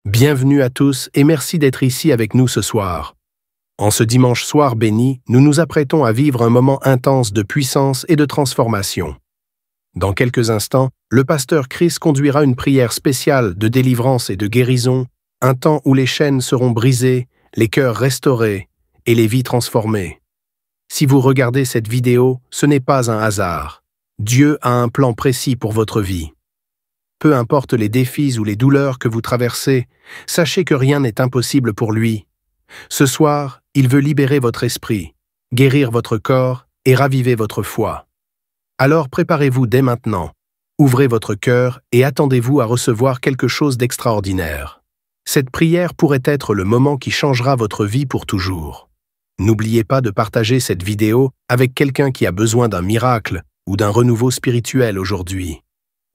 Bienvenue à tous et merci d'être ici avec nous ce soir. En ce dimanche soir béni, nous nous apprêtons à vivre un moment intense de puissance et de transformation. Dans quelques instants, le pasteur Chris conduira une prière spéciale de délivrance et de guérison, un temps où les chaînes seront brisées, les cœurs restaurés et les vies transformées. Si vous regardez cette vidéo, ce n'est pas un hasard. Dieu a un plan précis pour votre vie. Peu importe les défis ou les douleurs que vous traversez, sachez que rien n'est impossible pour lui. Ce soir, il veut libérer votre esprit, guérir votre corps et raviver votre foi. Alors préparez-vous dès maintenant, ouvrez votre cœur et attendez-vous à recevoir quelque chose d'extraordinaire. Cette prière pourrait être le moment qui changera votre vie pour toujours. N'oubliez pas de partager cette vidéo avec quelqu'un qui a besoin d'un miracle ou d'un renouveau spirituel aujourd'hui.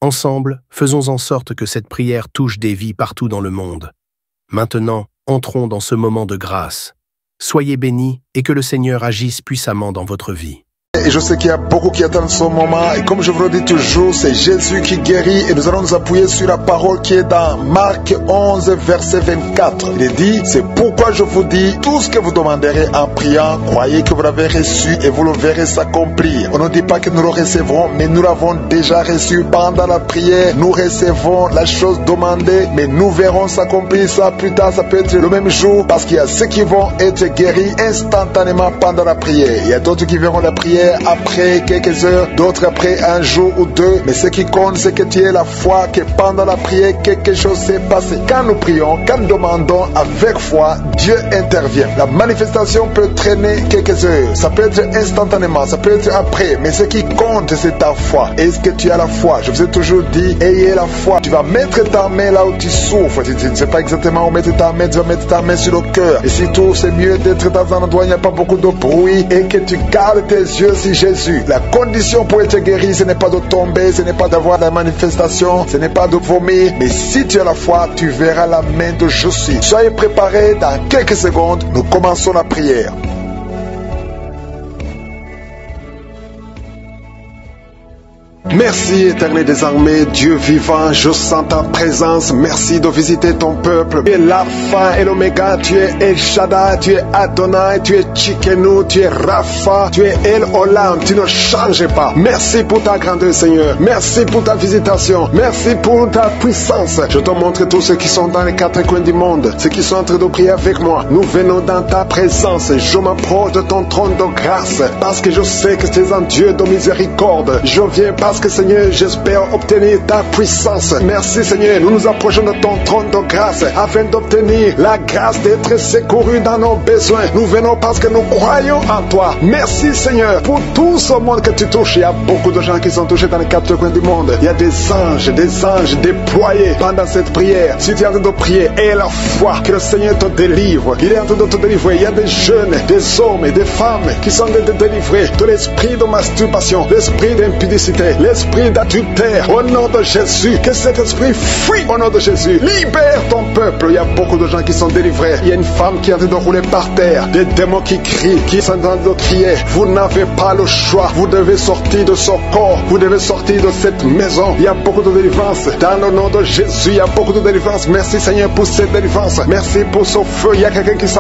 Ensemble, faisons en sorte que cette prière touche des vies partout dans le monde. Maintenant, entrons dans ce moment de grâce. Soyez bénis et que le Seigneur agisse puissamment dans votre vie. Et je sais qu'il y a beaucoup qui attendent ce moment. Et comme je vous le dis toujours, c'est Jésus qui guérit. Et nous allons nous appuyer sur la parole qui est dans Marc 11, verset 24. Il est dit, c'est pourquoi je vous dis, tout ce que vous demanderez en priant, croyez que vous l'avez reçu et vous le verrez s'accomplir. On ne dit pas que nous le recevrons, mais nous l'avons déjà reçu pendant la prière. Nous recevons la chose demandée, mais nous verrons s'accomplir ça plus tard. Ça peut être le même jour, parce qu'il y a ceux qui vont être guéris instantanément pendant la prière. Il y a d'autres qui verront la prière après quelques heures, d'autres après un jour ou deux. Mais ce qui compte, c'est que tu aies la foi que pendant la prière, quelque chose s'est passé. Quand nous prions, quand nous demandons avec foi, Dieu intervient. La manifestation peut traîner quelques heures. Ça peut être instantanément, ça peut être après. Mais ce qui compte, c'est ta foi. Est-ce que tu as la foi? Je vous ai toujours dit, ayez la foi. Tu vas mettre ta main là où tu souffres. Tu ne sais pas exactement où mettre ta main. Tu vas mettre ta main sur le cœur. Et surtout, c'est mieux d'être dans un endroit où il n'y a pas beaucoup de bruit et que tu gardes tes yeux sur Jésus. La condition pour être guéri, ce n'est pas de tomber, ce n'est pas d'avoir la manifestation, ce n'est pas de vomir, mais si tu as la foi, tu verras la main de Jésus. Soyez préparés, dans quelques secondes, nous commençons la prière. Merci éternel des armées, Dieu vivant, je sens ta présence, merci de visiter ton peuple. Tu es l'alpha et l'oméga, tu es El Shaddai, tu es Adonai, tu es Tsidkenu, tu es Rapha, tu es El Olam, tu ne changes pas. Merci pour ta grandeur Seigneur, merci pour ta visitation, merci pour ta puissance. Je te montre tous ceux qui sont dans les quatre coins du monde, ceux qui sont en train de prier avec moi. Nous venons dans ta présence, je m'approche de ton trône de grâce, parce que je sais que tu es un Dieu de miséricorde. Je viens parce que Seigneur, j'espère obtenir ta puissance. Merci Seigneur, nous nous approchons de ton trône de grâce afin d'obtenir la grâce d'être secourus dans nos besoins. Nous venons parce que nous croyons en toi. Merci Seigneur pour tout ce monde que tu touches. Il y a beaucoup de gens qui sont touchés dans les quatre coins du monde. Il y a des anges déployés pendant cette prière. Si tu es en train de prier, aie la foi que le Seigneur te délivre. Il est en train de te délivrer. Il y a des jeunes, des hommes et des femmes qui sont en train de délivrer de l'esprit de masturbation, l'esprit d'impudicité, l'esprit d'adultère, au nom de Jésus, que cet esprit fuit au nom de Jésus. Libère ton peuple. Il y a beaucoup de gens qui sont délivrés. Il y a une femme qui est en train de rouler par terre, des démons qui crient, qui sont en train de crier. Vous n'avez pas le choix. Vous devez sortir de ce corps. Vous devez sortir de cette maison. Il y a beaucoup de délivrance. Dans le nom de Jésus, il y a beaucoup de délivrance. Merci Seigneur pour cette délivrance. Merci pour ce feu. Il y a quelqu'un qui sent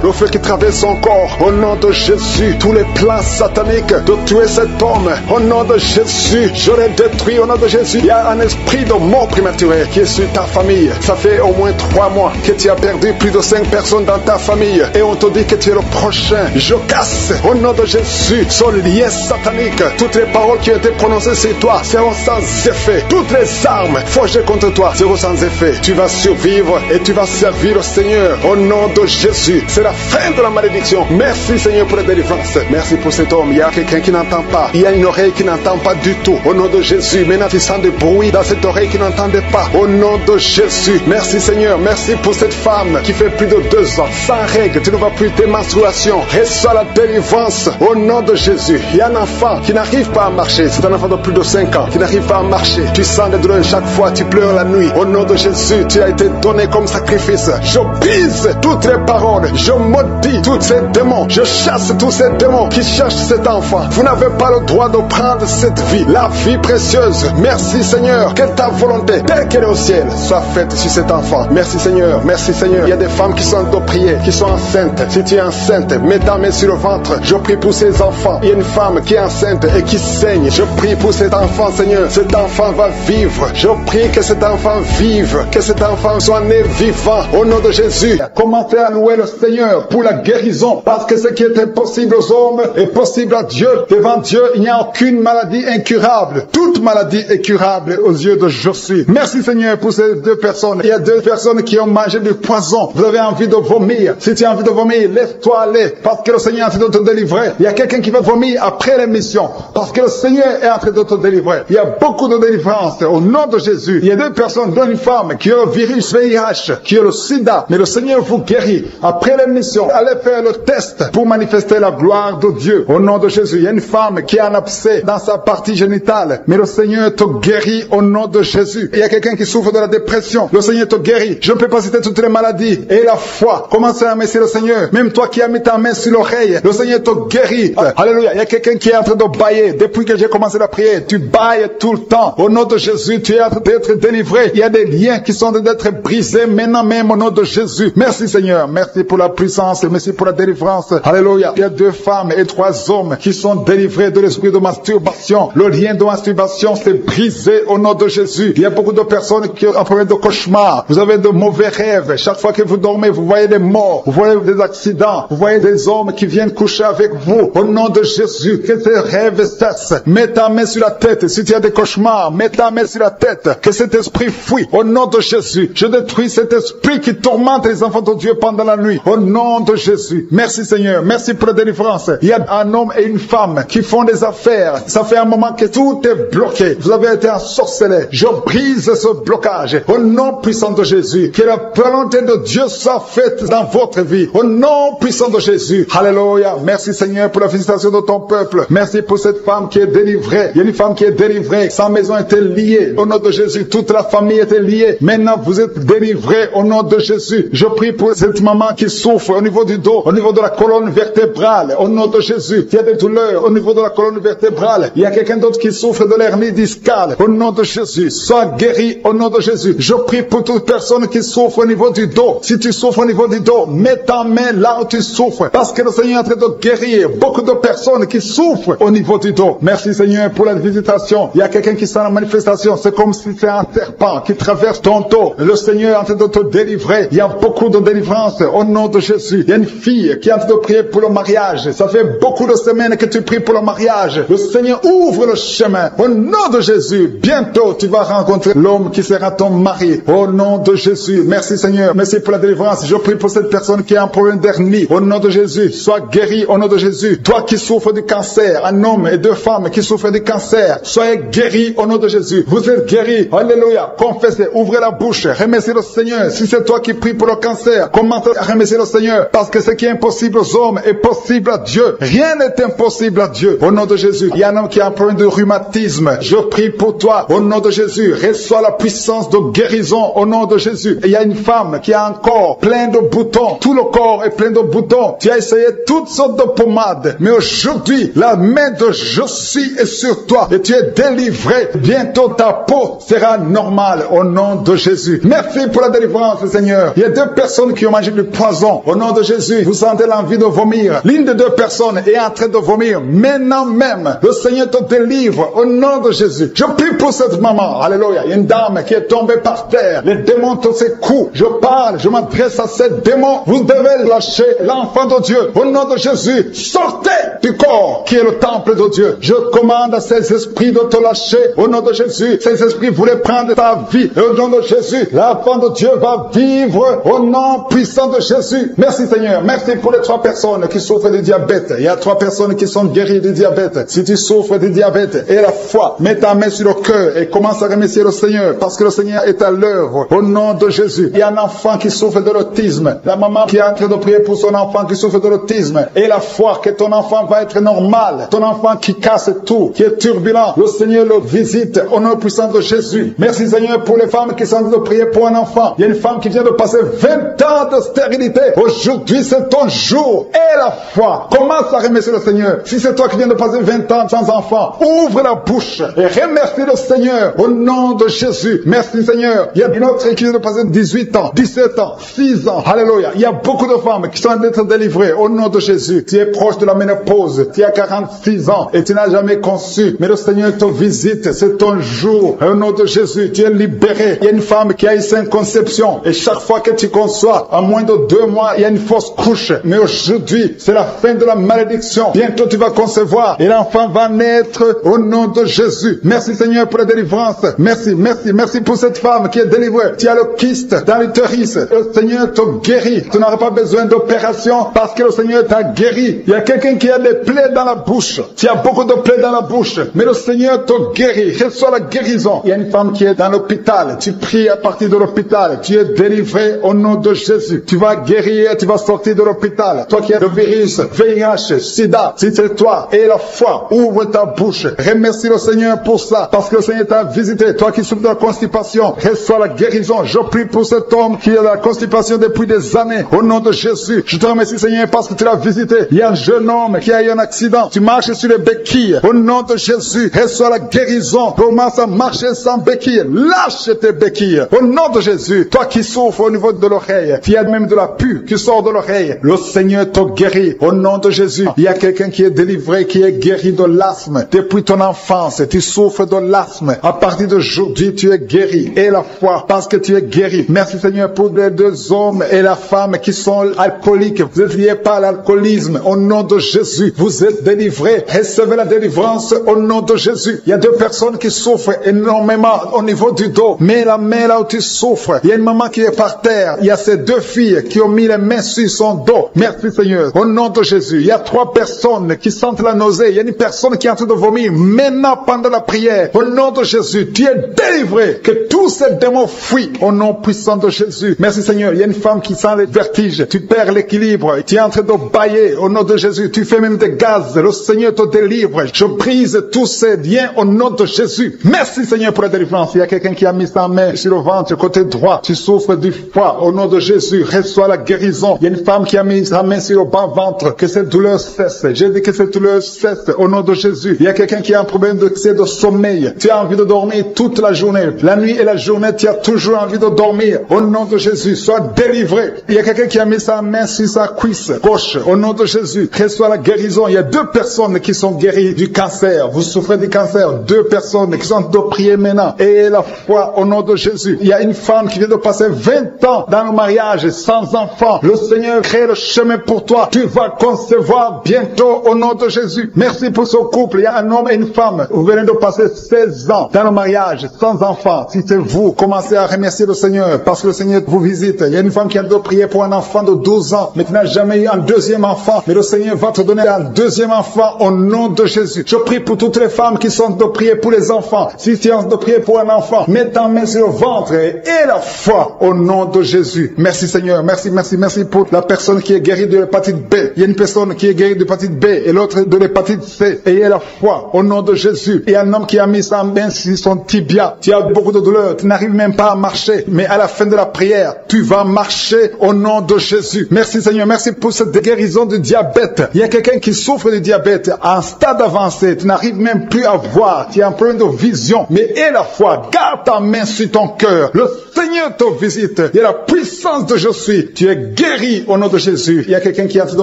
le feu qui traverse son corps. Au nom de Jésus, tous les plans sataniques de tuer cet homme, au nom de Jésus, je les détruis au nom de Jésus. Il y a un esprit de mort prématurée qui est sur ta famille. Ça fait au moins 3 mois que tu as perdu plus de 5 personnes dans ta famille et on te dit que tu es le prochain. Je casse au nom de Jésus ce lien satanique. Toutes les paroles qui ont été prononcées sur toi seront sans effet. Toutes les armes forgées contre toi seront sans effet. Tu vas survivre et tu vas servir le Seigneur au nom de Jésus. C'est la fin de la malédiction. Merci Seigneur pour la délivrance. Merci pour cet homme. Il y a quelqu'un qui n'entend pas. Il y a une oreille qui n'entend pas du tout. Au nom de Jésus, maintenant tu sens des bruits dans cette oreille qui n'entendait pas. Au nom de Jésus, merci Seigneur, merci pour cette femme qui fait plus de 2 ans, sans règles, tu ne vas plus tes menstruations. Reçois la délivrance au nom de Jésus. Il y a un enfant qui n'arrive pas à marcher, c'est un enfant de plus de 5 ans qui n'arrive pas à marcher. Tu sens des douleurs chaque fois, tu pleures la nuit. Au nom de Jésus, tu as été donné comme sacrifice. Je brise toutes les paroles, je maudis tous ces démons, je chasse tous ces démons qui cherchent cet enfant. Vous n'avez pas le droit de prendre cette vie, la vie précieuse. Merci Seigneur, que ta volonté, telle qu'elle est au ciel, soit faite sur cet enfant. Merci Merci Seigneur, merci Seigneur. Il y a des femmes qui sont en train de prier, qui sont enceintes. Si tu es enceinte, mets ta main sur le ventre. Je prie pour ces enfants. Il y a une femme qui est enceinte et qui saigne. Je prie pour cet enfant, Seigneur. Cet enfant va vivre. Je prie que cet enfant vive, que cet enfant soit né vivant. Au nom de Jésus, commencez à louer le Seigneur pour la guérison, parce que ce qui est impossible aux hommes est possible à Dieu. Devant Dieu, il n'y a aucune maladie incurable. Toute maladie est curable aux yeux de Jésus. Merci Seigneur pour ces deux personnes. Il y a deux personnes qui ont mangé du poison. Vous avez envie de vomir. Si tu as envie de vomir, laisse-toi aller, parce que le Seigneur est en train de te délivrer. Il y a quelqu'un qui va vomir après l'émission, parce que le Seigneur est en train de te délivrer. Il y a beaucoup de délivrance au nom de Jésus. Il y a deux personnes, dont une femme qui a le virus VIH, qui a le sida, mais le Seigneur vous guérit. Après l'émission, allez faire le test pour manifester la gloire de Dieu au nom de Jésus. Il y a une femme qui a un abcès dans sa partie génitale, mais le Seigneur te guérit au nom de Jésus. Il y a quelqu'un qui souffre de la dépression, le Seigneur te guérit. Je ne peux pas citer toutes les maladies. Et la foi, commencez à remercier le Seigneur. Même toi qui as mis ta main sur l'oreille, le Seigneur te guérit. Alléluia. Il y a quelqu'un qui est en train de bailler. Depuis que j'ai commencé la prière, tu bailles tout le temps. Au nom de Jésus, tu es en train d'être délivré. Il y a des liens qui sont en train d'être brisés maintenant même au nom de Jésus. Merci Seigneur. Merci pour la puissance. Merci pour la délivrance. Alléluia. Il y a 2 femmes et 3 hommes qui sont délivrés de l'esprit de masturbation. Le lien de masturbation s'est brisé au nom de Jésus. Il y a beaucoup de personnes qui ont un problème de cauchemar. Vous avez de mauvais rêves. Chaque fois que vous dormez, vous voyez des morts. Vous voyez des accidents. Vous voyez des hommes qui viennent coucher avec vous. Au nom de Jésus, que ces rêves cessent. Mets ta main sur la tête. Si tu as des cauchemars, mets ta main sur la tête. Que cet esprit fuit. Au nom de Jésus, je détruis cet esprit qui tourmente les enfants de Dieu pendant la nuit. Au nom de Jésus. Merci Seigneur. Merci pour la délivrance. Il y a un homme et une femme qui font des affaires. Ça fait un moment que tout est bloqué. Vous avez été ensorcelé. Je brise ce blocage. Au nom puissant de Jésus. Que la volonté de Dieu soit faite dans votre vie. Au nom puissant de Jésus. Alléluia. Merci Seigneur pour la visitation de ton peuple. Merci pour cette femme qui est délivrée. Il y a une femme qui est délivrée. Sa maison était liée. Au nom de Jésus, toute la famille était liée. Maintenant, vous êtes délivrés au nom de Jésus. Je prie pour cette maman qui souffre au niveau du dos, au niveau de la colonne vertébrale. Au nom de Jésus, il y a des douleurs au niveau de la colonne vertébrale. Il y a quelqu'un d'autre qui souffre de l'hernie discale. Au nom de Jésus, sois guéri au nom de Jésus. Je prie pour toute personne qui souffre au niveau du dos. Si tu souffres au niveau du dos, mets ta main là où tu souffres. Parce que le Seigneur est en train de guérir beaucoup de personnes qui souffrent au niveau du dos. Merci Seigneur pour la visitation. Il y a quelqu'un qui sent la manifestation. C'est comme si c'est un serpent qui traverse ton dos. Le Seigneur est en train de te délivrer. Il y a beaucoup de délivrance au nom de Jésus. Il y a une fille qui est en train de prier pour le mariage. Ça fait beaucoup de semaines que tu pries pour le mariage. Le Seigneur ouvre le chemin. Au nom de Jésus, bientôt tu vas rencontrer l'homme qui sera ton mari. Au nom de Jésus. Merci Seigneur. Merci pour la délivrance. Je prie pour cette personne qui a un problème d'hernie. Au nom de Jésus, sois guéri au nom de Jésus. Toi qui souffres du cancer, un homme et 2 femmes qui souffrent du cancer, soyez guéris au nom de Jésus. Vous êtes guéris. Alléluia. Confessez, ouvrez la bouche, remerciez le Seigneur. Si c'est toi qui pries pour le cancer, commence à remercier le Seigneur, parce que ce qui est impossible aux hommes est possible à Dieu. Rien n'est impossible à Dieu. Au nom de Jésus, il y a un homme qui a un problème de rhumatisme. Je prie pour toi. Au nom de Jésus, reçois la puissance de guérison au nom de Jésus. Il y a une femme qui a un corps plein de boutons. Tout le corps est plein de boutons. Tu as essayé toutes sortes de pommades, mais aujourd'hui, la main de Jésus est sur toi et tu es délivré. Bientôt ta peau sera normale au nom de Jésus. Merci pour la délivrance, Seigneur. Il y a 2 personnes qui ont mangé du poison. Au nom de Jésus, vous sentez l'envie de vomir. L'une des 2 personnes est en train de vomir. Maintenant même, le Seigneur te délivre au nom de Jésus. Je prie pour cette maman. Alléluia. Il y a une dame qui est tombée par terre. Les démons te secouent. Je parle, je m'adresse à ces démons. Vous devez lâcher l'enfant de Dieu. Au nom de Jésus, sortez du corps qui est le temple de Dieu. Je commande à ces esprits de te lâcher. Au nom de Jésus, ces esprits voulaient prendre ta vie. Et au nom de Jésus, l'enfant de Dieu va vivre au nom puissant de Jésus. Merci Seigneur. Merci pour les 3 personnes qui souffrent du diabète. Il y a 3 personnes qui sont guéries du diabète. Si tu souffres du diabète et la foi, mets ta main sur le cœur et commence à remercier le Seigneur, parce que le Seigneur est à l'œuvre. Au nom de Jésus, il y a un enfant qui souffre de l'autisme. La maman qui est en train de prier pour son enfant qui souffre de l'autisme. Et la foi que ton enfant va être normal. Ton enfant qui casse tout, qui est turbulent. Le Seigneur le visite au nom puissant de Jésus. Merci Seigneur pour les femmes qui sont en train de prier pour un enfant. Il y a une femme qui vient de passer 20 ans de stérilité. Aujourd'hui, c'est ton jour. Et la foi. Commence à remercier le Seigneur. Si c'est toi qui viens de passer 20 ans sans enfant, ouvre la bouche et remercie le Seigneur au nom de Jésus. Merci Seigneur. Il y a une autre qui vient de passer passé 18 ans, 17 ans, 6 ans. Alléluia. Il y a beaucoup de femmes qui sont en train d'être délivrées au nom de Jésus. Tu es proche de la ménopause. Tu as 46 ans et tu n'as jamais conçu. Mais le Seigneur te visite. C'est ton jour. Au nom de Jésus, tu es libéré. Il y a une femme qui a eu 5 conceptions. Et chaque fois que tu conçois, en moins de 2 mois, il y a une fausse couche. Mais aujourd'hui, c'est la fin de la malédiction. Bientôt, tu vas concevoir. Et l'enfant va naître au nom de Jésus. Merci Seigneur pour la délivrance. Merci, merci, merci pour cette femme qui est délivrée. Tu as le kyste dans l'utérus. Le Seigneur te guérit. Tu n'auras pas besoin d'opération parce que le Seigneur t'a guéri. Il y a quelqu'un qui a des plaies dans la bouche. Tu as beaucoup de plaies dans la bouche. Mais le Seigneur te guérit. Reçois la guérison. Il y a une femme qui est dans l'hôpital. Tu pries à partir de l'hôpital. Tu es délivré au nom de Jésus. Tu vas guérir. Tu vas sortir de l'hôpital. Toi qui as le virus, VIH, SIDA, si c'est toi et la foi, ouvre ta bouche. Remercie le Seigneur pour ça. Parce que le Seigneur t'a visité. Toi qui souffres de la constipation, reçois la guérison. Je prie pour cet homme qui a la constipation depuis des années. Au nom de Jésus, je te remercie Seigneur parce que tu l'as visité. Il y a un jeune homme qui a eu un accident. Tu marches sur les béquilles. Au nom de Jésus, reçois la guérison. Commence à marcher sans béquilles. Lâche tes béquilles. Au nom de Jésus, toi qui souffres au niveau de l'oreille, tu as même de la pus qui sort de l'oreille. Le Seigneur te guérit. Au nom de Jésus, il y a quelqu'un qui est délivré, qui est guéri de l'asthme. Depuis ton enfance, tu souffres de l'asthme. À partir d'aujourd'hui, tu es guéri. Et la foi, parce que tu es guéri. Merci Seigneur pour les 2 hommes et la femme qui sont alcooliques. Vous êtes liés par l'alcoolisme. Au nom de Jésus, vous êtes délivrés. Recevez la délivrance au nom de Jésus. Il y a 2 personnes qui souffrent énormément au niveau du dos. Mais la main là où tu souffres, il y a une maman qui est par terre. Il y a ces 2 filles qui ont mis les mains sur son dos. Merci Seigneur. Au nom de Jésus, il y a 3 personnes qui sentent la nausée. Il y a une personne qui est en train de vomir maintenant pendant la prière. Au nom de Jésus, tu es délivré. Que tous ces démons fuient au nom puissant de Jésus. Merci Seigneur. Il y a une femme qui sent les vertiges. Tu perds l'équilibre. Tu es en train de bailler au nom de Jésus. Tu fais même des gaz. Le Seigneur te délivre. Je brise tous ces liens au nom de Jésus. Merci Seigneur pour la délivrance. Il y a quelqu'un qui a mis sa main sur le ventre côté droit. Tu souffres du foie. Au nom de Jésus, reçois la guérison. Il y a une femme qui a mis sa main sur le bas ventre. Que cette douleur cesse. J'ai dit que cette douleur cesse au nom de Jésus. Il y a quelqu'un qui a un problème de sommeil. Tu as envie de dormir toute la journée. La nuit et la journée, tu as toujours envie de dormir. Au nom de Jésus, sois délivré. Il y a quelqu'un qui a mis sa main sur sa cuisse gauche. Au nom de Jésus, reçois la guérison. Il y a 2 personnes qui sont guéries du cancer. Vous souffrez du cancer. 2 personnes qui sont de prier maintenant. Et la foi au nom de Jésus. Il y a une femme qui vient de passer 20 ans dans le mariage sans enfant. Le Seigneur crée le chemin pour toi. Tu vas concevoir bientôt au nom de Jésus. Merci pour ce couple. Il y a un homme et une femme. Vous venez de passer 16 ans dans le mariage sans enfant. Si c'est vous, commencez à remercier le Seigneur parce que le Seigneur vous visite. Il y a une femme qui a de prier pour un enfant de 12 ans, mais qui n'a jamais eu un 2e enfant. Mais le Seigneur va te donner un 2e enfant au nom de Jésus. Je prie pour toutes les femmes qui sont de prier pour les enfants. Si tu es de prier pour un enfant, mets ta main sur le ventre et la foi au nom de Jésus. Merci Seigneur. Merci, merci, merci pour la personne qui est guérie de l'hépatite B. Il y a une personne qui est guérie de l'hépatite B et l'autre de l'hépatite C. Ayez la foi au nom de Jésus. Et un homme qui a mis sa main sur son tibia. Tu as beaucoup de douleur. Tu n'arrives même pas à marcher. Mais à la fin de la prière, tu vas marcher au nom de Jésus. Merci Seigneur. Merci pour cette guérison du diabète. Il y a quelqu'un qui souffre du diabète à un stade avancé. Tu n'arrives même plus à voir. Tu as un problème de vision. Mais aie la foi. Garde ta main sur ton cœur. Le Seigneur te visite. Il y a la puissance de je suis. Tu es guéri au nom de Jésus. Il y a quelqu'un qui est en train de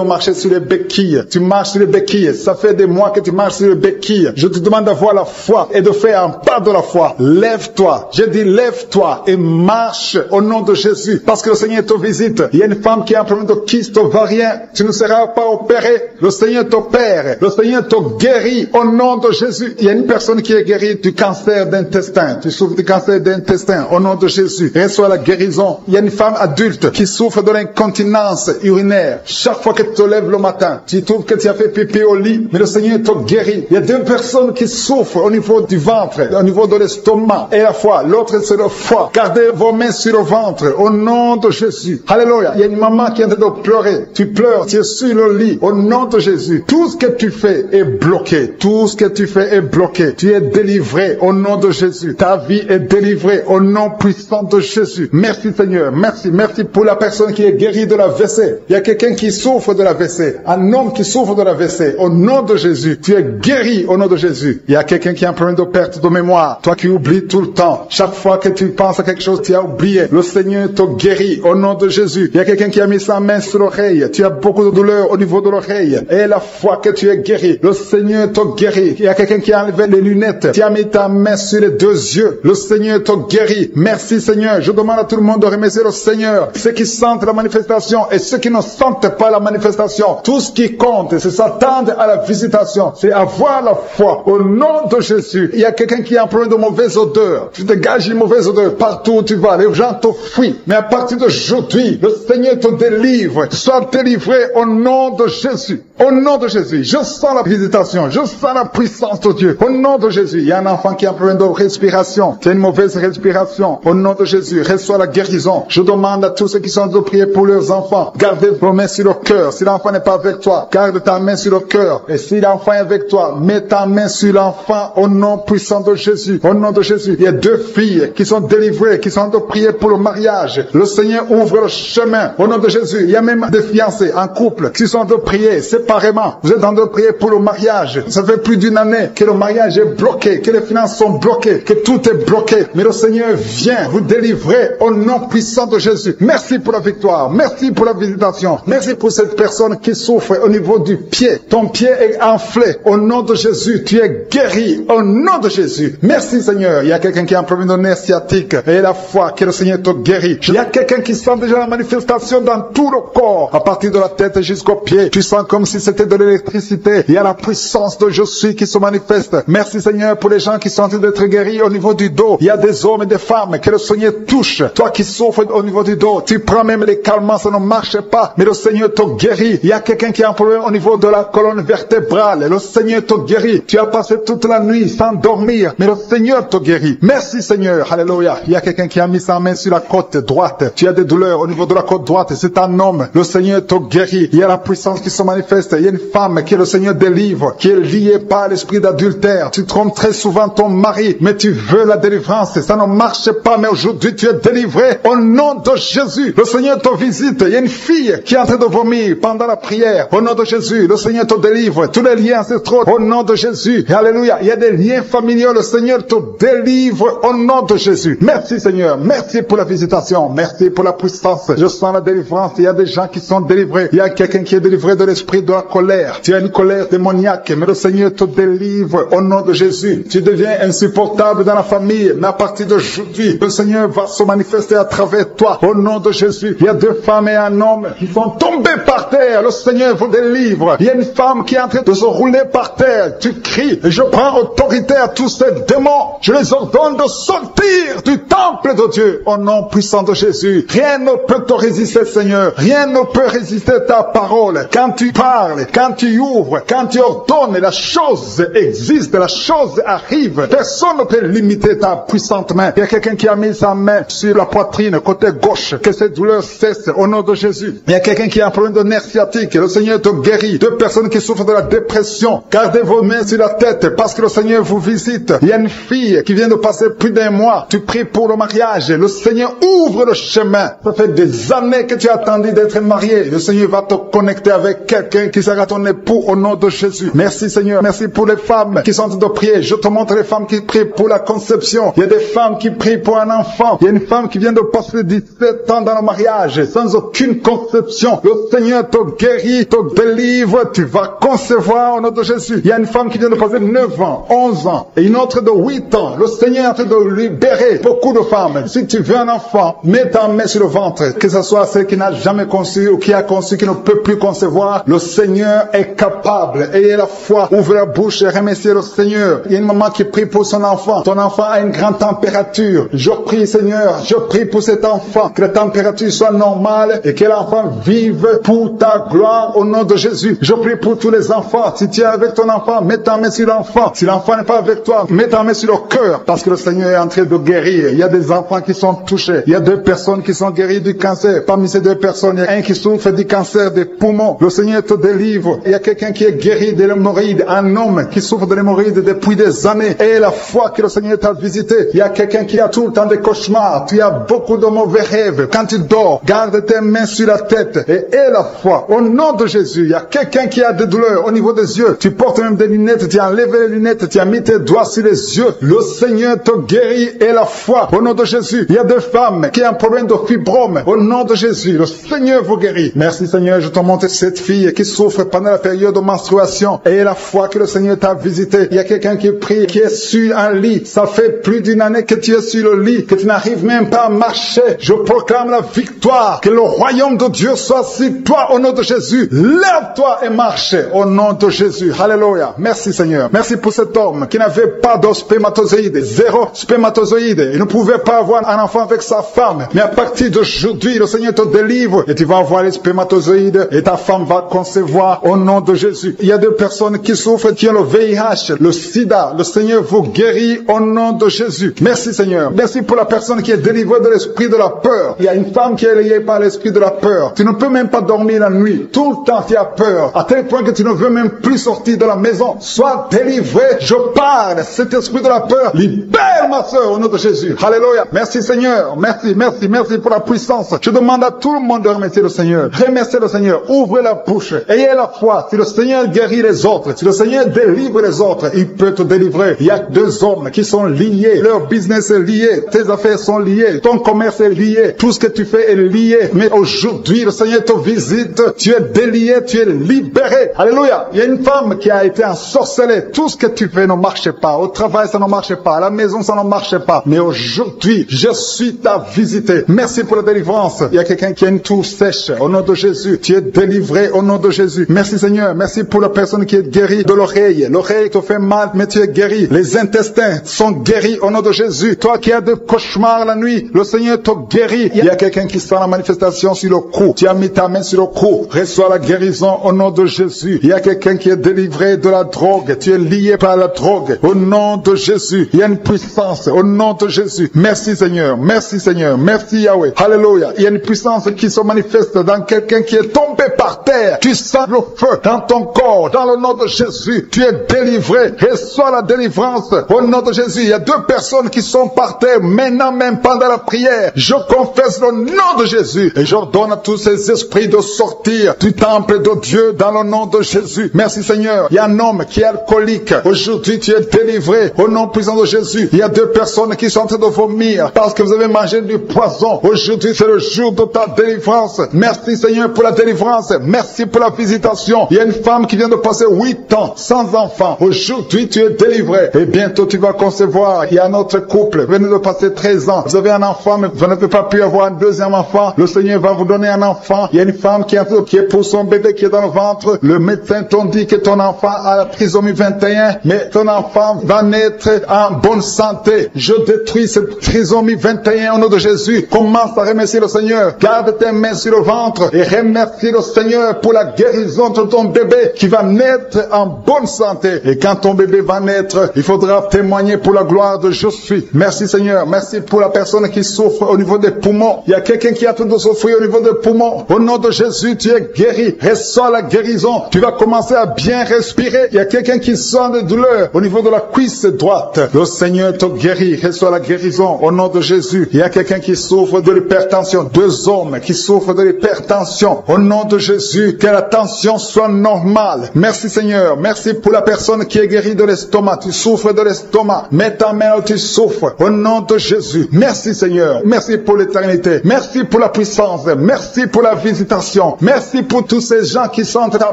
marcher sur les béquilles. Tu marches sur les béquilles. Ça fait des mois que tu marches sur les béquilles. Je te demande d'avoir la foi et de faire un pas de la foi. Lève-toi. J'ai dit lève-toi et marche au nom de Jésus. Parce que le Seigneur te visite. Il y a une femme qui a un problème de kyste ovarien. Tu ne seras pas opéré. Le Seigneur t'opère. Le Seigneur te guérit au nom de Jésus. Il y a une personne qui est guérie du cancer d'intestin. Tu souffres du cancer d'intestin au nom de Jésus. Reçois la guérison. Il y a une femme adulte qui souffre de l'incontinence urinaire. Chaque fois que tu te lèves le matin, tu trouves que tu as fait pipi au lit, mais le Seigneur te guérit. Il y a 2 personnes qui souffrent au niveau du ventre, au niveau de l'estomac et la foi. L'autre c'est le foie. Gardez vos mains sur le ventre au nom de Jésus. Alléluia. Il y a une maman qui est en train de pleurer. Tu pleures, tu es sur le lit au nom de Jésus. Tout ce que tu fais est bloqué. Tout ce que tu fais est bloqué. Tu es délivré au nom de Jésus. Ta vie est délivrée au nom puissant de Jésus. Merci Seigneur. Merci. Merci pour la personne qui est guérie de la WC. Il y a quelqu'un qui souffre de la WC. Un homme qui souffre de la WC. Au nom de Jésus. Tu es guéri au nom de Jésus. Il y a quelqu'un qui a un problème de perte de mémoire. Toi qui oublies tout le temps. Chaque fois que tu penses à quelque chose, tu a oublié. Le Seigneur te guérit au nom de Jésus. Il y a quelqu'un qui a mis sa main sur l'oreille. Tu as beaucoup de douleur au niveau de l'oreille. Et la fois que tu es guéri, le Seigneur te guérit. Il y a quelqu'un qui a enlevé les lunettes. Tu as mis ta main sur les deux yeux. Le Seigneur te guérit. Merci Seigneur. Je demande à tout le monde de remercier le Seigneur. Ceux qui sentent la manifestation et ceux qui ne sentent pas la manifestation. Tout ce qui compte, c'est s'attendre à la visitation. C'est avoir la foi au nom de Jésus. Il y a quelqu'un qui a un problème de mauvaise odeur. Tu dégages une mauvaise odeur partout où tu vas. Les gens te fuient. Mais à partir d'aujourd'hui, le Seigneur te délivre. Sois délivré au nom de Jésus. Au nom de Jésus. Je sens la visitation. Je sens la puissance de Dieu. Au nom de Jésus. Il y a un enfant qui a un problème de respiration. C'est une mauvaise respiration. Au nom de Jésus. Reçois la guérison. Je demande à tous ceux qui sont de prier pour leurs enfants. Gardez vos mains sur le cœur. Si l'enfant n'est pas avec toi, garde ta main sur le cœur. Et si l'enfant est avec toi, mets ta main sur l'enfant au nom puissant de Jésus. Au nom de Jésus. Il y a deux filles qui sont délivrées, qui sont de prier pour le mariage. Le Seigneur ouvre le chemin. Au nom de Jésus. Il y a même des fiancés en couple qui sont de prier séparément. Vous êtes en train de prier pour le mariage. Ça fait plus d'une année que le mariage est bloqué, que les finances sont bloquées, que tout est bloqué. Mais le Seigneur vient vous délivrer au nom puissant de Jésus. Merci pour la victoire. Merci pour la visitation. Merci pour cette personne qui souffre au niveau du pied. Ton pied est enflé. Au nom de Jésus, tu es guéri. Au nom de Jésus. Merci Seigneur. Il y a quelqu'un qui a un problème de nerf sciatique. Et la foi que le Seigneur te guérit. Il y a quelqu'un qui sent déjà la manifestation dans tout le corps. À partir de la tête jusqu'au pied. Tu sens comme si c'était de l'électricité. Il y a la puissance de je suis qui se manifeste. Merci Seigneur pour les gens qui sont en train d'être guéris au niveau du dos. Il y a des hommes et des femmes que le Seigneur touche. Toi qui souffres au niveau du dos. Tu prends même les calmants, ça ne marche pas. Mais le Seigneur te guérit. Il y a quelqu'un qui a un problème au niveau de la colonne vertébrale. Le Seigneur te guérit. Tu as passé toute la nuit sans dormir. Mais le Seigneur te guérit. Merci Seigneur. Alléluia. Il y a quelqu'un qui a mis sa main sur la côte droite. Tu as des douleurs au niveau de la côte droite. C'est un homme. Le Seigneur te guérit. Il y a la puissance qui se manifeste. Il y a une femme que le Seigneur délivre, qui est liée par l'esprit d'adultère. Tu trompes très souvent ton mari, mais tu veux la délivrance. Ça ne marche pas, mais aujourd'hui tu es délivré au nom de Jésus. Le Seigneur te visite. Il y a une fille qui est en train de vomir pendant la prière. Au nom de Jésus, le Seigneur te délivre. Tous les liens ancestraux, au nom de Jésus. Alléluia. Il y a des liens familiaux. Le Seigneur te délivre au nom de Jésus. Merci Seigneur. Merci pour la visitation. Merci pour la puissance. Je sens la délivrance. Il y a des gens qui sont délivrés. Il y a quelqu'un qui est délivré de l'esprit de la colère. Tu as une colère démoniaque, mais le Seigneur te délivre au nom de Jésus. Tu deviens insupportable dans la famille, mais à partir d'aujourd'hui, le Seigneur va se manifester à travers toi au nom de Jésus. Il y a deux femmes et un homme qui sont tombés par terre. Le Seigneur vous délivre. Il y a une femme qui est en train de se rouler par terre. Tu cries et je prends autorité à tous ces démons. Je les ordonne de sortir du temple de Dieu au nom puissant de Jésus. Rien ne peut te résister, Seigneur. Rien ne peut résister ta parole. Quand tu parles, quand tu ouvres, quand tu ordonnes, la chose existe, la chose arrive. Personne ne peut limiter ta puissante main. Il y a quelqu'un qui a mis sa main sur la poitrine, côté gauche, que cette douleur cesse au nom de Jésus. Il y a quelqu'un qui a un problème de nerf sciatique. Le Seigneur te guérit. Deux personnes qui souffrent de la dépression. Gardez vos mains sur la tête parce que le Seigneur vous visite. Il y a une fille qui vient de passer plus d'un mois. Tu pries pour le mariage. Le Seigneur ouvre le chemin. Ça fait des années que tu as attendu d'être marié. Le Seigneur va te connecter avec quelqu'un qui sera ton époux au nom de Jésus. Merci Seigneur. Merci pour les femmes qui sont en train de prier. Je te montre les femmes qui prient pour la conception. Il y a des femmes qui prient pour un enfant. Il y a une femme qui vient de passer 17 ans dans le mariage sans aucune conception. Le Seigneur te guérit, te délivre. Tu vas concevoir au nom de Jésus. Il y a une femme qui vient de passer 9 ans, 11 ans et une autre de 8 ans. Le Seigneur est en train de libérer beaucoup de femmes. Si tu veux un enfant, mets ta main sur le ventre. Que ce soit celle qui n'a jamais conçu ou qui a conçu, qui ne peut plus concevoir. Le Seigneur est capable. Ayez la foi. Ouvre la bouche et remerciez le Seigneur. Il y a une maman qui prie pour son enfant. Ton enfant a une grande température. Je prie Seigneur, je prie pour cet enfant. Que la température soit normale et que l'enfant vive pour ta gloire au nom de Jésus. Je prie pour tous les enfants. Si tu es avec ton enfant, mets ta main sur l'enfant. Si l'enfant n'est pas avec toi, mets ta main sur le cœur. Parce que le Seigneur est en train de guérir. Il y a des enfants qui sont touchés. Il y a 2 personnes qui sont guéries du cancer. Parmi ces 2 personnes, il y a un qui souffre du cancer des poumons. Le Seigneur te délivre. Il y a quelqu'un qui est guéri de l'hémorroïde, un homme qui souffre de l'hémorroïde depuis des années. Et la foi que le Seigneur t'a visité. Il y a quelqu'un qui a tout le temps des cauchemars. Tu as beaucoup de mauvais rêves. Quand tu dors, garde tes mains sur la tête et aie la foi. Au nom de Jésus, il y a quelqu'un qui a des douleurs au niveau des yeux. Tu portes même des lunettes, tu as enlevé les lunettes, tu as mis tes doigts sur les yeux. Le Seigneur te guérit et la foi. Au nom de Jésus, il y a des femmes qui ont un problème de fibrome. Au nom de Jésus, le Seigneur vous guérit. Merci Seigneur, je te montre cette fille qui souffre pendant la période de menstruation. Et la foi que le Seigneur t'a visité. Il y a quelqu'un qui prie, qui est sur un lit. Ça fait plus d'une année que tu es sur le lit, que tu n'arrives même pas à marcher. Je proclame la victoire. Que le royaume de Dieu soit sur toi au nom de Jésus. Lève-toi et marche au nom de Jésus. Alléluia. Merci Seigneur. Merci pour cet homme qui n'avait pas de spermatozoïdes. Zéro spermatozoïde. Il ne pouvait pas avoir un enfant avec sa femme. Mais à partir d'aujourd'hui, le Seigneur te délivre et tu vas avoir les spermatozoïdes et ta femme va concevoir au nom de Jésus. Il y a des personnes qui souffrent, qui ont le VIH, le sida. Le Seigneur vous guérit au nom de Jésus. Merci Seigneur. Merci pour la personne qui est délivrée de l'esprit de la peur. Il y a une femme qui est liée par l'esprit de la peur. Tu ne peux même pas dormir la nuit. Tout le temps tu as peur. À tel point que tu ne veux même plus sortir de la maison. Sois délivré. Je parle. Cet esprit de la peur. Libère ma soeur au nom de Jésus. Alléluia. Merci Seigneur. Merci pour la puissance. Je demande à tout le monde de remercier le Seigneur. Remerciez le Seigneur. Ouvrez la bouche. Ayez la foi. Si le Seigneur guérit les autres, si le Seigneur délivre les autres, il peut te délivrer. Il y a deux hommes qui sont liés. Leur business est lié. Tes affaires sont liées. Ton commerce est lié. Tout ce que tu fais est lié. Mais aujourd'hui, le Seigneur te visite. Tu es délié. Tu es libéré. Alléluia. Il y a une femme qui a été ensorcelée. Tout ce que tu fais ne marche pas. Au travail, ça ne marche pas. À la maison, ça ne marche pas. Mais aujourd'hui, je suis ta visité. Merci pour la délivrance. Il y a quelqu'un qui a une toux sèche. Au nom de Jésus, tu es délivré au nom de Jésus. Merci Seigneur. Merci pour la personne qui est guérie de l'oreille. L'oreille te fait mal, mais tu es guéri. Les intestins sont guéris au nom de Jésus. Toi qui as des cauchemars la nuit, le Seigneur te guérit. Il y a quelqu'un qui sent la manifestation sur le cou. Tu as mis ta main sur le cou. Reçois la guérison au nom de Jésus. Il y a quelqu'un qui est délivré de la drogue. Tu es lié par la drogue. Au nom de Jésus. Il y a une puissance au nom de Jésus. Merci Seigneur. Merci Seigneur. Merci Yahweh. Alléluia. Il y a une puissance qui se manifeste dans quelqu'un qui est tombé par terre. Tu sens le feu dans ton corps. Dans le nom de Jésus. Tu es délivré. Reçois la délivrance au nom de Jésus. Il y a deux personnes qui sont par terre maintenant même pendant la prière. Je confesse le nom de Jésus et j'ordonne à tous ces esprits de sortir du temple de Dieu dans le nom de Jésus. Merci Seigneur. Il y a un homme qui est alcoolique. Aujourd'hui tu es délivré au nom puissant de Jésus. Il y a deux personnes qui sont en train de vomir parce que vous avez mangé du poison. Aujourd'hui c'est le jour de ta délivrance. Merci Seigneur pour la délivrance. Merci pour la visitation. Il y a une femme qui vient de passer 8 ans sans enfant. Aujourd'hui tu es délivré et bientôt tu vas concevoir. Il y a un autre couple. Vous venez de passer 13 ans. Vous avez un enfant mais vous n'avez pas pu avoir un deuxième enfant. Le Seigneur va vous donner un enfant. Il y a une femme qui est pour son bébé qui est dans le ventre. Le médecin t'a dit que ton enfant a la trisomie 21 mais ton enfant va naître en bonne santé. Je détruis cette trisomie 21 au nom de Jésus. Commence à remercier le Seigneur. Garde tes mains sur le ventre et remercie le Seigneur pour la guérison de ton bébé qui va naître en bonne santé. Et quand ton bébé va naître, il faudra témoigner pour la gloire de je suis. Merci Seigneur. Merci pour la personne qui souffre au niveau des poumons. Il y a quelqu'un qui a tout de souffrir au niveau des poumons. Au nom de Jésus, tu es guéri. Reçois la guérison. Tu vas commencer à bien respirer. Il y a quelqu'un qui sent des douleurs au niveau de la cuisse droite. Le Seigneur te guérit. Reçois la guérison au nom de Jésus. Il y a quelqu'un qui souffre de l'hypertension. 2 hommes qui souffrent de l'hypertension. Au nom de Jésus, que la tension soit normale. Merci Seigneur. Merci pour la personne qui est guérie de l'estomac. Tu souffres de l'estomac. Mets ta main où tu souffres. Au nom de Jésus. Merci Seigneur. Merci pour l'éternité. Merci pour la puissance. Merci pour la visitation. Merci pour tous ces gens qui sentent ta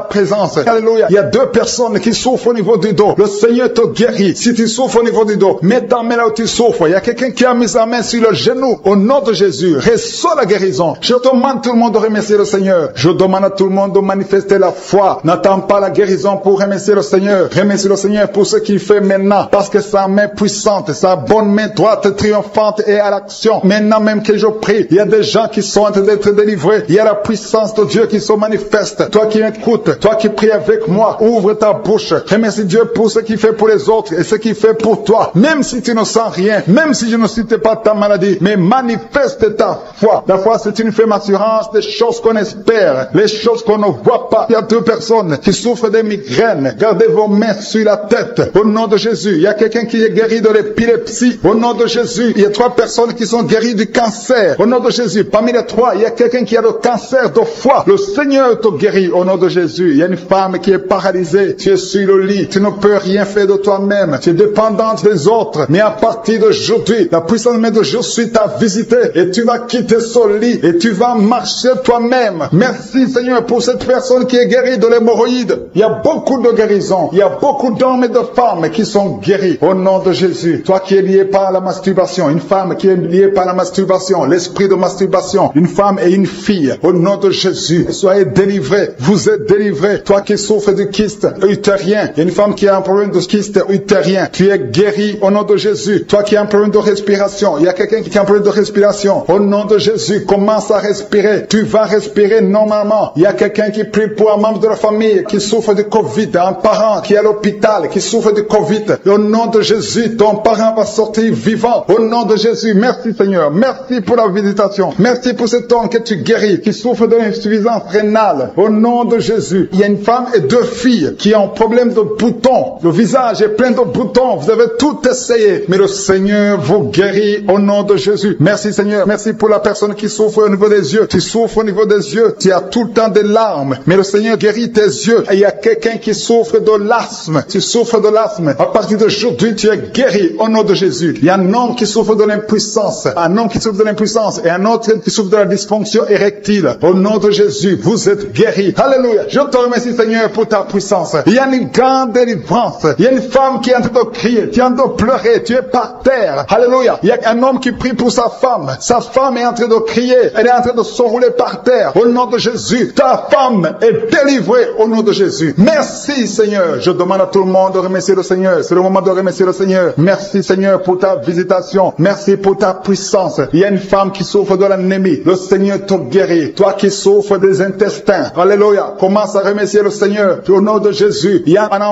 présence. Alléluia. Il y a 2 personnes qui souffrent au niveau du dos. Le Seigneur te guérit. Si tu souffres au niveau du dos, mets ta main là où tu souffres. Il y a quelqu'un qui a mis sa main sur le genou. Au nom de Jésus, reçois la guérison. Je demande à tout le monde de remercier le Seigneur. Je demande à tout le monde de manifester la foi. N'attends pas la guérison pour remercier le Seigneur. Remercie le Seigneur pour ce qu'il fait maintenant. Parce que sa main puissante, sa bonne main droite triomphante est à l'action. Maintenant même que je prie, il y a des gens qui sont en train d'être délivrés. Il y a la puissance de Dieu qui se manifeste. Toi qui écoutes, toi qui pries avec moi, ouvre ta bouche. Remercie Dieu pour ce qu'il fait pour les autres et ce qu'il fait pour toi. Même si tu ne sens rien, même si je ne cite pas ta maladie, mais manifeste ta foi. La foi, c'est une ferme assurance des choses qu'on espère, les choses qu'on ne voit papa. Il y a 2 personnes qui souffrent des migraines. Gardez vos mains sur la tête. Au nom de Jésus. Il y a quelqu'un qui est guéri de l'épilepsie. Au nom de Jésus. Il y a 3 personnes qui sont guéries du cancer. Au nom de Jésus. Parmi les 3, il y a quelqu'un qui a le cancer de foie. Le Seigneur te guérit au nom de Jésus. Il y a une femme qui est paralysée. Tu es sur le lit. Tu ne peux rien faire de toi-même. Tu es dépendante des autres. Mais à partir d'aujourd'hui, la puissance même de Jésus t'a visité et tu vas quitter ce lit et tu vas marcher toi-même. Merci Seigneur pour cette personne qui est guérie de l'hémorroïde. Il y a beaucoup de guérisons. Il y a beaucoup d'hommes et de femmes qui sont guéris au nom de Jésus. Toi qui es lié par la masturbation, une femme qui est liée par la masturbation, l'esprit de masturbation, une femme et une fille, au nom de Jésus, soyez délivrés. Vous êtes délivrés. Toi qui souffres du kyste utérien, il y a une femme qui a un problème de kyste utérien, tu es guéri au nom de Jésus. Toi qui as un problème de respiration, il y a quelqu'un qui a un problème de respiration, au nom de Jésus, commence à respirer. Tu vas respirer normalement. Il y a quelqu'un qui prie pour un membre de la famille qui souffre de Covid, un parent qui est à l'hôpital, qui souffre de Covid. Et au nom de Jésus, ton parent va sortir vivant. Au nom de Jésus, merci Seigneur. Merci pour la visitation. Merci pour cet homme que tu guéris, qui souffre de l'insuffisance rénale. Au nom de Jésus, il y a une femme et 2 filles qui ont un problème de boutons. Le visage est plein de boutons. Vous avez tout essayé. Mais le Seigneur vous guérit au nom de Jésus. Merci Seigneur. Merci pour la personne qui souffre au niveau des yeux. Tu souffres au niveau des yeux. Tu as tout le temps des larmes. Mais le Seigneur guérit tes yeux. Et il y a quelqu'un qui souffre de l'asthme. Tu souffres de l'asthme. À partir d'aujourd'hui, tu es guéri au nom de Jésus. Il y a un homme qui souffre de l'impuissance. Un homme qui souffre de l'impuissance. Et un autre qui souffre de la dysfonction érectile. Au nom de Jésus, vous êtes guéris. Alléluia. Je te remercie Seigneur pour ta puissance. Il y a une grande délivrance. Il y a une femme qui est en train de crier. Tu es en train de pleurer. Tu es par terre. Alléluia. Il y a un homme qui prie pour sa femme. Sa femme est en train de crier. Elle est en train de s'enrouler par terre. Au nom de Jésus, ta femme est délivrée au nom de Jésus. Merci Seigneur. Je demande à tout le monde de remercier le Seigneur. C'est le moment de remercier le Seigneur. Merci Seigneur pour ta visitation. Merci pour ta puissance. Il y a une femme qui souffre de l'anémie. Le Seigneur te guérit. Toi qui souffres des intestins. Alléluia. Commence à remercier le Seigneur. Au nom de Jésus. Il y a un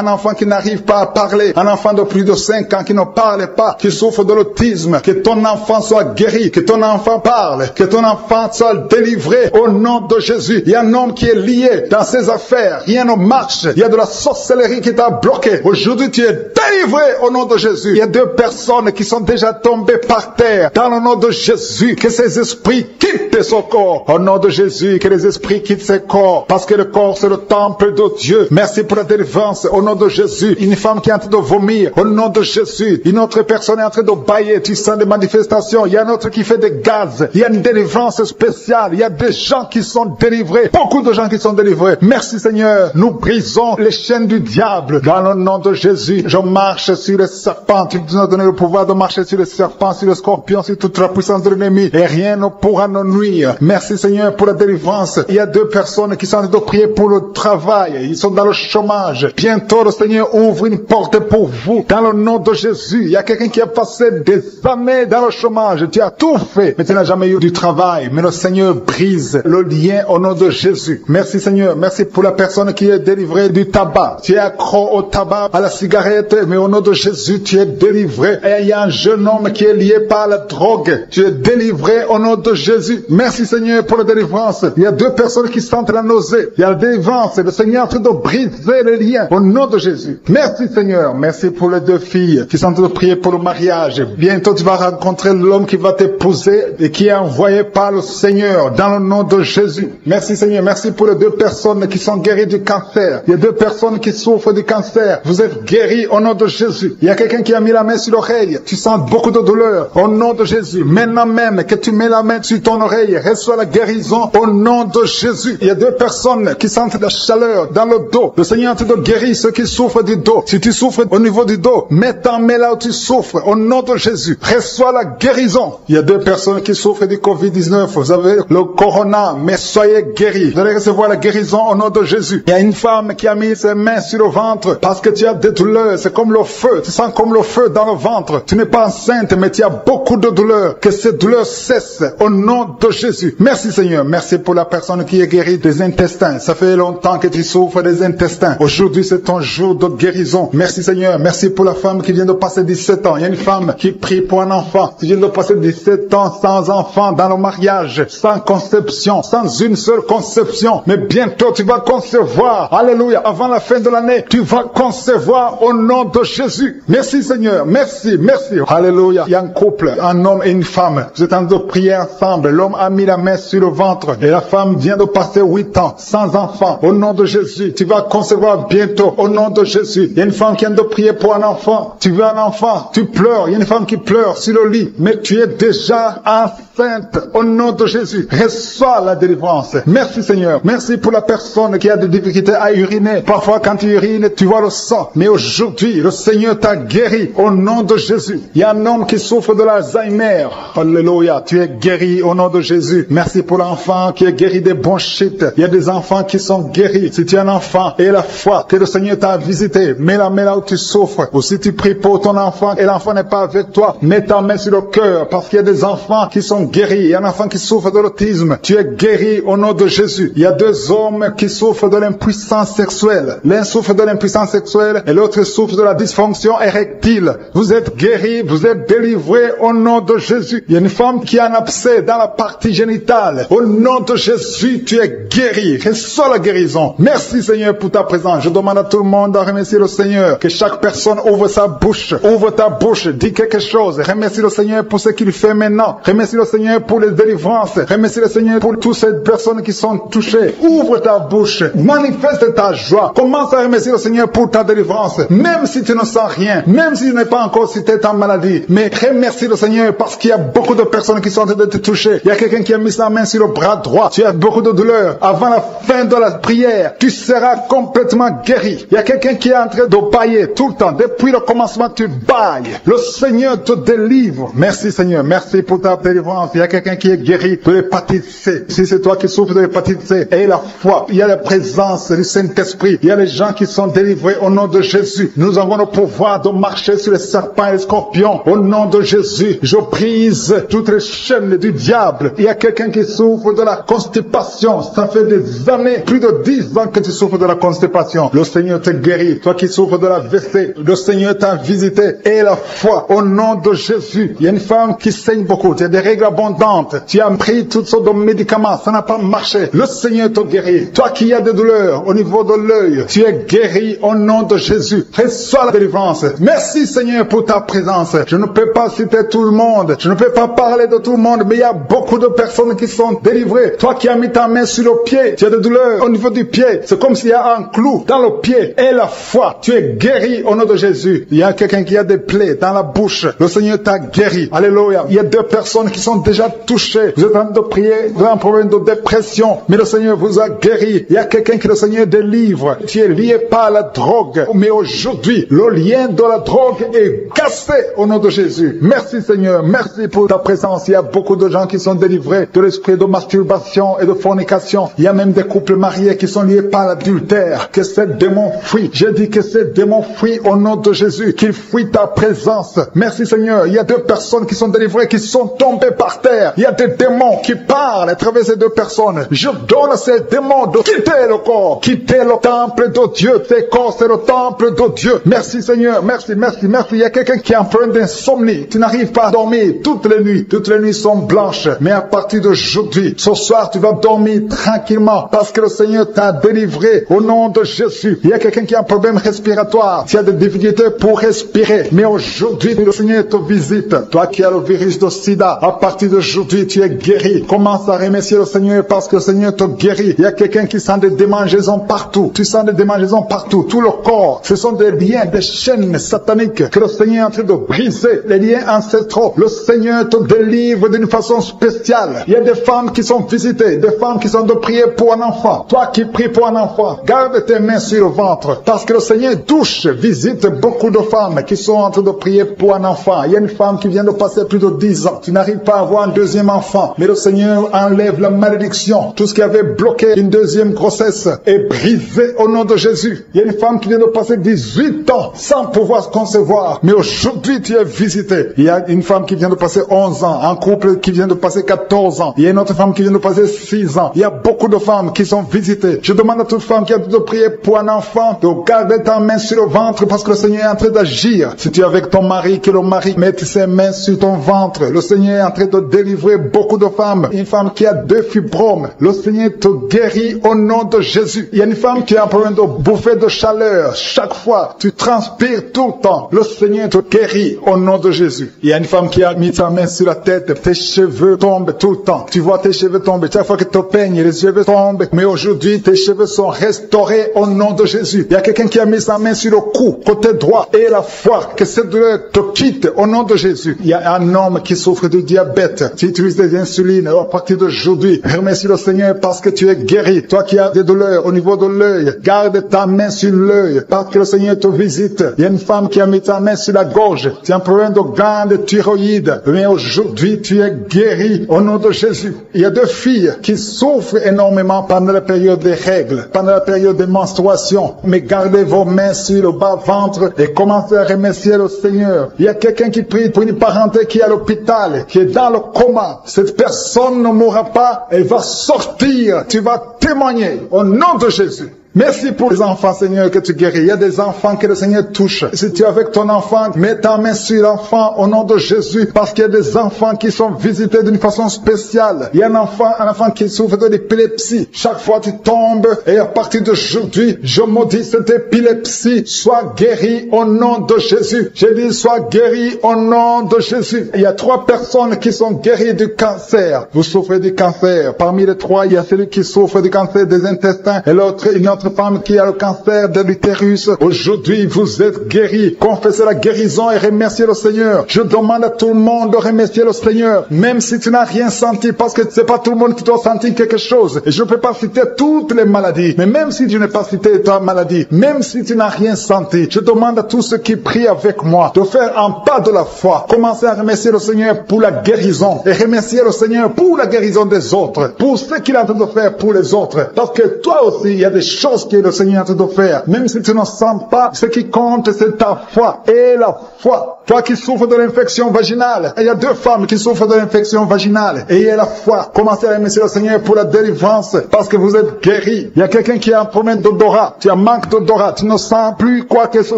enfant qui n'arrive pas à parler. Un enfant de plus de 5 ans qui ne parle pas, qui souffre de l'autisme. Que ton enfant soit guéri. Que ton enfant parle. Que ton enfant soit délivré au nom de Jésus. Il y a un homme qui est lié dans ses affaires. Rien ne marche. Il y a de la sorcellerie qui t'a bloqué. Aujourd'hui, tu es délivré au nom de Jésus. Il y a 2 personnes qui sont déjà tombées par terre. Dans le nom de Jésus, que ces esprits quittent son corps. Au nom de Jésus, que les esprits quittent ses corps. Parce que le corps, c'est le temple de Dieu. Merci pour la délivrance. Au nom de Jésus. Une femme qui est en train de vomir. Au nom de Jésus. Une autre personne est en train de bailler. Tu sens des manifestations. Il y a un autre qui fait des gaz. Il y a une délivrance spéciale. Il y a des gens qui sont délivrés. Beaucoup de gens qui sont délivrés. Merci Seigneur. Nous brisons les chaînes du diable. Dans le nom de Jésus. Je marche sur les serpents. Tu nous as donné le pouvoir de marcher sur les serpents, sur les scorpions, sur toute la puissance de l'ennemi. Et rien ne pourra nous nuire. Merci Seigneur pour la délivrance. Il y a 2 personnes qui sont en train de prier pour le travail. Ils sont dans le chômage. Bientôt le Seigneur ouvre une porte pour vous. Dans le nom de Jésus. Il y a quelqu'un qui a passé des années dans le chômage. Tu as tout fait, mais tu n'as jamais eu du travail. Mais le Seigneur brise le lien au nom de Jésus. Merci Seigneur. Merci pour la personne qui est délivrée du tabac. Tu es accro au tabac, à la cigarette, mais au nom de Jésus, tu es délivré. Et il y a un jeune homme qui est lié par la drogue. Tu es délivré au nom de Jésus. Merci Seigneur pour la délivrance. Il y a 2 personnes qui sentent la nausée. Il y a la délivrance. Le Seigneur est en train de briser les liens au nom de Jésus. Merci Seigneur. Merci pour les 2 filles qui sont en train de prier pour le mariage. Bientôt tu vas rencontrer l'homme qui va t'épouser et qui est envoyé par le Seigneur dans le nom de Jésus. Merci Seigneur. Merci pour les 2 personnes qui sont guéries du cancer. Il y a 2 personnes qui souffrent du cancer. Vous êtes guéris au nom de Jésus. Il y a quelqu'un qui a mis la main sur l'oreille. Tu sens beaucoup de douleur au nom de Jésus. Maintenant même que tu mets la main sur ton oreille, reçois la guérison au nom de Jésus. Il y a 2 personnes qui sentent la chaleur dans le dos. Le Seigneur te guérit ceux qui souffrent du dos. Si tu souffres au niveau du dos, mets ta main là où tu souffres au nom de Jésus. Reçois la guérison. Il y a 2 personnes qui souffrent du Covid-19. Vous avez le corona, mais soyez guéris. Vous allez recevoir la guérison au nom de Jésus. Il y a une femme qui a mis ses mains sur le ventre parce que tu as des douleurs. C'est comme le feu. Tu sens comme le feu dans le ventre. Tu n'es pas enceinte, mais tu as beaucoup de douleurs. Que ces douleurs cessent au nom de Jésus. Merci Seigneur. Merci pour la personne qui est guérie des intestins. Ça fait longtemps que tu souffres des intestins. Aujourd'hui, c'est ton jour de guérison. Merci Seigneur. Merci pour la femme qui vient de passer 17 ans. Il y a une femme qui prie pour un enfant. Tu viens de passer 17 ans sans enfant dans le mariage, sans conception, sans une seule conception. non, mais bientôt tu vas concevoir. Alléluia. Avant la fin de l'année, tu vas concevoir au nom de Jésus. Merci Seigneur. Merci, merci. Alléluia. Il y a un couple, un homme et une femme. Vous êtes en train de prier ensemble. L'homme a mis la main sur le ventre et la femme vient de passer 8 ans sans enfant. Au nom de Jésus, tu vas concevoir bientôt. Au nom de Jésus. Il y a une femme qui vient de prier pour un enfant. Tu veux un enfant, tu pleures. Il y a une femme qui pleure sur le lit, mais tu es déjà enceinte. Au nom de Jésus, reçois la délivrance. Merci Seigneur. Merci pour la personne qui a des difficultés à uriner. Parfois quand tu urines, tu vois le sang. Mais aujourd'hui, le Seigneur t'a guéri. Au nom de Jésus. Il y a un homme qui souffre de l'Alzheimer. Alléluia. Tu es guéri au nom de Jésus. Merci pour l'enfant qui est guéri des bronchites. Il y a des enfants qui sont guéris. Si tu es un enfant et la foi que le Seigneur t'a visité, mets la main là où tu souffres. Ou si tu pries pour ton enfant et l'enfant n'est pas avec toi, mets ta main sur le cœur parce qu'il y a des enfants qui sont guéris. Il y a un enfant qui souffre de l'autisme. Tu es guéri au nom de Jésus. Il y a 2 hommes qui souffrent de l'impuissance sexuelle. L'un souffre de l'impuissance sexuelle et l'autre souffre de la dysfonction érectile. Vous êtes guéris, vous êtes délivrés au nom de Jésus. Il y a une femme qui a un abcès dans la partie génitale. Au nom de Jésus, tu es guéri. Reçois la guérison. Merci Seigneur pour ta présence. Je demande à tout le monde de remercier le Seigneur. Que chaque personne ouvre sa bouche. Ouvre ta bouche. Dis quelque chose. Remercie le Seigneur pour ce qu'il fait maintenant. Remercie le Seigneur pour les délivrances. Remercie le Seigneur pour toutes ces personnes qui sont touchées. Ouvre ta bouche. Manifeste ta joie. Commence à remercier le Seigneur pour ta délivrance. Même si tu ne sens rien. Même si tu n'es pas encore cité ta maladie. Mais remercie le Seigneur parce qu'il y a beaucoup de personnes qui sont en train de te toucher. Il y a quelqu'un qui a mis sa main sur le bras droit. Tu as beaucoup de douleur. Avant la fin de la prière, tu seras complètement guéri. Il y a quelqu'un qui est en train de bailler tout le temps. Depuis le commencement, tu bailles. Le Seigneur te délivre. Merci Seigneur. Merci pour ta délivrance. Il y a quelqu'un qui est guéri de l'hépatite C. Si c'est toi qui souffres de l'hépatite C, aie la foi. Il y a la présence du Saint-Esprit. Il y a les gens qui sont délivrés au nom de Jésus. Nous avons le pouvoir de marcher sur les serpents et les scorpions. Au nom de Jésus, je brise toutes les chaînes du diable. Il y a quelqu'un qui souffre de la constipation. Ça fait des années, plus de 10 ans que tu souffres de la constipation. Le Seigneur te guérit. Toi qui souffres de la WC, le Seigneur t'a visité. Et la foi, au nom de Jésus. Il y a une femme qui saigne beaucoup. Tu as des règles abondantes. Tu as pris toutes sortes de médicaments. Ça n'a pas marché. Le Seigneur te guérit. Toi qui as des douleurs au niveau de l'œil, tu es guéri au nom de Jésus. Reçois la délivrance. Merci Seigneur pour ta présence. Je ne peux pas citer tout le monde. Je ne peux pas parler de tout le monde, mais il y a beaucoup de personnes qui sont délivrées. Toi qui as mis ta main sur le pied, tu as des douleurs au niveau du pied. C'est comme s'il y a un clou dans le pied. Et la foi, tu es guéri au nom de Jésus. Il y a quelqu'un qui a des plaies dans la bouche. Le Seigneur t'a guéri. Alléluia. Il y a 2 personnes qui sont déjà touchées. Vous êtes en train de prier, vous avez un problème de dépression, mais le Seigneur vous a guéri. Il y a quelqu'un que le Seigneur délivre. Tu es lié par la drogue. Mais aujourd'hui, le lien de la drogue est cassé au nom de Jésus. Merci Seigneur. Merci pour ta présence. Il y a beaucoup de gens qui sont délivrés de l'esprit de masturbation et de fornication. Il y a même des couples mariés qui sont liés par l'adultère. Que ces démons fuient. J'ai dit que ces démons fuient au nom de Jésus. Qu'ils fuient ta présence. Merci Seigneur. Il y a 2 personnes qui sont délivrées, qui sont tombées par terre. Il y a des démons qui parlent à travers ces 2 personnes. Je donne à ces démons de quitter le corps. Quitter le temple de Dieu. Ces corps, c'est le temple de Dieu. Merci Seigneur. Merci, merci, merci. Il y a quelqu'un qui est en problème d'insomnie. Tu n'arrives pas à dormir toutes les nuits. Toutes les nuits sont blanches. Mais à partir d'aujourd'hui, ce soir, tu vas dormir tranquillement parce que le Seigneur t'a délivré au nom de Jésus. Il y a quelqu'un qui a un problème respiratoire. Tu as des difficultés pour respirer. Mais aujourd'hui, le Seigneur te visite. Toi qui as le virus de sida, à partir d'aujourd'hui, tu es guéri. Commence à remercier le Seigneur parce que le Seigneur te guérit. Il y a quelqu'un qui sent des démangeaisons partout. Tu sens des démangeaisons partout. Tout le corps. Ce sont des liens, des chaînes sataniques que le Seigneur est en train de briser. Les liens ancestraux. Le Seigneur te délivre d'une façon spéciale. Il y a des femmes qui sont visitées. Des femmes qui sont de prier pour un enfant. Toi qui pries pour un enfant, garde tes mains sur le ventre. Parce que le Seigneur touche, visite beaucoup de femmes qui sont en train de prier pour un enfant. Il y a une femme qui vient de passer plus de 10 ans. Tu n'arrives pas à avoir un deuxième enfant. Mais le Seigneur enlève la malédiction. Tout ce qui avait bloqué une deuxième grossesse est brisé au nom de Jésus. Il y a une femme qui vient de passer 18 ans sans pouvoir se concevoir. Mais aujourd'hui, tu es visité. Il y a une femme qui vient de passer 11 ans. Un couple qui vient de passer 14 ans. Il y a une autre femme qui vient de passer 6 ans. Il y a beaucoup de femmes qui sont visitées. Je demande à toute femme qui a de prier pour un enfant de garder ta main sur le ventre parce que le Seigneur est en train d'agir. Si tu es avec ton mari, que le mari mette ses mains sur ton ventre. Le Seigneur est en train de délivrer beaucoup de femmes. Une femme qui a 2 fibromes. Le Seigneur te te guérit au nom de Jésus. Il y a une femme qui a un problème de bouffée de chaleur. Chaque fois, tu transpires tout le temps. Le Seigneur te guérit au nom de Jésus. Il y a une femme qui a mis sa main sur la tête. Tes cheveux tombent tout le temps. Tu vois tes cheveux tomber. Chaque fois que tu te peignes, les cheveux tombent. Mais aujourd'hui, tes cheveux sont restaurés au nom de Jésus. Il y a quelqu'un qui a mis sa main sur le cou, côté droit, et la foi, que cette douleur te quitte au nom de Jésus. Il y a un homme qui souffre de diabète. Tu utilises des insulines. À partir d'aujourd'hui, remercie le Seigneur parce que tu es guéri. Toi qui as des douleurs au niveau de l'œil, garde ta main sur l'œil parce que le Seigneur te visite. Il y a une femme qui a mis sa main sur la gorge. Tu as un problème de glande thyroïde. Mais aujourd'hui, tu es guéri au nom de Jésus. Il y a deux filles qui souffrent énormément pendant la période des règles, pendant la période des menstruations. Mais gardez vos mains sur le bas-ventre et commencez à remercier le Seigneur. Il y a quelqu'un qui prie pour une parenté qui est à l'hôpital, qui est dans le coma. Cette personne ne mourra pas, elle va sortir. Tu vas témoigner au nom de Jésus. Merci pour les enfants, Seigneur, que tu guéris. Il y a des enfants que le Seigneur touche. Si tu es avec ton enfant, mets ta main sur l'enfant au nom de Jésus, parce qu'il y a des enfants qui sont visités d'une façon spéciale. Il y a un enfant qui souffre de l'épilepsie. Chaque fois tu tombes, et à partir d'aujourd'hui, je maudis cette épilepsie. Sois guéri au nom de Jésus. J'ai dit, sois guéri au nom de Jésus. Il y a 3 personnes qui sont guéries du cancer. Vous souffrez du cancer. Parmi les 3, il y a celui qui souffre du cancer des intestins, et l'autre, une autre femme qui a le cancer de l'utérus. Aujourd'hui, vous êtes guéris. Confessez la guérison et remerciez le Seigneur. Je demande à tout le monde de remercier le Seigneur, même si tu n'as rien senti, parce que c'est pas tout le monde qui doit sentir quelque chose. Et je ne peux pas citer toutes les maladies, mais même si je n'ai pas cité ta maladie, même si tu n'as rien senti, je demande à tous ceux qui prient avec moi de faire un pas de la foi. Commencez à remercier le Seigneur pour la guérison et remercier le Seigneur pour la guérison des autres, pour ce qu'il est en train de faire pour les autres. Parce que toi aussi, il y a des choses que le Seigneur est en train de faire. Même si tu ne sens pas, ce qui compte, c'est ta foi. Et la foi. Toi qui souffres de l'infection vaginale. Il y a 2 femmes qui souffrent de l'infection vaginale. Et il y a la foi. Commencez à remercier le Seigneur pour la délivrance, parce que vous êtes guéris. Il y a quelqu'un qui a un problème d'odorat. Tu as manque d'odorat. Tu ne sens plus quoi que ce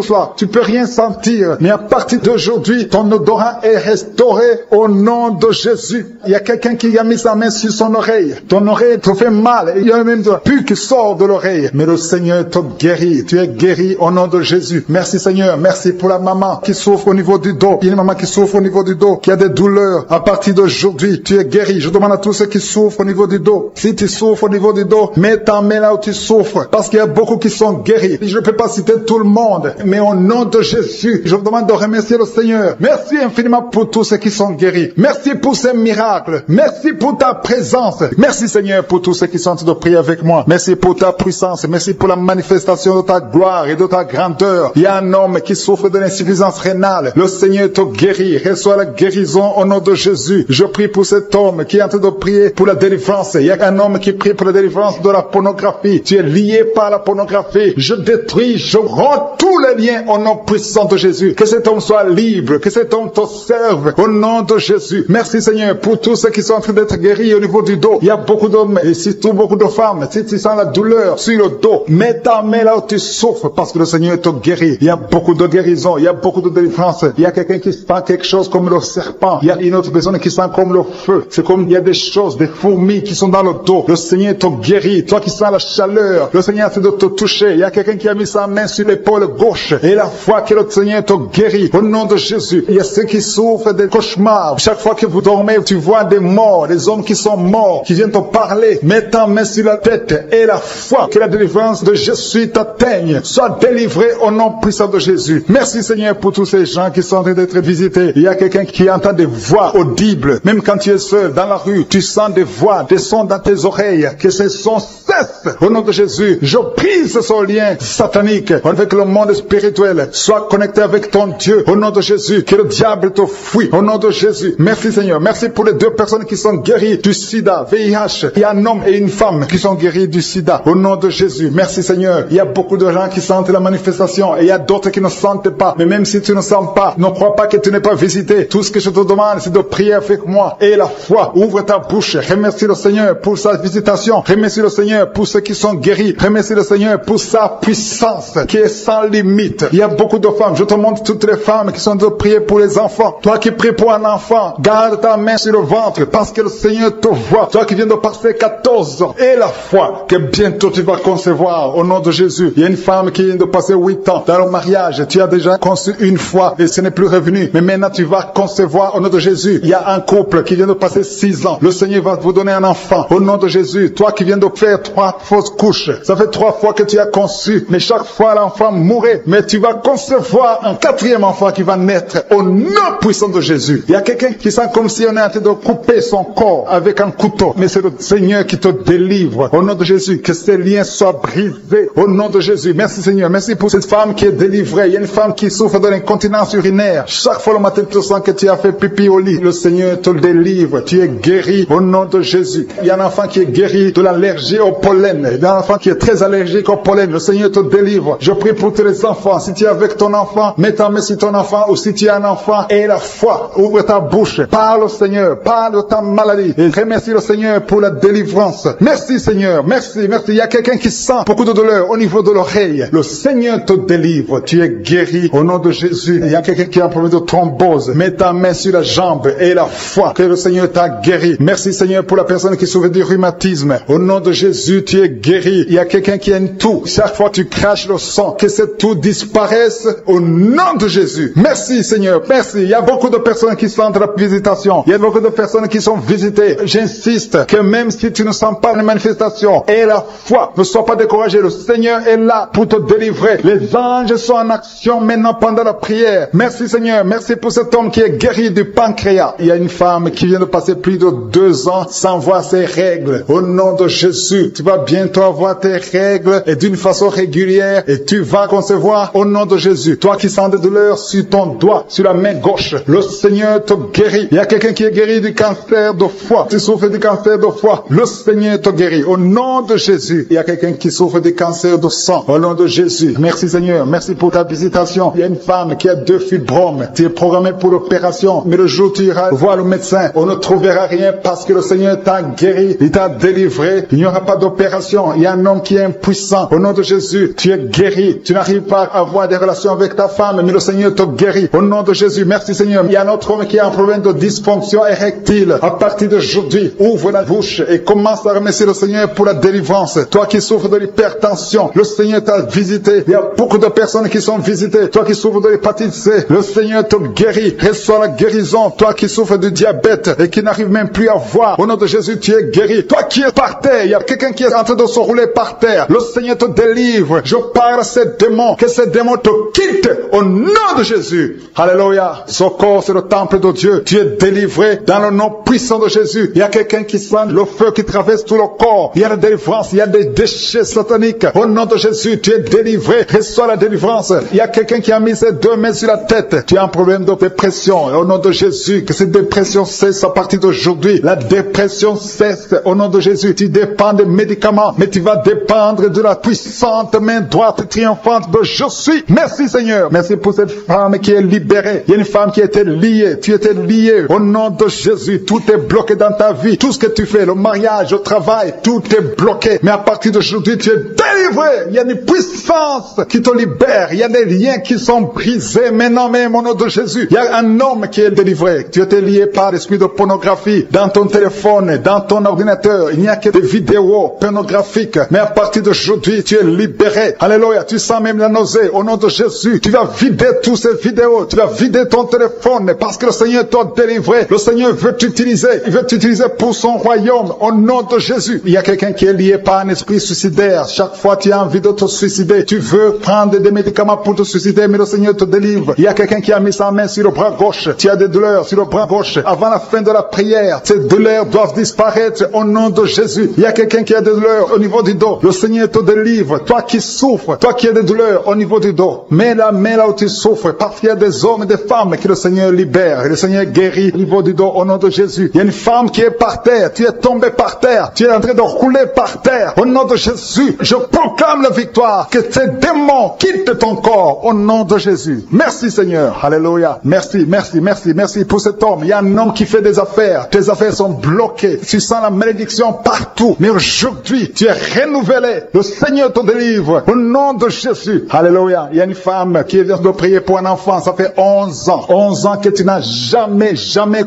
soit. Tu peux rien sentir. Mais à partir d'aujourd'hui, ton odorat est restauré au nom de Jésus. Il y a quelqu'un qui a mis sa main sur son oreille. Ton oreille te fait mal. Il y a même de pu qui sort de l'oreille. Mais le Seigneur te guérit. Tu es guéri au nom de Jésus. Merci Seigneur. Merci pour la maman qui souffre au niveau du dos. Il y a une maman qui souffre au niveau du dos, qui a des douleurs. À partir d'aujourd'hui, tu es guéri. Je demande à tous ceux qui souffrent au niveau du dos. Si tu souffres au niveau du dos, mets ta main là où tu souffres. Parce qu'il y a beaucoup qui sont guéris. Je ne peux pas citer tout le monde. Mais au nom de Jésus, je vous demande de remercier le Seigneur. Merci infiniment pour tous ceux qui sont guéris. Merci pour ces miracles. Merci pour ta présence. Merci Seigneur pour tous ceux qui sont en train de prier avec moi. Merci pour ta puissance. Merci pour la manifestation de ta gloire et de ta grandeur. Il y a un homme qui souffre de l'insuffisance rénale. Le Seigneur te guérit. Reçois la guérison au nom de Jésus. Je prie pour cet homme qui est en train de prier pour la délivrance. Il y a un homme qui prie pour la délivrance de la pornographie. Tu es lié par la pornographie. Je détruis, je rends tous les liens au nom puissant de Jésus. Que cet homme soit libre. Que cet homme te serve au nom de Jésus. Merci Seigneur pour tous ceux qui sont en train d'être guéris au niveau du dos. Il y a beaucoup d'hommes et surtout beaucoup de femmes. Si tu sens la douleur sur le dos, mets ta main là où tu souffres parce que le Seigneur te guérit. Il y a beaucoup de guérison. Il y a beaucoup de délivrance. Il y a quelqu'un qui sent quelque chose comme le serpent. Il y a une autre personne qui sent comme le feu. C'est comme il y a des choses, des fourmis qui sont dans le dos. Le Seigneur te guérit. Toi qui sens la chaleur, le Seigneur essaie de te toucher. Il y a quelqu'un qui a mis sa main sur l'épaule gauche. Et la foi que le Seigneur te guérit. Au nom de Jésus. Il y a ceux qui souffrent des cauchemars. Chaque fois que vous dormez, tu vois des morts, des hommes qui sont morts, qui viennent te parler. Mets ta main sur la tête. Et la foi que la délivrance de Jésus t'atteigne. Sois délivré au nom puissant de Jésus. Merci Seigneur pour tous ces gens qui sont en train d'être visités. Il y a quelqu'un qui entend des voix audibles. Même quand tu es seul dans la rue, tu sens des voix, des sons dans tes oreilles. Que ces sons cessent. Au nom de Jésus, je brise ce lien satanique avec le monde spirituel. Sois connecté avec ton Dieu. Au nom de Jésus, que le diable te fuit. Au nom de Jésus. Merci Seigneur. Merci pour les 2 personnes qui sont guéries du sida, VIH. Il y a un homme et une femme qui sont guéris du sida. Au nom de Jésus. Jésus. Merci Seigneur. Il y a beaucoup de gens qui sentent la manifestation et il y a d'autres qui ne sentent pas. Mais même si tu ne sens pas, ne crois pas que tu n'es pas visité. Tout ce que je te demande, c'est de prier avec moi. Et la foi, ouvre ta bouche. Remercie le Seigneur pour sa visitation. Remercie le Seigneur pour ceux qui sont guéris. Remercie le Seigneur pour sa puissance qui est sans limite. Il y a beaucoup de femmes. Je te montre toutes les femmes qui sont de prier pour les enfants. Toi qui pries pour un enfant, garde ta main sur le ventre parce que le Seigneur te voit. Toi qui viens de passer 14 ans. Et la foi que bientôt tu vas concevoir au nom de Jésus. Il y a une femme qui vient de passer 8 ans dans le mariage. Tu as déjà conçu une fois et ce n'est plus revenu. Mais maintenant tu vas concevoir au nom de Jésus. Il y a un couple qui vient de passer 6 ans. Le Seigneur va vous donner un enfant au nom de Jésus. Toi qui viens de faire 3 fausses couches. Ça fait 3 fois que tu as conçu. Mais chaque fois l'enfant mourait. Mais tu vas concevoir un 4e enfant qui va naître au nom puissant de Jésus. Il y a quelqu'un qui sent comme si on est en train de couper son corps avec un couteau. Mais c'est le Seigneur qui te délivre au nom de Jésus. Que ces liens soient brisés au nom de Jésus. Merci Seigneur. Merci pour cette femme qui est délivrée. Il y a une femme qui souffre de l'incontinence urinaire. Chaque fois le matin tu sens que tu as fait pipi au lit. Le Seigneur te délivre. Tu es guéri au nom de Jésus. Il y a un enfant qui est guéri de l'allergie au pollen. Il y a un enfant qui est très allergique au pollen. Le Seigneur te délivre. Je prie pour tous les enfants. Si tu es avec ton enfant, mets ta main sur ton enfant, ou si tu es un enfant, et la foi, ouvre ta bouche. Parle au Seigneur. Parle de ta maladie. Et remercie le Seigneur pour la délivrance. Merci Seigneur. Merci, merci. Il y a quelqu'un qui sent beaucoup de douleur au niveau de l'oreille. Le Seigneur te délivre. Tu es guéri au nom de Jésus. Il y a quelqu'un qui a un problème de thrombose. Mets ta main sur la jambe et la foi que le Seigneur t'a guéri. Merci Seigneur pour la personne qui souffre du rhumatisme. Au nom de Jésus, tu es guéri. Il y a quelqu'un qui a une toux. Chaque fois tu craches le sang, que cette toux disparaisse au nom de Jésus. Merci Seigneur. Merci. Il y a beaucoup de personnes qui sentent la visitation. Il y a beaucoup de personnes qui sont visitées. J'insiste que même si tu ne sens pas les manifestations et la foi, ne sois pas découragé. Le Seigneur est là pour te délivrer. Les anges sont en action maintenant pendant la prière. Merci Seigneur. Merci pour cet homme qui est guéri du pancréas. Il y a une femme qui vient de passer plus de 2 ans sans voir ses règles. Au nom de Jésus, tu vas bientôt avoir tes règles et d'une façon régulière et tu vas concevoir au nom de Jésus. Toi qui sens des douleurs sur ton doigt, sur la main gauche, le Seigneur te guérit. Il y a quelqu'un qui est guéri du cancer de foie. Tu souffres du cancer de foie. Le Seigneur te guérit. Au nom de Jésus. Il y a quelqu'un qui souffre du cancer de sang. Au nom de Jésus. Merci Seigneur. Merci pour ta visitation. Il y a une femme qui a 2 fibromes. Tu es programmé pour l'opération. Mais le jour où tu iras voir le médecin, on ne trouvera rien parce que le Seigneur t'a guéri. Il t'a délivré. Il n'y aura pas d'opération. Il y a un homme qui est impuissant. Au nom de Jésus, tu es guéri. Tu n'arrives pas à avoir des relations avec ta femme, mais le Seigneur te guérit. Au nom de Jésus. Merci Seigneur. Il y a un autre homme qui a un problème de dysfonction érectile. À partir d'aujourd'hui, ouvre la bouche et commence à remercier le Seigneur pour la délivrance. Toi qui souffres de l'hypertension, le Seigneur t'a visité. Il y a beaucoup de personnes qui sont visitées. Toi qui souffres de l'hépatite C, le Seigneur te guérit. Reçois la guérison. Toi qui souffres du diabète et qui n'arrive même plus à voir, au nom de Jésus, tu es guéri. Toi qui es par terre, il y a quelqu'un qui est en train de se rouler par terre. Le Seigneur te délivre. Je parle à ces démons, que ces démons te quittent au nom de Jésus. Alléluia. Ce corps, c'est le temple de Dieu. Tu es délivré dans le nom puissant de Jésus. Il y a quelqu'un qui sent le feu qui traverse tout le corps. Il y a la délivrance. Il y a des déchets sataniques. Au nom de Jésus, tu es délivré. Reçois la délivrance. Il y a quelqu'un qui a mis ses 2 mains sur la tête. Tu as un problème de dépression. Au nom de Jésus, que cette dépression cesse à partir d'aujourd'hui. La dépression cesse. Au nom de Jésus, tu dépends des médicaments, mais tu vas dépendre de la puissante main droite triomphante de je suis. Merci Seigneur. Merci pour cette femme qui est libérée. Il y a une femme qui était liée. Tu étais lié. Au nom de Jésus, tout est bloqué dans ta vie. Tout ce que tu fais, le mariage, le travail, tout est bloqué. Mais à partir d'aujourd'hui, tu es délivré. Il y a une puissance qui te libère. Il y a des liens qui sont brisés. Maintenant même, au nom de Jésus, il y a un homme qui est délivré. Tu étais lié par l'esprit de pornographie dans ton téléphone, dans ton ordinateur. Il n'y a que des vidéos pornographiques. Mais à partir d'aujourd'hui, tu es libéré. Alléluia. Tu sens même la nausée. Au nom de Jésus, tu vas vider toutes ces vidéos. Tu vas vider ton téléphone parce que le Seigneur t'a délivré. Le Seigneur veut t'utiliser. Il veut t'utiliser pour son royaume. Au nom de Jésus. Il y a quelqu'un qui est lié par un esprit suicidaire. Chaque fois tu as envie de te suicider, tu veux prendre des médicaments pour te suicider, mais le Seigneur te délivre. Il y a quelqu'un qui a mis sa main sur le bras gauche. Tu as des douleurs sur le bras gauche. Avant la fin de la prière, ces douleurs doivent disparaître au nom de Jésus. Il y a quelqu'un qui a des douleurs au niveau du dos. Le Seigneur te délivre. Toi qui souffres, toi qui as des douleurs au niveau du dos, mets la main là où tu souffres. Parce qu'il y a des hommes et des femmes que le Seigneur libère. Et le Seigneur guérit au niveau du dos au nom de Jésus. Il y a une femme qui est par terre. Tu es tombé par terre. Tu es en train de rouler par terre. Au nom de Jésus. Jésus, je proclame la victoire, que ces démons quittent ton corps au nom de Jésus. Merci Seigneur. Alléluia. Merci, merci, merci, merci pour cet homme. Il y a un homme qui fait des affaires. Tes affaires sont bloquées. Tu sens la malédiction partout. Mais aujourd'hui, tu es renouvelé. Le Seigneur te délivre au nom de Jésus. Alléluia. Il y a une femme qui vient de prier pour un enfant. Ça fait 11 ans. 11 ans que tu n'as jamais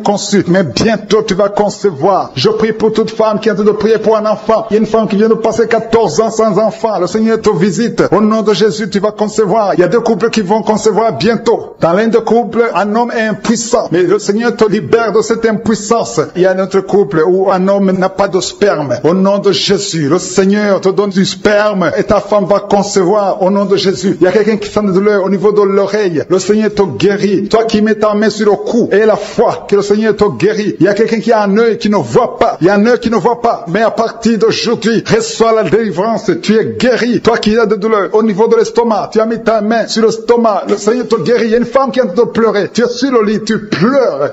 conçu. Mais bientôt tu vas concevoir. Je prie pour toute femme qui est en train de prier pour un enfant. Il y a une femme qui vient de passer 14 ans sans enfant. Le Seigneur te visite. Au nom de Jésus, tu vas concevoir. Il y a deux couples qui vont concevoir bientôt. Dans l'un des couples, un homme est impuissant. Mais le Seigneur te libère de cette impuissance. Il y a un autre couple où un homme n'a pas de sperme. Au nom de Jésus, le Seigneur te donne du sperme et ta femme va concevoir au nom de Jésus. Il y a quelqu'un qui sent de douleur au niveau de l'oreille. Le Seigneur te guérit. Toi qui mets ta main sur le cou et la foi que le Seigneur te guérit. Il y a quelqu'un qui a un œil qui ne voit pas. Il y a un œil qui ne voit pas. Mais à partir d'aujourd'hui, reçois la délivrance. Tu es guéri. Toi qui as de douleur au niveau de l'estomac, tu as mis ta main sur l'estomac. Le Seigneur te guérit. Il y a une femme qui est en train de pleurer. Tu es sur le lit, tu pleures,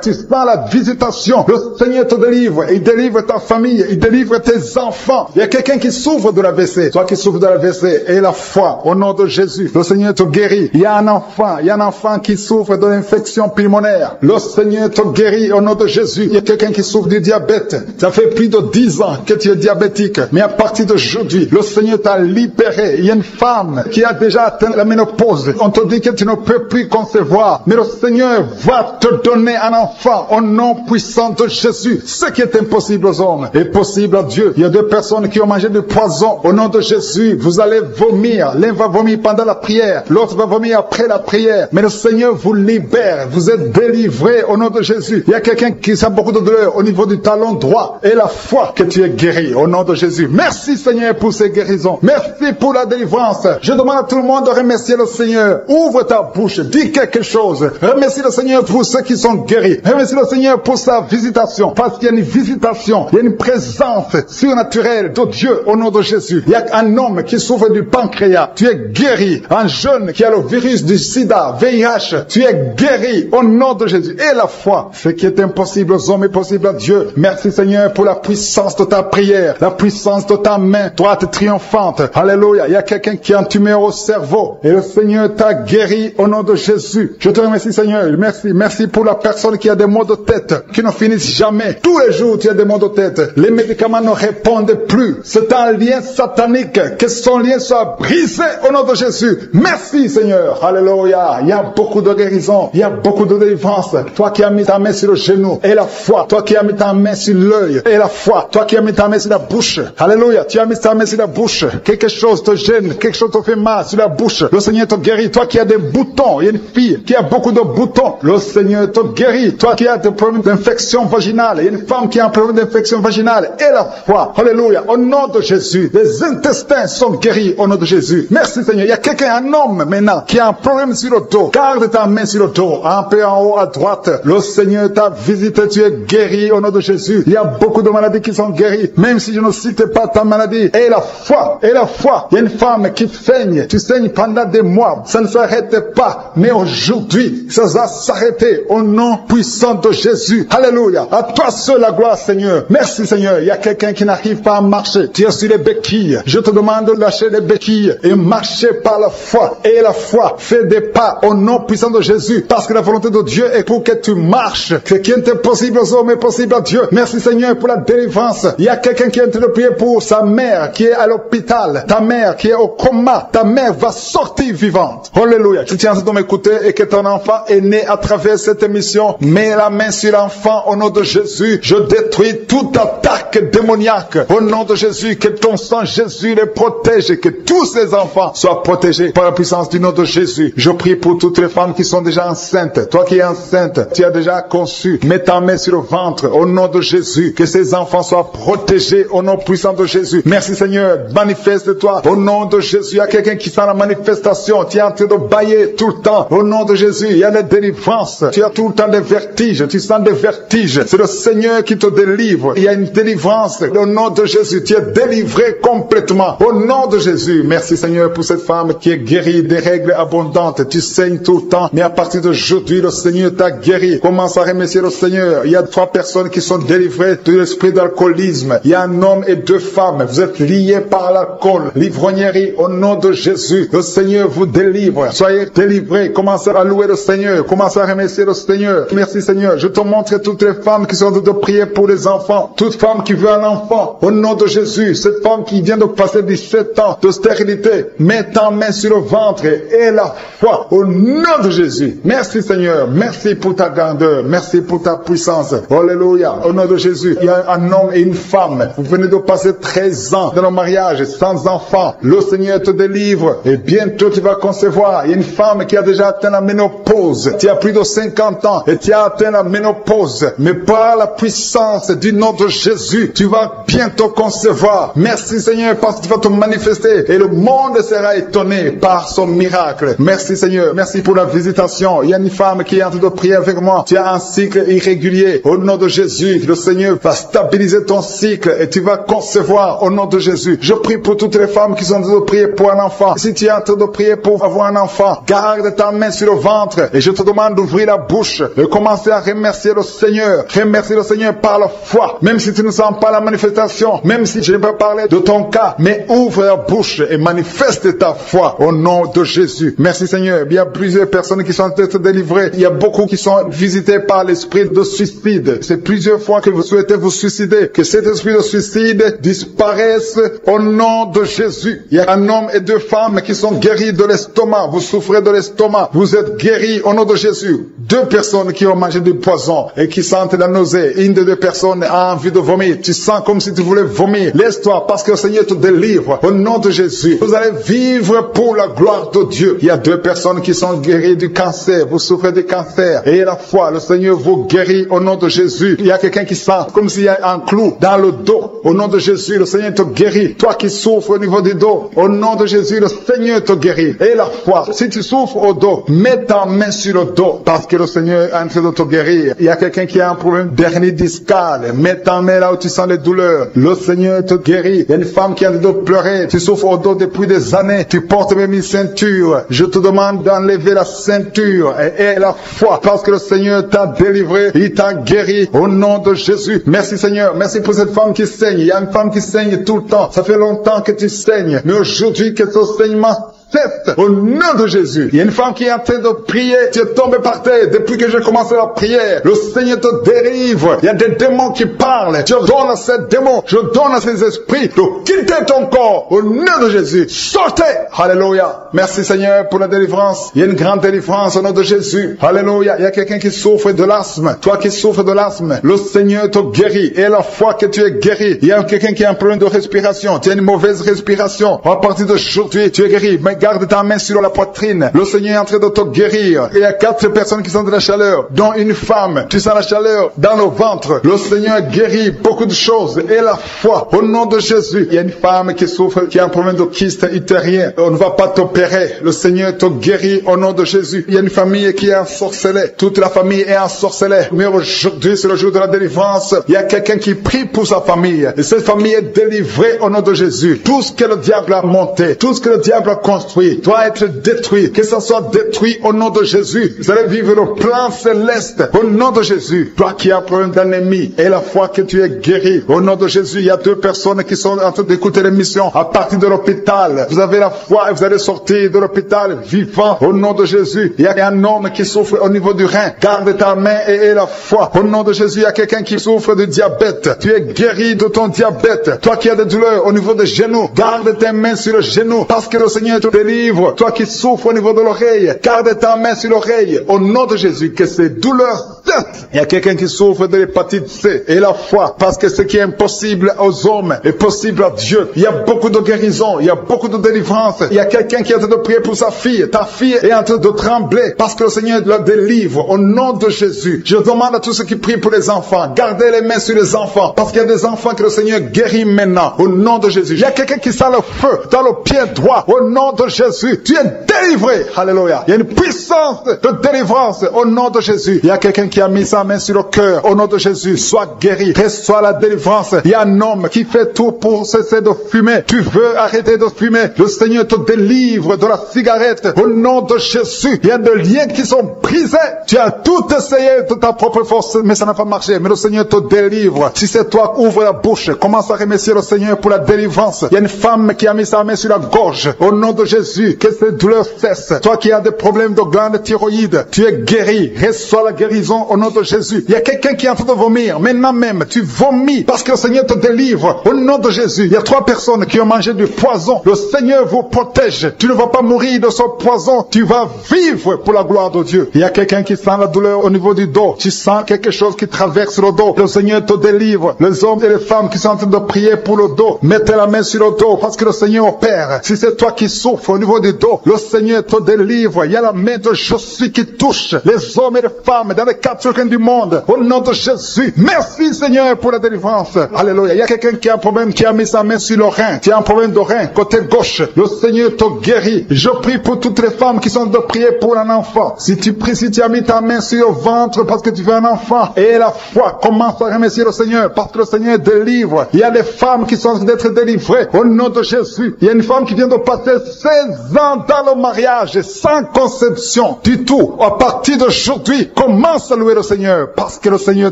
tu sens la visitation. Le Seigneur te délivre. Il délivre ta famille. Il délivre tes enfants. Il y a quelqu'un qui souffre de l'AVC. Toi qui souffres de l'AVC et la foi au nom de Jésus. Le Seigneur te guérit. Il y a un enfant qui souffre de l'infection pulmonaire. Le Seigneur te guérit au nom de Jésus. Il y a quelqu'un qui souffre du diabète. Ça fait plus de 10 ans que tu es diabétique. Mais à partir d'aujourd'hui, le Seigneur t'a libéré. Il y a une femme qui a déjà atteint la ménopause. On te dit que tu ne peux plus concevoir. Mais le Seigneur va te donner un enfant au nom puissant de Jésus. Ce qui est impossible aux hommes est possible à Dieu. Il y a deux personnes qui ont mangé du poison. Au nom de Jésus, vous allez vomir. L'un va vomir pendant la prière. L'autre va vomir après la prière. Mais le Seigneur vous libère. Vous êtes délivrés au nom de Jésus. Il y a quelqu'un qui a beaucoup de douleur au niveau du talon droit. Et la foi que tu es guéri au nom de Jésus. Merci Seigneur pour ces guérisons. Merci pour la délivrance. Je demande à tout le monde de remercier le Seigneur. Ouvre ta bouche. Dis quelque chose. Remercie le Seigneur pour ceux qui sont guéris. Remercie le Seigneur pour sa visitation. Parce qu'il y a une visitation. Il y a une présence surnaturelle de Dieu au nom de Jésus. Il y a un homme qui souffre du pancréas. Tu es guéri. Un jeune qui a le virus du sida, VIH. Tu es guéri au nom de Jésus. Et la foi. Ce qui est impossible aux hommes est possible à Dieu. Merci Seigneur pour la puissance de ta prière. La puissance de ta main droite triomphante. Alléluia. Il y a quelqu'un qui a un tumeur au cerveau. Et le Seigneur t'a guéri au nom de Jésus. Je te remercie Seigneur. Merci. Merci pour la personne qui a des maux de tête qui ne finissent jamais. Tous les jours tu as des maux de tête. Les médicaments ne répondent plus. C'est un lien satanique. Que son lien soit brisé au nom de Jésus. Merci Seigneur. Alléluia. Il y a beaucoup de guérison. Il y a beaucoup de délivrance. Toi qui as mis ta main sur le genou et la foi. Toi qui as mis ta main sur l'œil et la foi. Toi qui as mis ta main sur la bouche. Alléluia. Tu as mis ta main sur la bouche. Quelque chose te gêne. Quelque chose te fait mal sur la bouche. Le Seigneur te guérit. Toi qui as des boutons. Il y a une fille qui a beaucoup de boutons. Le Seigneur te guérit. Toi qui as des problèmes d'infection vaginale. Il y a une femme qui a un problème d'infection vaginale et la foi. Alléluia. Au nom de Jésus. Les intestins sont guéris au nom de Jésus. Merci Seigneur. Il y a quelqu'un, un homme maintenant, qui a un problème sur le dos. Garde ta main sur le dos. Un peu en haut à droite. Le Seigneur t'a visité. Tu es guéri au nom de Jésus. Il y a beaucoup de maladies qui sont guéries. Même si je ne cite pas ta maladie. Et la foi. Et la foi. Il y a une femme qui saigne. Tu saignes pendant des mois. Ça ne s'arrête pas. Mais aujourd'hui, ça va s'arrêter au nom puissant de Jésus. Alléluia. À toi seul la gloire Seigneur. Merci Seigneur. Il y a quelqu'un qui n'arrive pas à marcher. Tu es sur les béquilles. Je te demande de lâcher les béquilles et marcher par la foi. Et la foi fait des pas au nom puissant de Jésus. Parce que la volonté de Dieu est pour que tu marches. Ce qui est impossible aux hommes est possible à Dieu. Merci Seigneur pour la délivrance. Il y a quelqu'un qui est en train de prier pour sa mère qui est à l'hôpital. Ta mère qui est au coma. Ta mère va sortir vivante. Alléluia. Tu tiens en train de m'écouter et que ton enfant est né à travers cette émission. Mets la main sur l'enfant au nom de Jésus. Je détruis toute attaque démoniaque. Au nom de Jésus, que ton sang Jésus les protège et que tous ces enfants soient protégés par la puissance du nom de Jésus. Je prie pour toutes les femmes qui sont déjà enceintes. Toi qui es enceinte, tu as déjà conçu. Mets ta main sur le ventre au nom de Jésus. Que ces enfants soient protégés au nom puissant de Jésus. Merci Seigneur. Manifeste-toi au nom de Jésus. Il y a quelqu'un qui sent la manifestation. Tu es en train de bailler tout le temps. Au nom de Jésus, il y a des délivrances. Tu as tout le temps des vertiges. Tu sens des vertiges. C'est le Seigneur qui te délivre. Il y a une délivrance. Au nom de Jésus, tu es délivré complètement. Au nom de Jésus. Merci Seigneur pour cette femme qui est guérie des règles abondantes. Tu saignes tout le temps. Mais à partir d'aujourd'hui, le Seigneur t'a guéri. Commence à remercier le Seigneur. Il y a 3 personnes qui sont délivrées de l'esprit d'alcoolisme. Il y a un homme et 2 femmes. vous êtes liés par l'alcool, l'ivrognerie, au nom de Jésus. Le Seigneur vous délivre. Soyez délivrés. Commencez à louer le Seigneur. Commencez à remercier le Seigneur. Merci Seigneur. Je te montre toutes les femmes qui sont en train de prier pour les enfants. Toute femme qui veut un enfant, au nom de Jésus. Cette femme qui vient de passer 17 ans de stérilité, mets ta main sur le ventre et la foi, au nom de Jésus. Merci Seigneur. Merci pour ta grandeur. Merci pour ta puissance. Alléluia. Au nom de Jésus. Il y a un homme et une femme. Vous venez de passer 13 ans dans le mariage sans enfant. Le Seigneur te délivre et bientôt tu vas concevoir. Il y a une femme qui a déjà atteint la ménopause. Tu as plus de 50 ans et tu as atteint la ménopause. Mais par la puissance du nom de Jésus, tu vas bientôt concevoir. Merci Seigneur parce que tu vas te manifester et le monde sera étonné par son miracle. Merci Seigneur. Merci pour la visitation. Il y a une femme qui est en train de prier avec moi. Tu as un cycle irrégulier. Au nom de Jésus, le Seigneur va stabiliser ton cycle et tu vas concevoir au nom de Jésus. Je prie pour toutes les femmes qui sont en train de prier pour un enfant. Si tu es en train de prier pour avoir un enfant, garde ta main sur le ventre et je te demande d'ouvrir la bouche et commencer à remercier le Seigneur. Remercier le Seigneur par la foi. Même si tu ne sens pas la manifestation, même si je ne peux pas parler de ton cas, mais ouvre la bouche et manifeste ta foi au nom de Jésus. Merci Seigneur. Il y a plusieurs personnes qui sont en train d'être délivrées. Il y a beaucoup qui sont visités par l'esprit de suicide. C'est plusieurs fois que vous souhaitez vous suicider. Que cet esprit de suicide disparaisse au nom de Jésus. Il y a un homme et deux femmes qui sont guéris de l'estomac. Vous souffrez de l'estomac. Vous êtes guéris au nom de Jésus. Deux personnes qui ont mangé du poison et qui sentent la nausée. Une des deux personnes a envie de vomir. Tu sens comme si tu voulais vomir. Laisse-toi parce que le Seigneur te délivre au nom de Jésus. Vous allez vivre pour la gloire de Dieu. Il y a deux personnes qui sont guéries du cancer. Vous souffrez du cancer. Et la foi, le Seigneur vous guérit au nom de Jésus. Il y a quelqu'un qui sent comme s'il y a un clou dans le dos. Au nom de Jésus, le Seigneur te guérit. Toi qui souffres au niveau du dos, au nom de Jésus, le Seigneur te guérit. Et la foi, si tu souffres au dos, mets ta main sur le dos parce que le Seigneur est en train de te guérir. Il y a quelqu'un qui a un problème d'hernie discale. Mets ta main là où tu sens les douleurs. Le Seigneur te guérit. Il y a une femme qui a le dos pleurer. Tu souffres au dos depuis des années. Tu portes même une ceinture. Je te demande d'enlever la ceinture et la foi parce que le Seigneur t'a délivré. Il t'a guéri au nom de Jésus. Merci Seigneur. Merci pour cette femme qui saigne. Il y a une femme qui saigne tout le temps. Ça fait longtemps que tu saignes. Mais aujourd'hui, que ce saignement cesse au nom de Jésus. Il y a une femme qui est en train de prier. Tu es tombé par terre depuis que j'ai commencé la prière. Le Seigneur te délivre. Il y a des démons qui parlent. Je donne à ces démons, je donne à ces esprits de quitter ton corps au nom de Jésus. Sortez. Alléluia. Merci Seigneur pour la délivrance. Il y a une grande délivrance au nom de Jésus. Alléluia. Il y a quelqu'un qui souffre de l'asthme. Toi qui souffres de l'asthme, le Seigneur te guérit. Et la fois que tu es guéri, il y a quelqu'un qui a un problème de respiration. Tu as une mauvaise respiration. À partir d'aujourd'hui, tu es guéri. Mais garde ta main sur la poitrine. Le Seigneur est en train de te guérir. Il y a 4 personnes qui sont de la chaleur, dont une femme. Tu sens la chaleur dans le ventre. Le Seigneur guérit beaucoup de choses. Et la foi, au nom de Jésus. Il y a une femme qui souffre, qui a un problème de kyste utérien. On ne va pas t'opérer. Le Seigneur te guérit au nom de Jésus. Il y a une famille qui est ensorcelée. Toute la famille est ensorcelée. Mais aujourd'hui, c'est le jour de la délivrance. Il y a quelqu'un qui prie pour sa famille. Et cette famille est délivrée au nom de Jésus. Tout ce que le diable a monté, tout ce que le diable a construit, doit être détruit. Que ça soit détruit au nom de Jésus. Vous allez vivre le plan céleste au nom de Jésus. Toi qui as un problème d'anémie et la foi que tu es guéri, au nom de Jésus, il y a 2 personnes qui sont en train d'écouter l'émission à partir de l'hôpital. Vous avez la foi et vous allez sortir de l'hôpital vivant au nom de Jésus. Il y a un homme qui souffre au niveau du rein. Garde ta main et la foi. Au nom de Jésus, il y a quelqu'un qui souffre de diabète. Tu es guéri de ton diabète. Toi qui as des douleurs au niveau des genoux, garde tes mains sur le genou parce que le Seigneur te délivre. Toi qui souffres au niveau de l'oreille, garde ta main sur l'oreille. Au nom de Jésus, que ces douleurs cessent. Il y a quelqu'un qui souffre de l'hépatite C et la foi parce que ce qui est impossible aux hommes est possible à Dieu. Il y a beaucoup de guérison, il y a beaucoup de délivrance. Il y a quelqu'un qui est en train de prier pour sa fille. Ta fille est en train de trembler parce que le Seigneur la délivre au nom de Jésus. Je demande à tous ceux qui prient pour les enfants, gardez les mains sur les enfants parce qu'il y a des enfants que le Seigneur guérit maintenant au nom de Jésus. Il y a quelqu'un qui sent le feu dans le pied droit au nom de de Jésus, tu es délivré. Alléluia. Il y a une puissance de délivrance au nom de Jésus. Il y a quelqu'un qui a mis sa main sur le cœur. Au nom de Jésus, sois guéri, reçois la délivrance. Il y a un homme qui fait tout pour cesser de fumer. Tu veux arrêter de fumer. Le Seigneur te délivre de la cigarette. Au nom de Jésus, il y a des liens qui sont brisés. Tu as tout essayé de ta propre force, mais ça n'a pas marché. Mais le Seigneur te délivre. Si c'est toi, ouvre la bouche. Commence à remercier le Seigneur pour la délivrance. Il y a une femme qui a mis sa main sur la gorge. Au nom de Jésus, que ces douleurs cessent. Toi qui as des problèmes de glande thyroïde, tu es guéri. Reçois la guérison au nom de Jésus. Il y a quelqu'un qui est en train de vomir. Maintenant même, tu vomis parce que le Seigneur te délivre. Au nom de Jésus, il y a 3 personnes qui ont mangé du poison. Le Seigneur vous protège. Tu ne vas pas mourir de ce poison. Tu vas vivre pour la gloire de Dieu. Il y a quelqu'un qui sent la douleur au niveau du dos. Tu sens quelque chose qui traverse le dos. Le Seigneur te délivre. Les hommes et les femmes qui sont en train de prier pour le dos, mettez la main sur le dos parce que le Seigneur opère. Si c'est toi qui souffres au niveau du dos, le Seigneur te délivre. Il y a la main de Jésus qui touche les hommes et les femmes dans les 4 coins du monde. Au nom de Jésus, merci Seigneur pour la délivrance. Alléluia. Il y a quelqu'un qui a un problème, qui a mis sa main sur le rein. Tu as un problème de rein, côté gauche. Le Seigneur te guérit. Je prie pour toutes les femmes qui sont de prier pour un enfant. Si tu pries, si tu as mis ta main sur le ventre parce que tu veux un enfant, et la foi, commence à remercier le Seigneur parce que le Seigneur délivre. Il y a des femmes qui sont en train d'être délivrées au nom de Jésus. Il y a une femme qui vient de passer 16 ans dans le mariage sans conception du tout. À partir d'aujourd'hui, commence à louer le Seigneur parce que le Seigneur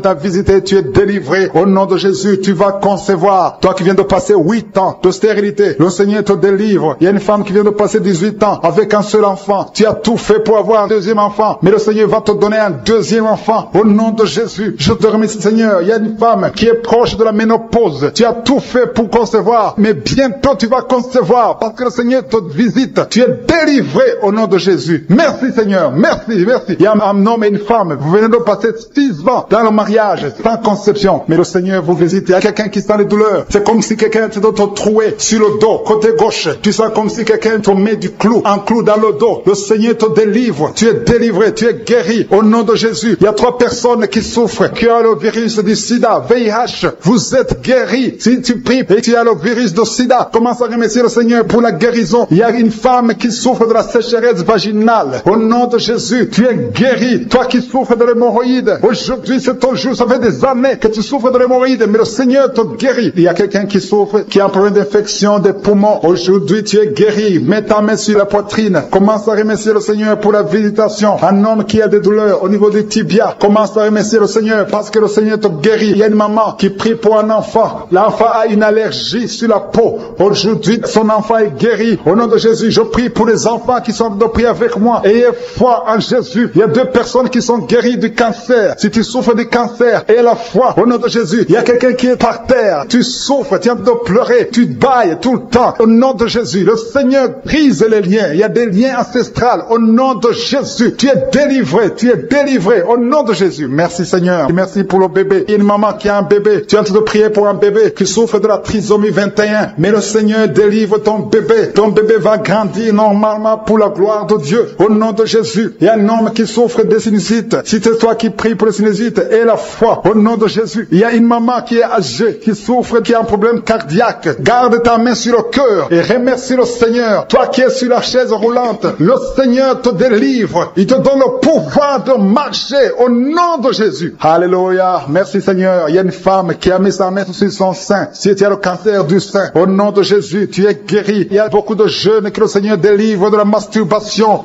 t'a visité, tu es délivré. Au nom de Jésus, tu vas concevoir. Toi qui viens de passer 8 ans de stérilité, le Seigneur te délivre. Il y a une femme qui vient de passer 18 ans avec un seul enfant. Tu as tout fait pour avoir un deuxième enfant, mais le Seigneur va te donner un deuxième enfant. Au nom de Jésus, je te remercie Seigneur. Il y a une femme qui est proche de la ménopause. Tu as tout fait pour concevoir, mais bientôt tu vas concevoir parce que le Seigneur te visite. Tu es délivré au nom de Jésus. Merci Seigneur, merci, merci. Il y a un homme et une femme, vous venez de passer 6 ans dans le mariage sans conception, mais le Seigneur vous visite. Il y a quelqu'un qui sent les douleurs. C'est comme si quelqu'un te troué sur le dos, côté gauche. Tu sens comme si quelqu'un te met un clou dans le dos. Le Seigneur te délivre. Tu es délivré, tu es guéri au nom de Jésus. Il y a 3 personnes qui souffrent, qui ont le virus du sida, VIH. Vous êtes guéris. Si tu pries et tu as le virus du sida, commence à remercier le Seigneur pour la guérison. Il y a une femme qui souffre de la sécheresse vaginale. Au nom de Jésus, tu es guéri. Toi qui souffres de l'hémorroïde, aujourd'hui c'est ton jour. Ça fait des années que tu souffres de l'hémorroïde, mais le Seigneur te guérit. Il y a quelqu'un qui souffre, qui a un problème d'infection des poumons. Aujourd'hui tu es guéri. Mets ta main sur la poitrine. Commence à remercier le Seigneur pour la visitation. Un homme qui a des douleurs au niveau du tibia, commence à remercier le Seigneur parce que le Seigneur te guérit. Il y a une maman qui prie pour un enfant. L'enfant a une allergie sur la peau. Aujourd'hui, son enfant est guéri. Au nom de Jésus, je prie pour les enfants qui sont de prier avec moi. Ayez foi en Jésus. Il y a 2 personnes qui sont guéries du cancer. Si tu souffres du cancer, aie la foi. Au nom de Jésus, il y a quelqu'un qui est par terre. Tu souffres, tu es en train de pleurer. Tu bailles tout le temps. Au nom de Jésus, le Seigneur brise les liens. Il y a des liens ancestrales. Au nom de Jésus, tu es délivré. Tu es délivré. Au nom de Jésus. Merci Seigneur. Merci pour le bébé. Il y a une maman qui a un bébé. Tu es en train de prier pour un bébé qui souffre de la trisomie 21. Mais le Seigneur délivre ton bébé. Ton bébé va grandir normalement pour la gloire de Dieu. Au nom de Jésus. Il y a un homme qui souffre de sinusite. Si c'est toi qui pries pour le sinusite, aie la foi. Au nom de Jésus. Il y a une maman qui est âgée, qui souffre, qui a un problème cardiaque. Garde ta main sur le cœur et remercie le Seigneur. Toi qui es sur la chaise roulante, le Seigneur te délivre. Il te donne le pouvoir de marcher au nom de Jésus. Alléluia. Merci Seigneur. Il y a une femme qui a mis sa main sur son sein. Si tu as le cancer du sein, au nom de Jésus, tu es guéri. Il y a beaucoup de jeunes que le Seigneur délivre de la masturbation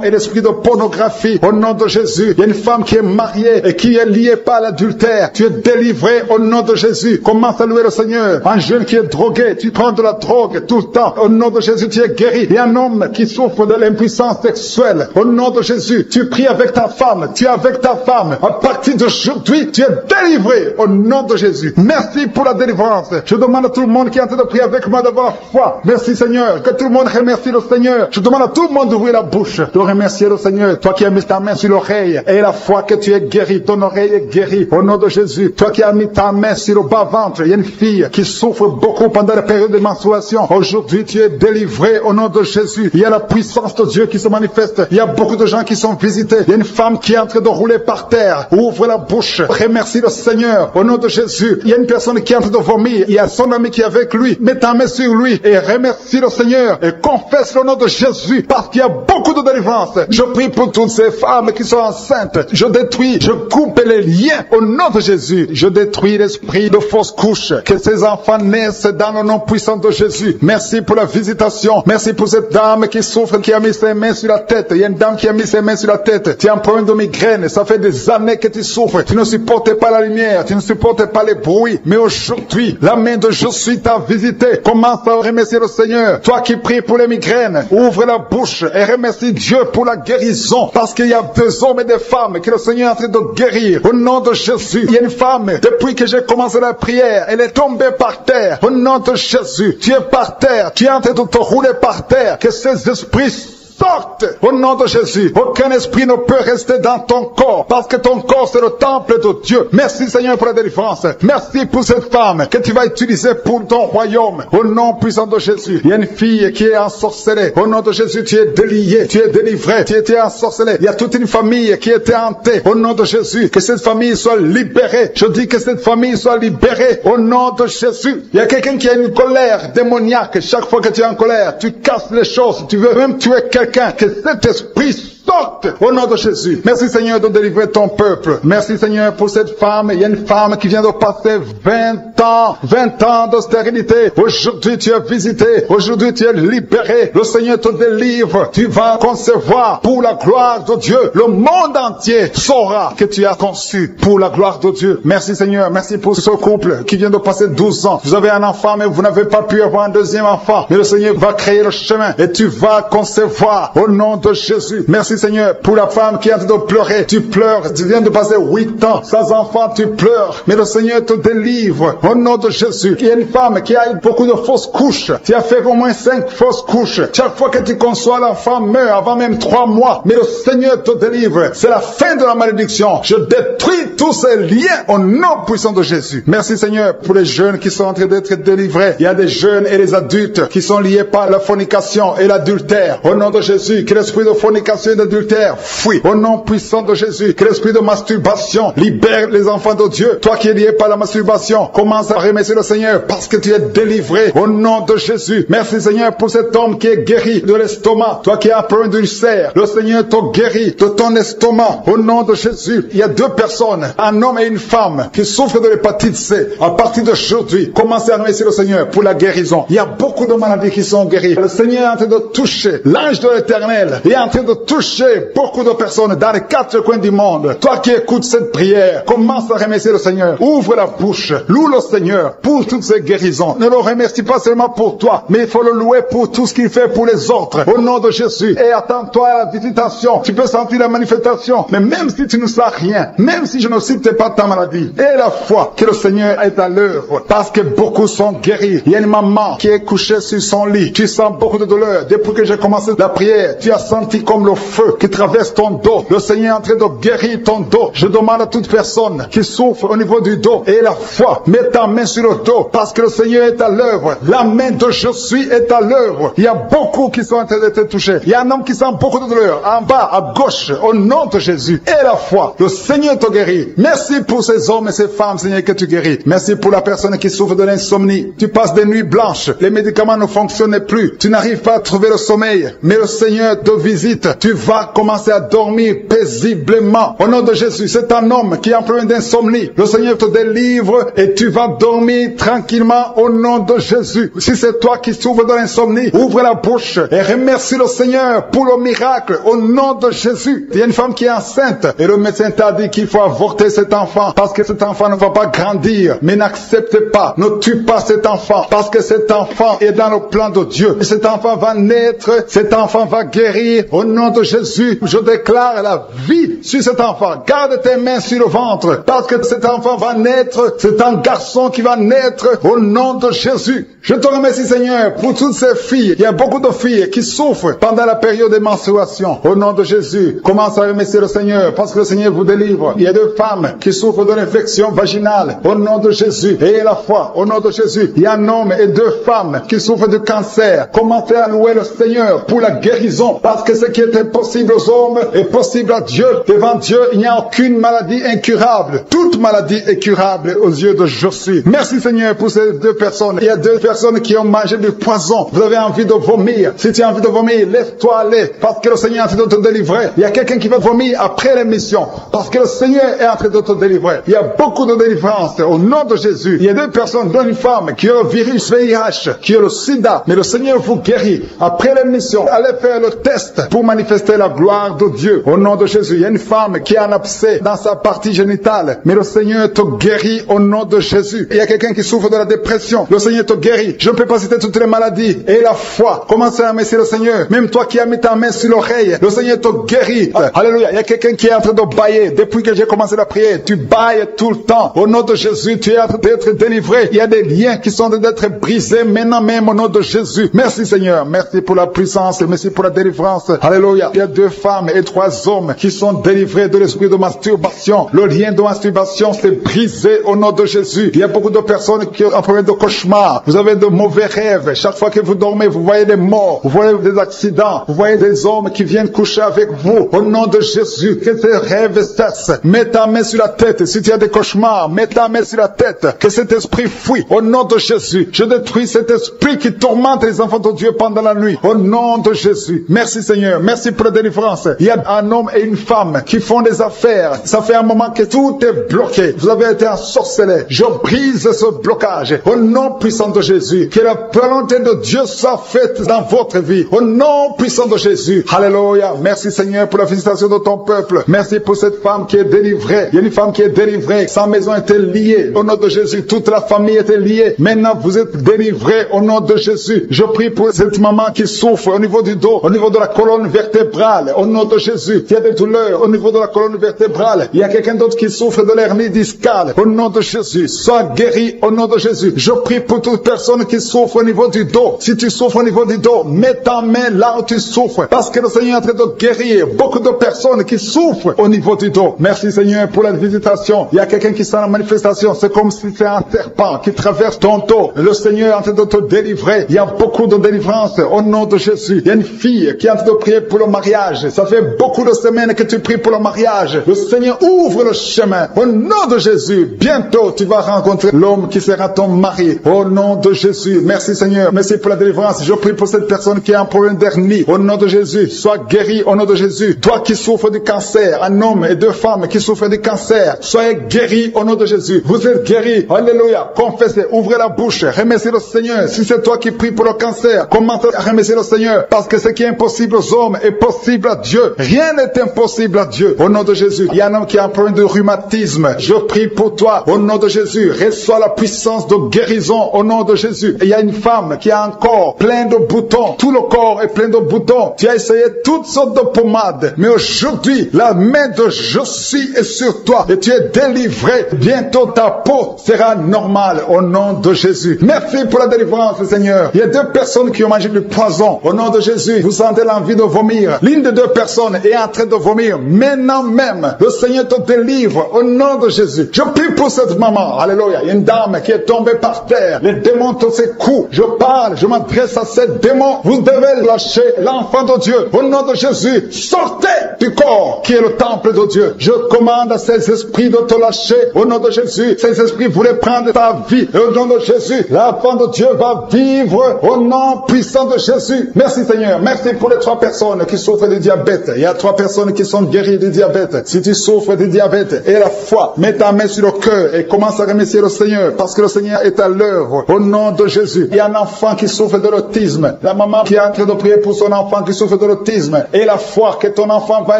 et l'esprit de pornographie. Au nom de Jésus. Il y a une femme qui est mariée et qui est liée par l'adultère. Tu es délivré au nom de Jésus. Commence à louer le Seigneur. Un jeune qui est drogué, tu prends de la drogue tout le temps. Au nom de Jésus, tu es guéri. Il y a un homme qui souffre de l'impuissance sexuelle. Au nom de Jésus, tu pries avec ta femme. Tu es avec ta femme. À partir d'aujourd'hui, tu es délivré au nom de Jésus. Merci pour la délivrance. Je demande à tout le monde qui est en train de prier avec moi d'avoir foi. Merci Seigneur. Que tout le monde remercie le Seigneur. Je demande à tout le monde d'ouvrir la bouche, de remercier le Seigneur. Toi qui as mis ta main sur l'oreille et la foi que tu es guéri. Ton oreille est guérie au nom de Jésus. Toi qui as mis ta main sur le bas-ventre, il y a une fille qui souffre beaucoup pendant la période de menstruation. Aujourd'hui, tu es délivré au nom de Jésus. Il y a la puissance de Dieu qui se manifeste. Il y a beaucoup de gens qui sont visités. Il y a une femme qui est en train de rouler par terre. Ouvre la bouche. Remercie le Seigneur au nom de Jésus. Il y a une personne qui est en train de vomir. Il y a son ami qui est avec lui. Mets ta main sur lui et remercie le Seigneur. et confesse le nom de Jésus parce qu'il y a beaucoup de délivrance. Je prie pour toutes ces femmes qui sont enceintes. Je détruis, je coupe les liens au nom de Jésus. Je détruis l'esprit de fausse couche. Que ces enfants naissent dans le nom puissant de Jésus. Merci pour la visitation. Merci pour cette dame qui souffre, qui a mis ses mains sur la tête. Il y a une dame qui a mis ses mains sur la tête. Tu as un problème de migraine. Ça fait des années que tu souffres. Tu ne supportes pas la lumière. Tu ne supportes pas les bruits. Mais aujourd'hui, la main de Jésus t'a visité. Commence à remercier le Seigneur. Toi qui pries pour les migraines, ouvre la bouche et remercie Dieu pour la guérison. Parce qu'il y a des hommes et des femmes que le Seigneur est en train de guérir. Au nom de Jésus, il y a une femme, depuis que j'ai commencé la prière, elle est tombée par terre. Au nom de Jésus, tu es par terre. Tu es en train de te rouler par terre. Que ces esprits sortent au nom de Jésus. Aucun esprit ne peut rester dans ton corps parce que ton corps c'est le temple de Dieu. Merci Seigneur pour la délivrance. Merci pour cette femme que tu vas utiliser pour ton royaume. Au nom puissant de Jésus. Il y a une fille qui est ensorcelée. Au nom de Jésus, tu es délié, tu es délivré, tu étais ensorcelé. Il y a toute une famille qui était hantée. Au nom de Jésus, que cette famille soit libérée. Je dis que cette famille soit libérée. Au nom de Jésus. Il y a quelqu'un qui a une colère démoniaque. Chaque fois que tu es en colère, tu casses les choses. Tu veux même tuer quelqu'un. Que cet esprit sorte au nom de Jésus. Merci Seigneur de délivrer ton peuple. Merci Seigneur pour cette femme. Il y a une femme qui vient de passer 20 ans de stérilité. Aujourd'hui tu es visité. Aujourd'hui tu es libéré. Le Seigneur te délivre. Tu vas concevoir pour la gloire de Dieu. Le monde entier saura que tu as conçu pour la gloire de Dieu. Merci Seigneur. Merci pour ce couple qui vient de passer 12 ans. Vous avez un enfant mais vous n'avez pas pu avoir un deuxième enfant. Mais le Seigneur va créer le chemin et tu vas concevoir au nom de Jésus. Merci Seigneur pour la femme qui est en train de pleurer. Tu pleures. Tu viens de passer 8 ans sans enfant. Tu pleures. Mais le Seigneur te délivre au nom de Jésus. Il y a une femme qui a eu beaucoup de fausses couches. Tu as fait au moins 5 fausses couches. Chaque fois que tu conçois, l'enfant meurt avant même 3 mois. Mais le Seigneur te délivre. C'est la fin de la malédiction. Je détruis tous ces liens au nom puissant de Jésus. Merci Seigneur pour les jeunes qui sont en train d'être délivrés. Il y a des jeunes et des adultes qui sont liés par la fornication et l'adultère. Au nom de Jésus, que l'esprit de fornication et d'adultère fuit. Au nom puissant de Jésus, que l'esprit de masturbation libère les enfants de Dieu. Toi qui es lié par la masturbation, commence à remercier le Seigneur parce que tu es délivré. Au nom de Jésus. Merci Seigneur pour cet homme qui est guéri de l'estomac. Toi qui as un problème d'ulcère, le Seigneur te guérit de ton estomac. Au nom de Jésus. Il y a 2 personnes, un homme et une femme, qui souffrent de l'hépatite C. À partir d'aujourd'hui, commencez à remercier le Seigneur pour la guérison. Il y a beaucoup de maladies qui sont guéries. Le Seigneur est en train de toucher l'ange de l'Éternel. Il est en train de toucher beaucoup de personnes dans les 4 coins du monde. Toi qui écoutes cette prière, commence à remercier le Seigneur. Ouvre la bouche. Loue le Seigneur pour toutes ces guérisons. Ne le remercie pas seulement pour toi, mais il faut le louer pour tout ce qu'il fait pour les autres. Au nom de Jésus. Et attends-toi à la visitation. Tu peux sentir la manifestation. Mais même si tu ne sens rien, même si je ne cite pas ta maladie, et la foi que le Seigneur est à l'œuvre. Parce que beaucoup sont guéris. Il y a une maman qui est couchée sur son lit. Tu sens beaucoup de douleur. Depuis que j'ai commencé la prière, tu as senti comme le feu qui traverse ton dos. Le Seigneur est en train de guérir ton dos. Je demande à toute personne qui souffre au niveau du dos et la foi, mets ta main sur le dos parce que le Seigneur est à l'œuvre. La main de Jésus est à l'œuvre. Il y a beaucoup qui sont en train d'être touchés. Il y a un homme qui sent beaucoup de douleur en bas, à gauche, au nom de Jésus. Et la foi, le Seigneur te guérit. Merci pour ces hommes et ces femmes, Seigneur, que tu guéris. Merci pour la personne qui souffre de l'insomnie. Tu passes des nuits blanches. Les médicaments ne fonctionnent plus. Tu n'arrives pas à trouver le sommeil. Mais le Seigneur te visite. Tu vas commencer à dormir paisiblement. Au nom de Jésus, c'est un homme qui a un problème d'insomnie. Le Seigneur te délivre et tu vas dormir tranquillement au nom de Jésus. Si c'est toi qui souffres de l'insomnie, ouvre la bouche et remercie le Seigneur pour le miracle au nom de Jésus. Il y a une femme qui est enceinte et le médecin t'a dit qu'il faut avorter cet enfant parce que cet enfant ne va pas grandir. Mais n'accepte pas, ne tue pas cet enfant parce que cet enfant est dans le plan de Dieu. Et cet enfant va naître, cet enfant va guérir au nom de Jésus. Je déclare la vie sur cet enfant. Garde tes mains sur le ventre parce que cet enfant va naître. C'est un garçon qui va naître au nom de Jésus. Je te remercie Seigneur pour toutes ces filles. Il y a beaucoup de filles qui souffrent pendant la période de menstruation. Au nom de Jésus, commence à remercier le Seigneur parce que le Seigneur vous délivre. Il y a 2 femmes qui souffrent de l'infection vaginale. Au nom de Jésus. Et la foi. Au nom de Jésus. Il y a un homme et 2 femmes qui souffrent de cancer. Commencez à louer le Seigneur pour la guérison parce que ce qui est impossible impossible aux hommes est possible à Dieu. Devant Dieu, il n'y a aucune maladie incurable. Toute maladie est curable aux yeux de Jésus. Merci Seigneur pour ces deux personnes. Il y a deux personnes qui ont mangé du poison. Vous avez envie de vomir. Si tu as envie de vomir, lève-toi, allez. Parce que le Seigneur est en train de te délivrer. Il y a quelqu'un qui va vomir après l'émission. Parce que le Seigneur est en train de te délivrer. Il y a beaucoup de délivrance au nom de Jésus. Il y a deux personnes, dont une femme qui a le virus VIH, qui a le sida. Mais le Seigneur vous guérit. Après l'émission, allez faire le test pour manifester la gloire de Dieu. Au nom de Jésus. Il y a une femme qui a un abcès dans sa partie génitale. Mais le Seigneur te guérit au nom de Jésus. Il y a quelqu'un qui souffre de la dépression. Le Seigneur te guérit. Je ne peux pas citer toutes les maladies. Et la foi. Commencez à remercier le Seigneur. Même toi qui as mis ta main sur l'oreille, le Seigneur te guérit. Alléluia. Il y a quelqu'un qui est en train de bailler. Depuis que j'ai commencé la prière, tu bailles tout le temps. Au nom de Jésus, tu es en train d'être délivré. Il y a des liens qui sont en train d'être brisés maintenant même au nom de Jésus. Merci Seigneur. Merci pour la puissance. Merci pour la délivrance. Alléluia. Il y a 2 femmes et 3 hommes qui sont délivrés de l'esprit de masturbation. Le lien de masturbation s'est brisé au nom de Jésus. Il y a beaucoup de personnes qui ont un problème de cauchemar. Vous avez de mauvais rêves. Chaque fois que vous dormez, vous voyez des morts. Vous voyez des accidents. Vous voyez des hommes qui viennent coucher avec vous. Au nom de Jésus, que ces rêves cessent. Mets ta main sur la tête. Si tu as des cauchemars, mets ta main sur la tête. Que cet esprit fuit. Au nom de Jésus, je détruis cet esprit qui tourmente les enfants de Dieu pendant la nuit. Au nom de Jésus. Merci Seigneur. Merci pour la délivrance. Il y a un homme et une femme qui font des affaires. Ça fait un moment que tout est bloqué. Vous avez été ensorcelé. Je brise ce blocage. Au nom puissant de Jésus. Que la volonté de Dieu soit faite dans votre vie. Au nom puissant de Jésus. Alléluia. Merci Seigneur pour la visitation de ton peuple. Merci pour cette femme qui est délivrée. Il y a une femme qui est délivrée. Sa maison était liée. Au nom de Jésus. Toute la famille était liée. Maintenant vous êtes délivrés au nom de Jésus. Je prie pour cette maman qui souffre au niveau du dos, au niveau de la colonne vertébrale. Au nom de Jésus. Il y a des douleurs au niveau de la colonne vertébrale. Il y a quelqu'un d'autre qui souffre de l'hernie discale. Au nom de Jésus. Sois guéri au nom de Jésus. Je prie pour toute personne qui souffre au niveau du dos. Si tu souffres au niveau du dos, mets ta main là où tu souffres. Parce que le Seigneur est en train de guérir beaucoup de personnes qui souffrent au niveau du dos. Merci Seigneur pour la visitation. Il y a quelqu'un qui sent la manifestation. C'est comme si c'est un serpent qui traverse ton dos. Le Seigneur est en train de te délivrer. Il y a beaucoup de délivrance au nom de Jésus. Il y a une fille qui est en train de prier pour le mariage. Ça fait beaucoup de semaines que tu pries pour le mariage. Le Seigneur ouvre le chemin. Au nom de Jésus, bientôt tu vas rencontrer l'homme qui sera ton mari. Au nom de Jésus. Merci Seigneur. Merci pour la délivrance. Je prie pour cette personne qui a un problème d'hernie. Au nom de Jésus, sois guéri au nom de Jésus. Toi qui souffres du cancer, un homme et 2 femmes qui souffrent du cancer, soyez guéris au nom de Jésus. Vous êtes guéris. Alléluia. Confessez, ouvrez la bouche, remerciez le Seigneur. Si c'est toi qui pries pour le cancer, commence à remercier le Seigneur. Parce que ce qui est impossible aux hommes est possible à Dieu. Rien n'est impossible à Dieu. Au nom de Jésus. Il y a un homme qui a un problème de rhumatisme. Je prie pour toi. Au nom de Jésus. Reçois la puissance de guérison au nom de Jésus. Et il y a une femme qui a un corps plein de boutons. Tout le corps est plein de boutons. Tu as essayé toutes sortes de pommades. Mais aujourd'hui, la main de Jésus est sur toi. Et tu es délivré. Bientôt ta peau sera normale au nom de Jésus. Merci pour la délivrance, Seigneur. Il y a 2 personnes qui ont mangé du poison. Au nom de Jésus, vous sentez l'envie de vomir. L'une des 2 personnes est en train de vomir. Maintenant même, le Seigneur te délivre au nom de Jésus. Je prie pour cette maman. Alléluia. Il y a une dame qui est tombée par terre. Les démons te secouent. Je parle, je m'adresse à ces démons. Vous devez lâcher l'enfant de Dieu. Au nom de Jésus, sortez du corps qui est le temple de Dieu. Je commande à ces esprits de te lâcher. Au nom de Jésus, ces esprits voulaient prendre ta vie. Et au nom de Jésus, l'enfant de Dieu va vivre au nom puissant de Jésus. Merci Seigneur. Merci pour les 3 personnes qui souffrent du diabète. Il y a 3 personnes qui sont guéries du diabète. Si tu souffres du diabète et la foi, mets ta main sur le cœur et commence à remercier le Seigneur parce que le Seigneur est à l'œuvre. Au nom de Jésus. Il y a un enfant qui souffre de l'autisme. La maman qui est en train de prier pour son enfant qui souffre de l'autisme. Et la foi que ton enfant va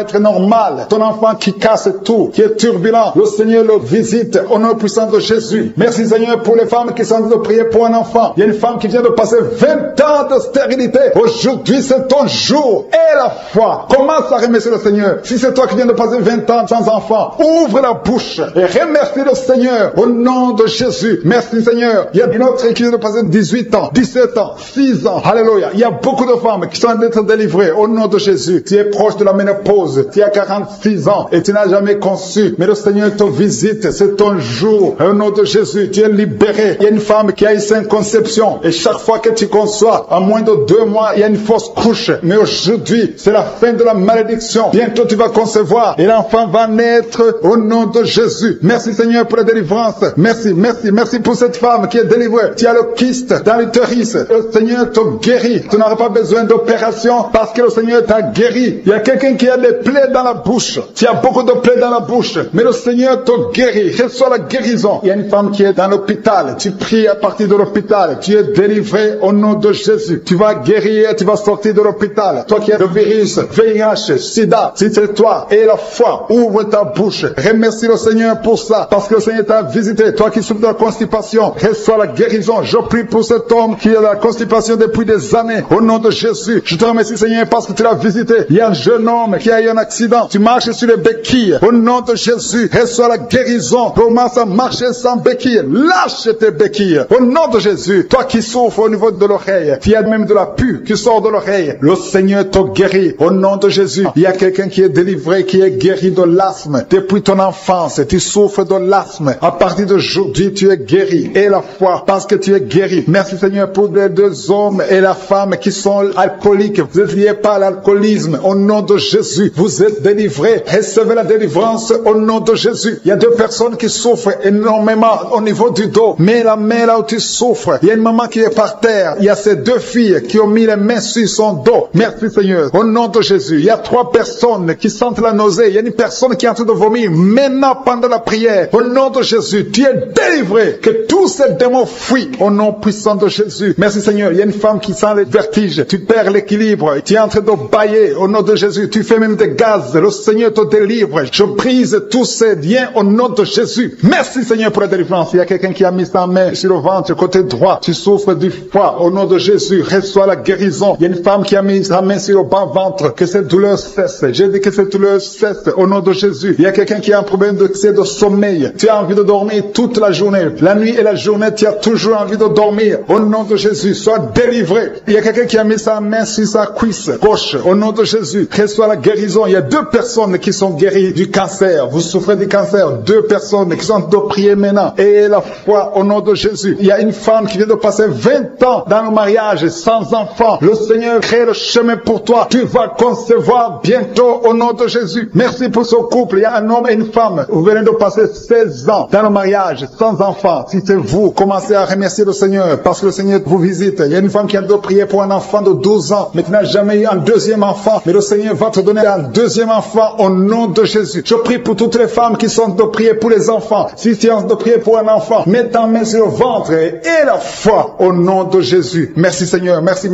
être normal. Ton enfant qui casse tout, qui est turbulent. Le Seigneur le visite au nom puissant de Jésus. Merci Seigneur pour les femmes qui sont en train de prier pour un enfant. Il y a une femme qui vient de passer 20 ans de stérilité. Aujourd'hui c'est ton jour. Et la foi. Commence à remercier le Seigneur. Si c'est toi qui viens de passer 20 ans sans enfant, ouvre la bouche et remercie le Seigneur au nom de Jésus. Merci Seigneur. Il y a une autre qui vient de passer 18 ans, 17 ans, 6 ans. Alléluia. Il y a beaucoup de femmes qui sont en train d'être délivrées au nom de Jésus. Tu es proche de la ménopause. Tu as 46 ans et tu n'as jamais conçu. Mais le Seigneur te visite. C'est ton jour. Au nom de Jésus, tu es libéré. Il y a une femme qui a eu 5 conceptions. Et chaque fois que tu conçois, en moins de 2 mois, il y a une fausse couche. Mais aujourd'hui, vie. C'est la fin de la malédiction. Bientôt tu vas concevoir et l'enfant va naître au nom de Jésus. Merci Seigneur pour la délivrance. Merci pour cette femme qui est délivrée. Tu as le kyste dans l'utérus. Le Seigneur te guérit. Tu n'auras pas besoin d'opération parce que le Seigneur t'a guéri. Il y a quelqu'un qui a des plaies dans la bouche. Tu as beaucoup de plaies dans la bouche. Mais le Seigneur te guérit. Reçois la guérison. Il y a une femme qui est dans l'hôpital. Tu pries à partir de l'hôpital. Tu es délivré au nom de Jésus. Tu vas guérir. Tu vas sortir de l'hôpital. Toi qui as le virus, VIH, SIDA, si c'est toi et la foi, ouvre ta bouche. Remercie le Seigneur pour ça. Parce que le Seigneur t'a visité. Toi qui souffres de la constipation, reçois la guérison. Je prie pour cet homme qui a la constipation depuis des années. Au nom de Jésus. Je te remercie Seigneur parce que tu l'as visité. Il y a un jeune homme qui a eu un accident. Tu marches sur les béquilles. Au nom de Jésus. Reçois la guérison. Commence à marcher sans béquilles. Lâche tes béquilles. Au nom de Jésus. Toi qui souffres au niveau de l'oreille. Tu as même de la pus qui sort de l'oreille. Le Seigneur te guérit. Au nom de Jésus. Il y a quelqu'un qui est délivré, qui est guéri de l'asthme. Depuis ton enfance, tu souffres de l'asthme. À partir d'aujourd'hui, tu es guéri. Et la foi, parce que tu es guéri. Merci Seigneur pour les deux hommes et la femme qui sont alcooliques. Vous êtes liés par l'alcoolisme. Au nom de Jésus, vous êtes délivrés. Recevez la délivrance au nom de Jésus. Il y a deux personnes qui souffrent énormément au niveau du dos. Mais la main là où tu souffres, il y a une maman qui est par terre. Il y a ces deux filles qui ont mis les mains sur son dos. Merci Seigneur. Au nom de Jésus. Il y a trois personnes qui sentent la nausée. Il y a une personne qui est en train de vomir maintenant pendant la prière. Au nom de Jésus, tu es délivré. Que tous ces démons fuient au nom puissant de Jésus. Merci Seigneur. Il y a une femme qui sent les vertiges. Tu perds l'équilibre. Tu es en train de bailler au nom de Jésus. Tu fais même des gaz. Le Seigneur te délivre. Je brise tous ces liens au nom de Jésus. Merci Seigneur pour la délivrance. Il y a quelqu'un qui a mis sa main sur le ventre, côté droit. Tu souffres du foie. Au nom de Jésus, reçois la guérison. Il y a une femme qui a mis sa main sur le bas ventre. Que cette douleur cesse. J'ai dit que cette douleur cesse au nom de Jésus. Il y a quelqu'un qui a un problème de sommeil. Tu as envie de dormir toute la journée. La nuit et la journée, tu as toujours envie de dormir. Au nom de Jésus, sois délivré. Il y a quelqu'un qui a mis sa main sur sa cuisse gauche. Au nom de Jésus, reçois la guérison. Il y a deux personnes qui sont guéries du cancer. Vous souffrez du cancer. Deux personnes qui sont de prier maintenant. Et la foi au nom de Jésus. Il y a une femme qui vient de passer 20 ans dans le mariage sans enfant. Le Seigneur crée le chemin pour toi. Tu vas concevoir bientôt au nom de Jésus. Merci pour ce couple. Il y a un homme et une femme. Vous venez de passer 16 ans dans le mariage sans enfant. Si c'est vous, commencez à remercier le Seigneur parce que le Seigneur vous visite. Il y a une femme qui a de prier pour un enfant de 12 ans, mais tu n'as jamais eu un deuxième enfant. Mais le Seigneur va te donner un deuxième enfant au nom de Jésus. Je prie pour toutes les femmes qui sont de prier pour les enfants. Si tu es de prier pour un enfant, mets ta main sur le ventre et la foi au nom de Jésus. Merci Seigneur. Merci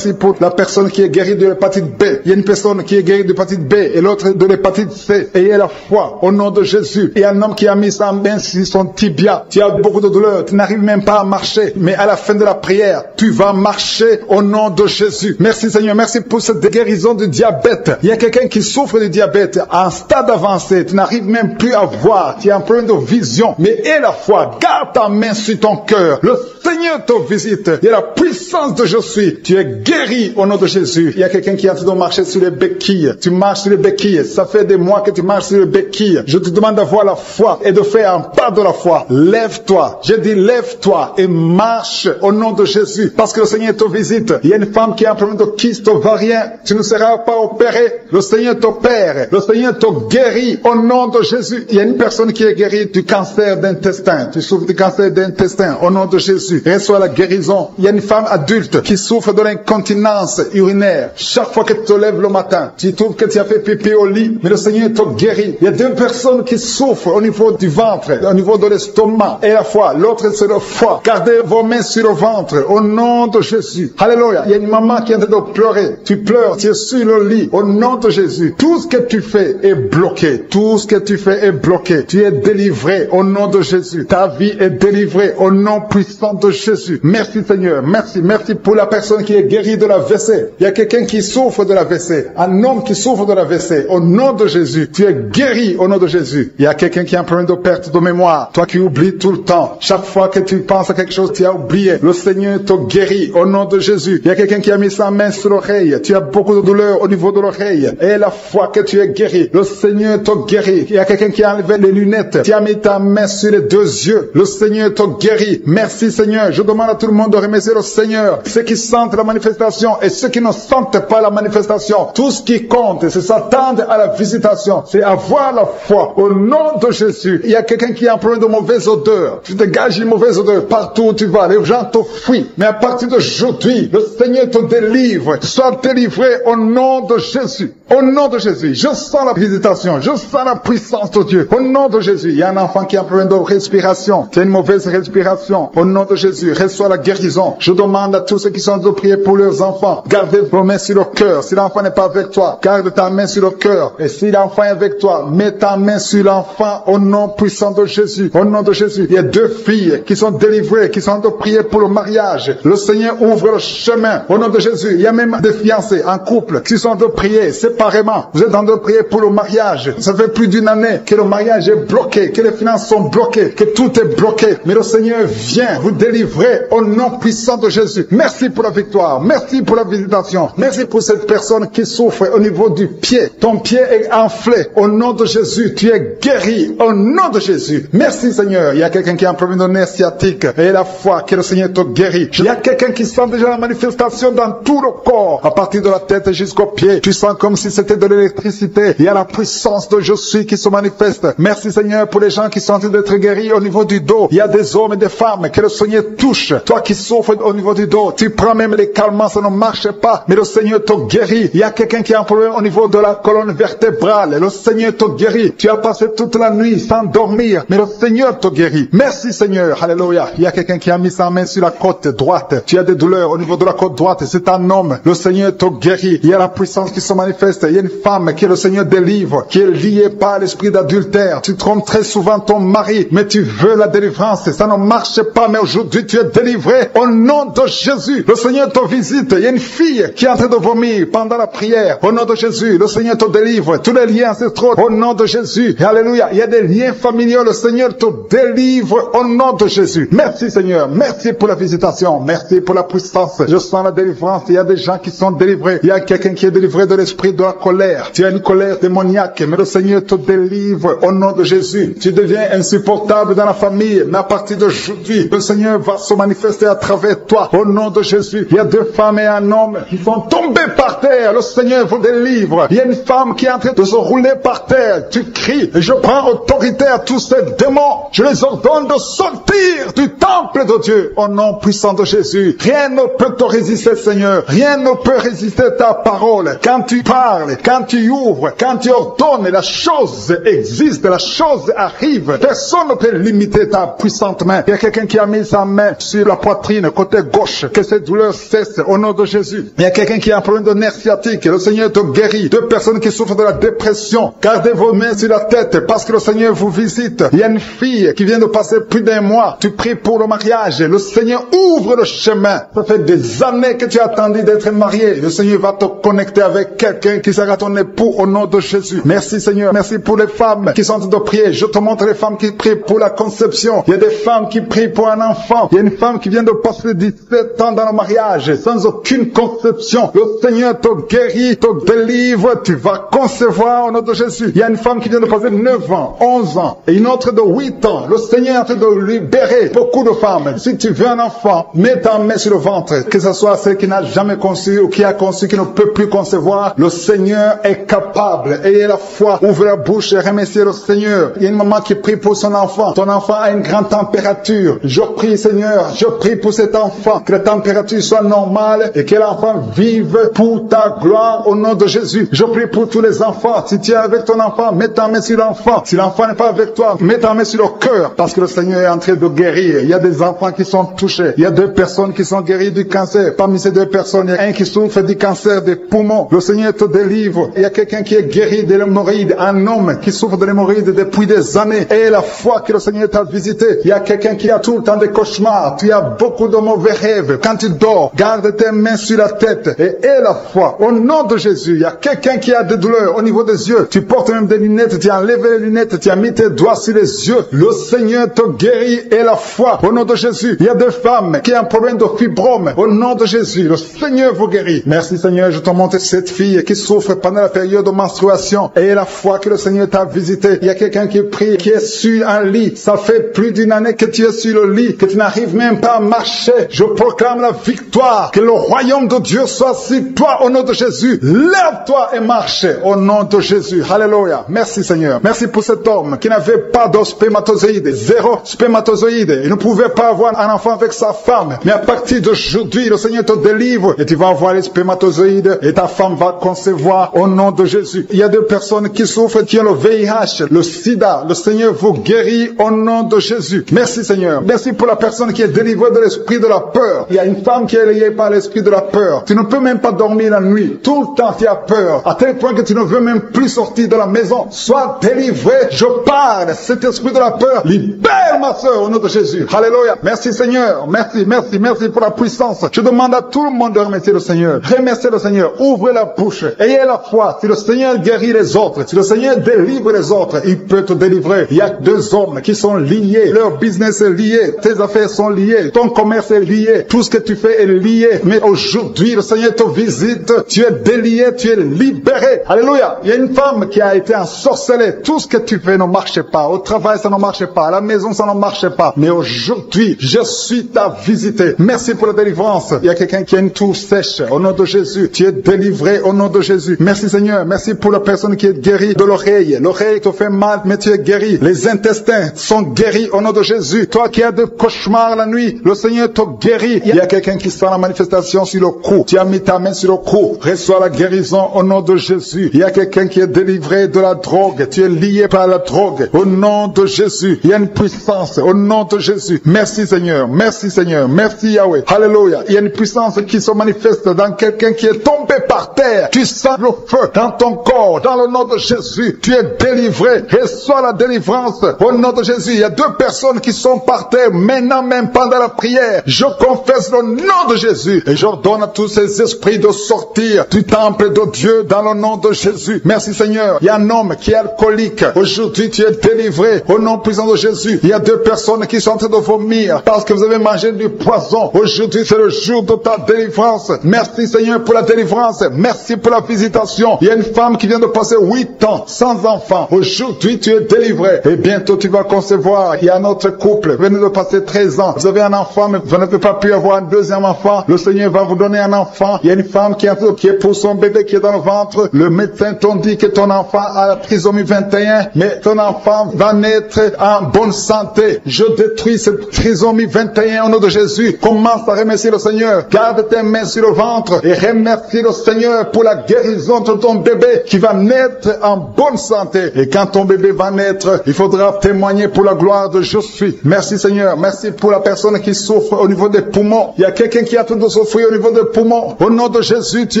pour la personne qui est guérie de l'hépatite B. Il y a une personne qui est guérie de l'hépatite B et l'autre de l'hépatite C. Ayez la foi au nom de Jésus. Il y a un homme qui a mis sa main sur son tibia. Tu as beaucoup de douleur. Tu n'arrives même pas à marcher. Mais à la fin de la prière, tu vas marcher au nom de Jésus. Merci Seigneur. Merci pour cette guérison du diabète. Il y a quelqu'un qui souffre du diabète à un stade avancé. Tu n'arrives même plus à voir. Tu as un problème de vision. Mais aie la foi. Garde ta main sur ton cœur. Le Seigneur te visite. Il y a la puissance de je suis. Tu es guéri au nom de Jésus. Il y a quelqu'un qui est en train de marcher sur les béquilles. Tu marches sur les béquilles. Ça fait des mois que tu marches sur les béquilles. Je te demande d'avoir la foi et de faire un pas de la foi. Lève-toi. J'ai dit lève-toi et marche au nom de Jésus. Parce que le Seigneur te visite. Il y a une femme qui a un problème de kyste ovarien. Tu ne seras pas opéré. Le Seigneur t'opère. Le Seigneur te guérit au nom de Jésus. Il y a une personne qui est guérie du cancer d'intestin. Tu souffres du cancer d'intestin au nom de Jésus. Reçois la guérison. Il y a une femme adulte qui souffre de l'incontinence urinaire. Chaque fois que tu te lèves le matin, tu trouves que tu as fait pipi au lit, mais le Seigneur te guérit. Il y a deux personnes qui souffrent au niveau du ventre, au niveau de l'estomac et la foi. L'autre c'est le foie. Gardez vos mains sur le ventre au nom de Jésus. Alléluia. Il y a une maman qui est en train de pleurer. Tu pleures, tu es sur le lit au nom de Jésus. Tout ce que tu fais est bloqué. Tout ce que tu fais est bloqué. Tu es délivré au nom de Jésus. Ta vie est délivrée au nom puissant de Jésus. Merci Seigneur. Merci pour la personne qui est guérie de la WC. Il y a quelqu'un qui souffre de la WC. Un homme qui souffre de la WC. Au nom de Jésus. Tu es guéri au nom de Jésus. Il y a quelqu'un qui a un problème de perte de mémoire. Toi qui oublies tout le temps. Chaque fois que tu penses à quelque chose, tu as oublié. Le Seigneur te guérit au nom de Jésus. Il y a quelqu'un qui a mis sa main sur l'oreille. Tu as beaucoup de douleur au niveau de l'oreille. Et la fois que tu es guéri, le Seigneur te guérit. Il y a quelqu'un qui a enlevé les lunettes. Tu as mis ta main sur les deux yeux. Le Seigneur te guérit. Merci Seigneur. Je demande à tout le monde de remercier le Seigneur. Ceux qui sentent la manifestation et ceux qui ne sentent pas la manifestation. Tout ce qui compte, c'est s'attendre à la visitation. C'est avoir la foi. Au nom de Jésus, il y a quelqu'un qui a un problème de mauvaise odeur. Tu dégages une mauvaise odeur partout où tu vas. Les gens te fuient. Mais à partir d'aujourd'hui, le Seigneur te délivre. Sois délivré au nom de Jésus. Au nom de Jésus. Je sens la visitation. Je sens la puissance de Dieu. Au nom de Jésus. Il y a un enfant qui a un problème de respiration. C'est une mauvaise respiration. Au nom de Jésus, reçois la guérison. Je demande à tous ceux qui sont de prier pour leurs enfants. Gardez vos mains sur le cœur. Si l'enfant n'est pas avec toi, garde ta main sur le cœur. Et si l'enfant est avec toi, mets ta main sur l'enfant au nom puissant de Jésus. Au nom de Jésus. Il y a 2 filles qui sont délivrées, qui sont de prier pour le mariage. Le Seigneur ouvre le chemin. Au nom de Jésus. Il y a même des fiancés en couple qui sont de prier séparément. Vous êtes en train de prier pour le mariage. Ça fait plus d'une année que le mariage est bloqué, que les finances sont bloquées, que tout est bloqué. Mais le Seigneur vient vous délivrer au nom puissant de Jésus. Merci pour la victoire. Merci pour la visitation. Merci pour cette personne qui souffre au niveau du pied. Ton pied est enflé. Au nom de Jésus, tu es guéri. Au nom de Jésus. Merci Seigneur. Il y a quelqu'un qui a un problème de nerf sciatique. Et la foi que le Seigneur te guérit. Il y a quelqu'un qui sent déjà la manifestation dans tout le corps. À partir de la tête jusqu'au pied. Tu sens comme si c'était de l'électricité. Il y a la puissance de je suis qui se manifeste. Merci Seigneur pour les gens qui sont en train d'être guéris au niveau du dos. Il y a des hommes et des femmes que le Seigneur touche. Toi qui souffres au niveau du dos, tu prends même les calmants, ça ne marche pas. Mais le Seigneur te guérit. Il y a quelqu'un qui a un problème au niveau de la colonne vertébrale. Le Seigneur te guérit. Tu as passé toute la nuit sans dormir. Mais le Seigneur te guérit. Merci Seigneur. Alléluia. Il y a quelqu'un qui a mis sa main sur la côte droite. Tu as des douleurs au niveau de la côte droite. C'est un homme. Le Seigneur te guérit. Il y a la puissance qui se manifeste. Il y a une femme que le Seigneur délivre, qui est liée par l'esprit d'adultère. Tu trompes très souvent ton mari, mais tu veux la délivrance. Ça ne marche pas, mais aujourd'hui tu es délivré au nom de Jésus. Le Seigneur te visite. Il y a une fille qui est en train de vomir pendant la prière. Au nom de Jésus, le Seigneur te délivre. Tous les liens ancestraux, au nom de Jésus. Alléluia. Il y a des liens familiaux. Le Seigneur te délivre au nom de Jésus. Merci Seigneur. Merci pour la visitation. Merci pour la puissance. Je sens la délivrance. Il y a des gens qui sont délivrés. Il y a quelqu'un qui est délivré de l'esprit de la colère. Tu as une colère démoniaque, mais le Seigneur te délivre au nom de Jésus. Tu deviens insupportable dans la famille, mais à partir d'aujourd'hui, le Seigneur va se manifester à travers toi au nom de Jésus. Il y a 2 femmes et un homme qui sont tombés par terre. Le Seigneur vous délivre. Il y a une femme qui est en train de se rouler par terre. Tu cries, et je prends autorité à tous ces démons. Je les ordonne de sortir du temple de Dieu au nom puissant de Jésus. Rien ne peut te résister, Seigneur. Rien ne peut résister ta parole. Quand tu parles, quand tu ouvres, quand tu ordonnes, la chose existe, la chose arrive. Personne ne peut limiter ta puissante main. Il y a quelqu'un qui a mis sa main sur la poitrine, côté gauche, que cette douleur cesse au nom de Jésus. Il y a quelqu'un qui a un problème de nerf sciatique. Le Seigneur te guérit. 2 personnes qui souffrent de la dépression. Gardez vos mains sur la tête parce que le Seigneur vous visite. Il y a une fille qui vient de passer plus d'1 mois. Tu pries pour le mariage. Le Seigneur ouvre le chemin. Ça fait des années que tu as attendu d'être marié. Le Seigneur va te connecter avec quelqu'un qui sera ton époux au nom de Jésus. Merci Seigneur. Merci pour les femmes qui sont en train de prier. Je te montre les femmes qui prient pour la conception. Il y a des femmes qui prient pour un enfant. Il y a une femme qui vient de passer 17 ans dans le mariage sans aucune conception. Le Seigneur te guérit, te délivre. Tu vas concevoir au nom de Jésus. Il y a une femme qui vient de passer 9 ans, 11 ans et une autre de 8 ans. Le Seigneur est en train de libérer beaucoup de femmes. Si tu veux un enfant, mets ta main sur le ventre. Que ce soit celle qui n'a jamais conçu ou qui a conçu, qui ne peut plus concevoir. Le Seigneur est capable. Ayez la foi. Ouvre la bouche et remerciez le Seigneur. Il y a une maman qui prie pour son enfant. Ton enfant a une grande température. Je prie Seigneur, je prie pour cet enfant. Que la température soit normale et que l'enfant vive pour ta gloire au nom de Jésus. Je prie pour tous les enfants. Si tu es avec ton enfant, mets ta main sur l'enfant. Si l'enfant n'est pas avec toi, mets ta main sur le cœur. Parce que le Seigneur est en train de guérir. Il y a des enfants qui sont touchés. Il y a 2 personnes qui sont guéries du cancer. Parmi ces 2 personnes, il y a un qui souffre du cancer des poumons. Le Seigneur te délivre. Il y a quelqu'un qui est guéri de l'hémorroïde. Un homme qui souffre de l'hémorroïde depuis des années. Et la foi que le Seigneur t'a visité. Il y a quelqu'un qui a tout le temps des cauchemars. Tu as beaucoup de mauvais rêves. Quand tu dors, garde tes mains sur la tête. Et aie la foi. Au nom de Jésus, il y a quelqu'un qui a des douleurs au niveau des yeux. Tu portes même des lunettes. Tu as enlevé les lunettes. Tu as mis tes doigts sur les yeux. Le Seigneur te guérit. Et la foi. Au nom de Jésus. Il y a des femmes qui ont un problème de fibrome. Au nom de Jésus. Le Seigneur vous guérit. Merci Seigneur. Je te montre cette fille qui souffre pendant la période de menstruation. Et la foi que le Seigneur t'a visité. Il y a quelqu'un qui prie, qui est sur un lit. Ça fait plus d'une année que tu es sur le lit, que tu n'arrives même pas à marcher. Je proclame la victoire. Que le royaume de Dieu soit sur toi. Lève-toi au nom de Jésus. Lève-toi et marche au nom de Jésus. Alléluia. Merci Seigneur. Merci pour cet homme qui n'avait pas de spermatozoïdes, zéro spermatozoïde. Il ne pouvait pas avoir un enfant avec sa femme. Mais à partir d'aujourd'hui, le Seigneur te délivre et tu vas avoir les spermatozoïdes et ta femme va concevoir au nom de Jésus. Il y a des personnes qui souffrent, qui ont le VIH, le sida. Le Seigneur vous guérit au nom de Jésus. Merci Seigneur. Merci pour la personne qui est délivrée de l'esprit de la peur. Il y a une femme qui est liée par l'esprit de la peur. Tu ne peux même pas dormir la nuit. Tout le temps tu as peur. À tel point que tu ne veux même plus sortir de la maison. Sois délivré. Je parle. Cet esprit de la peur, libère ma soeur au nom de Jésus. Alléluia. Merci Seigneur. Merci pour la puissance. Je demande à tout le monde de remercier le Seigneur. Remerciez le Seigneur. Ouvrez la bouche. Ayez la foi. Si le Seigneur guérit les autres, si le Seigneur délivre les autres, il peut te délivrer. Il y a deux hommes qui sont liés. Leur business est lié. Tes affaires sont liées. Ton commerce est lié. Tout ce que tu fais est lié. Mais aujourd'hui, le Seigneur te visite. Tu es délié. Tu es libéré. Alléluia. Il y a une femme qui a été ensorcelée. Tout ce que tu fais ne marche pas. Au travail, ça ne marche pas. À la maison, ça ne marche pas. Mais aujourd'hui, je suis ta visité. Merci pour la délivrance. Il y a quelqu'un qui a une toux sèche. Au nom de Jésus, tu es délivré au nom de Jésus. Merci Seigneur. Merci pour la personne qui est guérie de l'oreille. L'oreille te fait mal, mais tu es guéri. Les intestins sont guéris au nom de Jésus. Toi qui as de cauchemars la nuit, le Seigneur te guérit. Il y a quelqu'un qui sent la manifestation sur le cou. Tu as mis ta main sur le cou. Reçois la guérison au nom de Jésus. Il y a quelqu'un qui est délivré de la drogue. Tu es lié par la drogue. Au nom de Jésus. Il y a une puissance au nom de Jésus. Merci Seigneur. Merci Seigneur. Merci Yahweh. Alléluia. Il y a une puissance qui se manifeste dans quelqu'un qui est tombé par terre. Tu sens le feu dans ton corps. Dans le nom de Jésus. Tu es délivré. Reçois la délivrance au nom de Jésus. Il y a deux personnes qui sont par terre maintenant même pendant la prière. Je confesse le nom de Jésus et j'ordonne à tous ces esprits de sortir du temple de Dieu dans le nom de Jésus. Merci Seigneur. Il y a un homme qui est alcoolique. Aujourd'hui tu es délivré au nom puissant de Jésus. Il y a deux personnes qui sont en train de vomir parce que vous avez mangé du poison. Aujourd'hui c'est le jour de ta délivrance. Merci Seigneur pour la délivrance. Merci pour la visitation. Il y a une femme qui vient de passer 8 ans sans enfant. Aujourd'hui tu es délivré et bientôt tu vas concevoir. Il y a un autre couple. Vous venez de passer 13 ans. Vous avez un enfant mais vous n'avez pas pu avoir un deuxième enfant. Le Seigneur va vous donner un enfant. Il y a une femme qui est pour son bébé qui est dans le ventre. Le médecin t'ont dit que ton enfant a la trisomie 21 mais ton enfant va naître en bonne santé. Je détruis cette trisomie 21 au nom de Jésus. Commence à remercier le Seigneur. Garde tes mains sur le ventre et remercie le Seigneur pour la guérison de ton bébé qui va naître en bonne santé. Et quand ton bébé va naître, il faudra témoigner pour la gloire de je suis. Merci Seigneur. Merci pour la personne qui souffre au niveau des poumons. Il y a quelqu'un qui a tout de souffrir au niveau des poumons. Au nom de Jésus, tu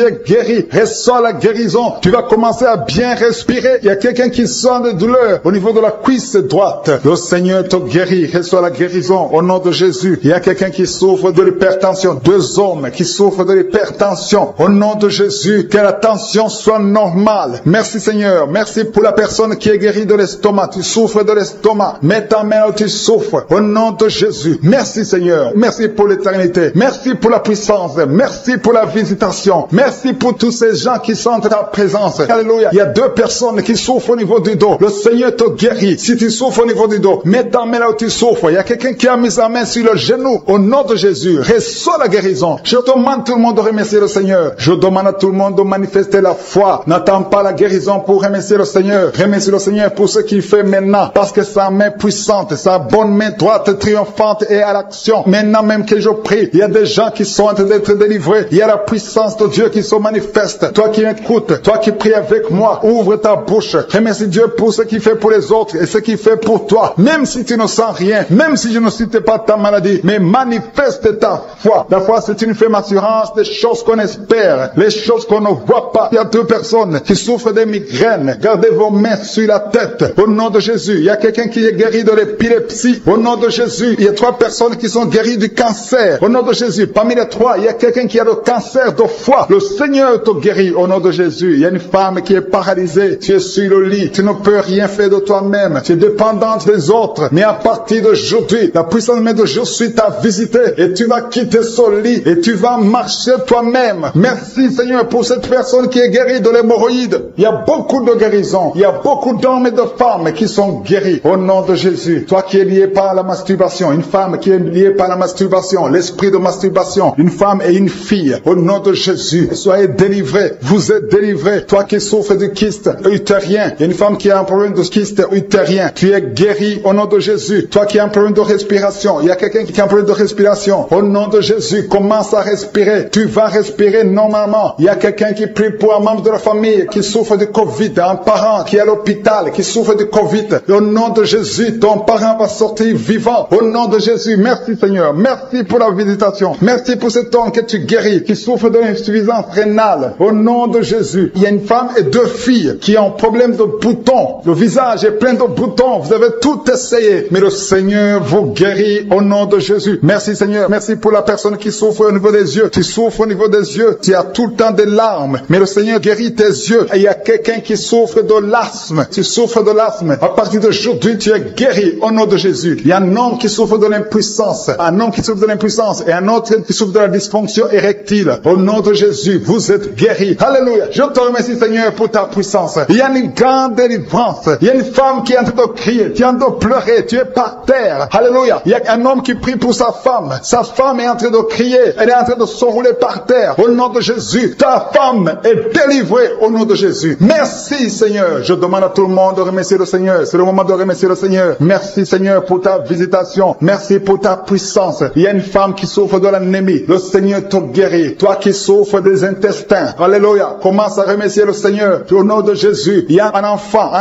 es guéri. Reçois la guérison. Tu vas commencer à bien respirer. Il y a quelqu'un qui sent des douleurs au niveau de la cuisse droite. Le Seigneur te guérit. Reçois la guérison au nom de Jésus. Il y a quelqu'un qui souffre de l'hypertension. 2 hommes qui souffrent de l'hypertension. Au nom de Jésus, que la tension soit normale. Merci Seigneur. Merci pour la personne qui est guérie de l'estomac. Tu souffres de l'estomac. Mets ta main où tu souffres. Au nom de Jésus. Merci Seigneur. Merci pour l'éternité. Merci pour la puissance. Merci pour la visitation. Merci pour tous ces gens qui sentent ta présence. Alléluia. Il y a 2 personnes qui souffrent au niveau du dos. Le Seigneur te guérit. Si tu souffres au niveau du dos, mets ta main là où tu souffres. Il y a quelqu'un qui a mis sa main sur le genou. Au nom de Jésus, reçois la guérison. Je demande tout le monde de remercier le Seigneur. Je demande à tout le monde de manifester la foi. N'attends pas la guérison pour remercier le Seigneur. Remercie le Seigneur pour ce qu'il fait maintenant. Parce que sa main puissante, sa bonne main droite triomphante est à l'action. Maintenant même que je prie, il y a des gens qui sont en train d'être délivrés. Il y a la puissance de Dieu qui se manifeste. Toi qui écoutes, toi qui pries avec moi, ouvre ta bouche. Remercie Dieu pour ce qu'il fait pour les autres et ce qu'il fait pour toi. Même si tu ne sens rien, même si je ne cite pas ta maladie, mais manifeste ta foi. La foi, c'est une ferme assurance des choses qu'on espère, les choses qu'on ne voit pas. Il y a 2 personnes qui souffrent des migraines. Gardez vos mains sur la tête. Au nom de Jésus, il y a quelqu'un qui est guéri de l'épilepsie. Au nom de Jésus, il y a 3 personnes qui sont guéries du cancer. Au nom de Jésus, parmi les 3, il y a quelqu'un qui a le cancer de foie. Le Seigneur te guérit au nom de Jésus. Il y a une femme qui est paralysée. Tu es sur le lit. Tu ne peux rien faire de toi-même. Tu es dépendante des autres. Mais à partir d'aujourd'hui, la puissance même de je suis t'a visité et tu vas quitter ce lit et tu vas marcher toi-même. Merci Seigneur pour cette personne qui est guérie de l'hémorroïde. Il y a beaucoup de guérisons. Il y a beaucoup d'hommes et de femmes qui sont guéris au nom de Jésus. Toi qui es lié par la masturbation, une femme qui est liée par la masturbation, l'esprit de masturbation, une femme et une fille, au nom de Jésus. Jésus. Soyez délivrés. Vous êtes délivrés. Toi qui souffres de kyste utérien. Il y a une femme qui a un problème de kyste utérien. Tu es guéri au nom de Jésus. Toi qui as un problème de respiration. Il y a quelqu'un qui a un problème de respiration. Au nom de Jésus, commence à respirer. Tu vas respirer normalement. Il y a quelqu'un qui prie pour un membre de la famille qui souffre de Covid. Un parent qui est à l'hôpital, qui souffre de Covid. Et au nom de Jésus, ton parent va sortir vivant. Au nom de Jésus, merci Seigneur. Merci pour la visitation. Merci pour cet homme que tu guéris, qui souffre de l'insuffisance rénale. Au nom de Jésus. Il y a une femme et 2 filles qui ont un problème de boutons. Le visage est plein de boutons. Vous avez tout essayé. Mais le Seigneur vous guérit au nom de Jésus. Merci Seigneur. Merci pour la personne qui souffre au niveau des yeux. Tu souffres au niveau des yeux. Tu as tout le temps des larmes. Mais le Seigneur guérit tes yeux. Et il y a quelqu'un qui souffre de l'asthme. Tu souffres de l'asthme. À partir d'aujourd'hui, tu es guéri au nom de Jésus. Il y a un homme qui souffre de l'impuissance. Un homme qui souffre de l'impuissance. Et un autre qui souffre de la dysfonction érectile. Au nom de Jésus, vous êtes guéris. Alléluia. Je te remercie Seigneur pour ta puissance. Il y a une grande délivrance. Il y a une femme qui est en train de crier. Tu es en train de pleurer. Tu es par terre. Alléluia. Il y a un homme qui prie pour sa femme. Sa femme est en train de crier. Elle est en train de s'enrouler par terre. Au nom de Jésus, ta femme est délivrée au nom de Jésus. Merci Seigneur. Je demande à tout le monde de remercier le Seigneur. C'est le moment de remercier le Seigneur. Merci Seigneur pour ta visitation. Merci pour ta puissance. Il y a une femme qui souffre de l'anémie. Le Seigneur te guérit. Toi qui souffres des intestins. Alléluia. Commence à remercier le Seigneur. Au nom de Jésus. Il y a un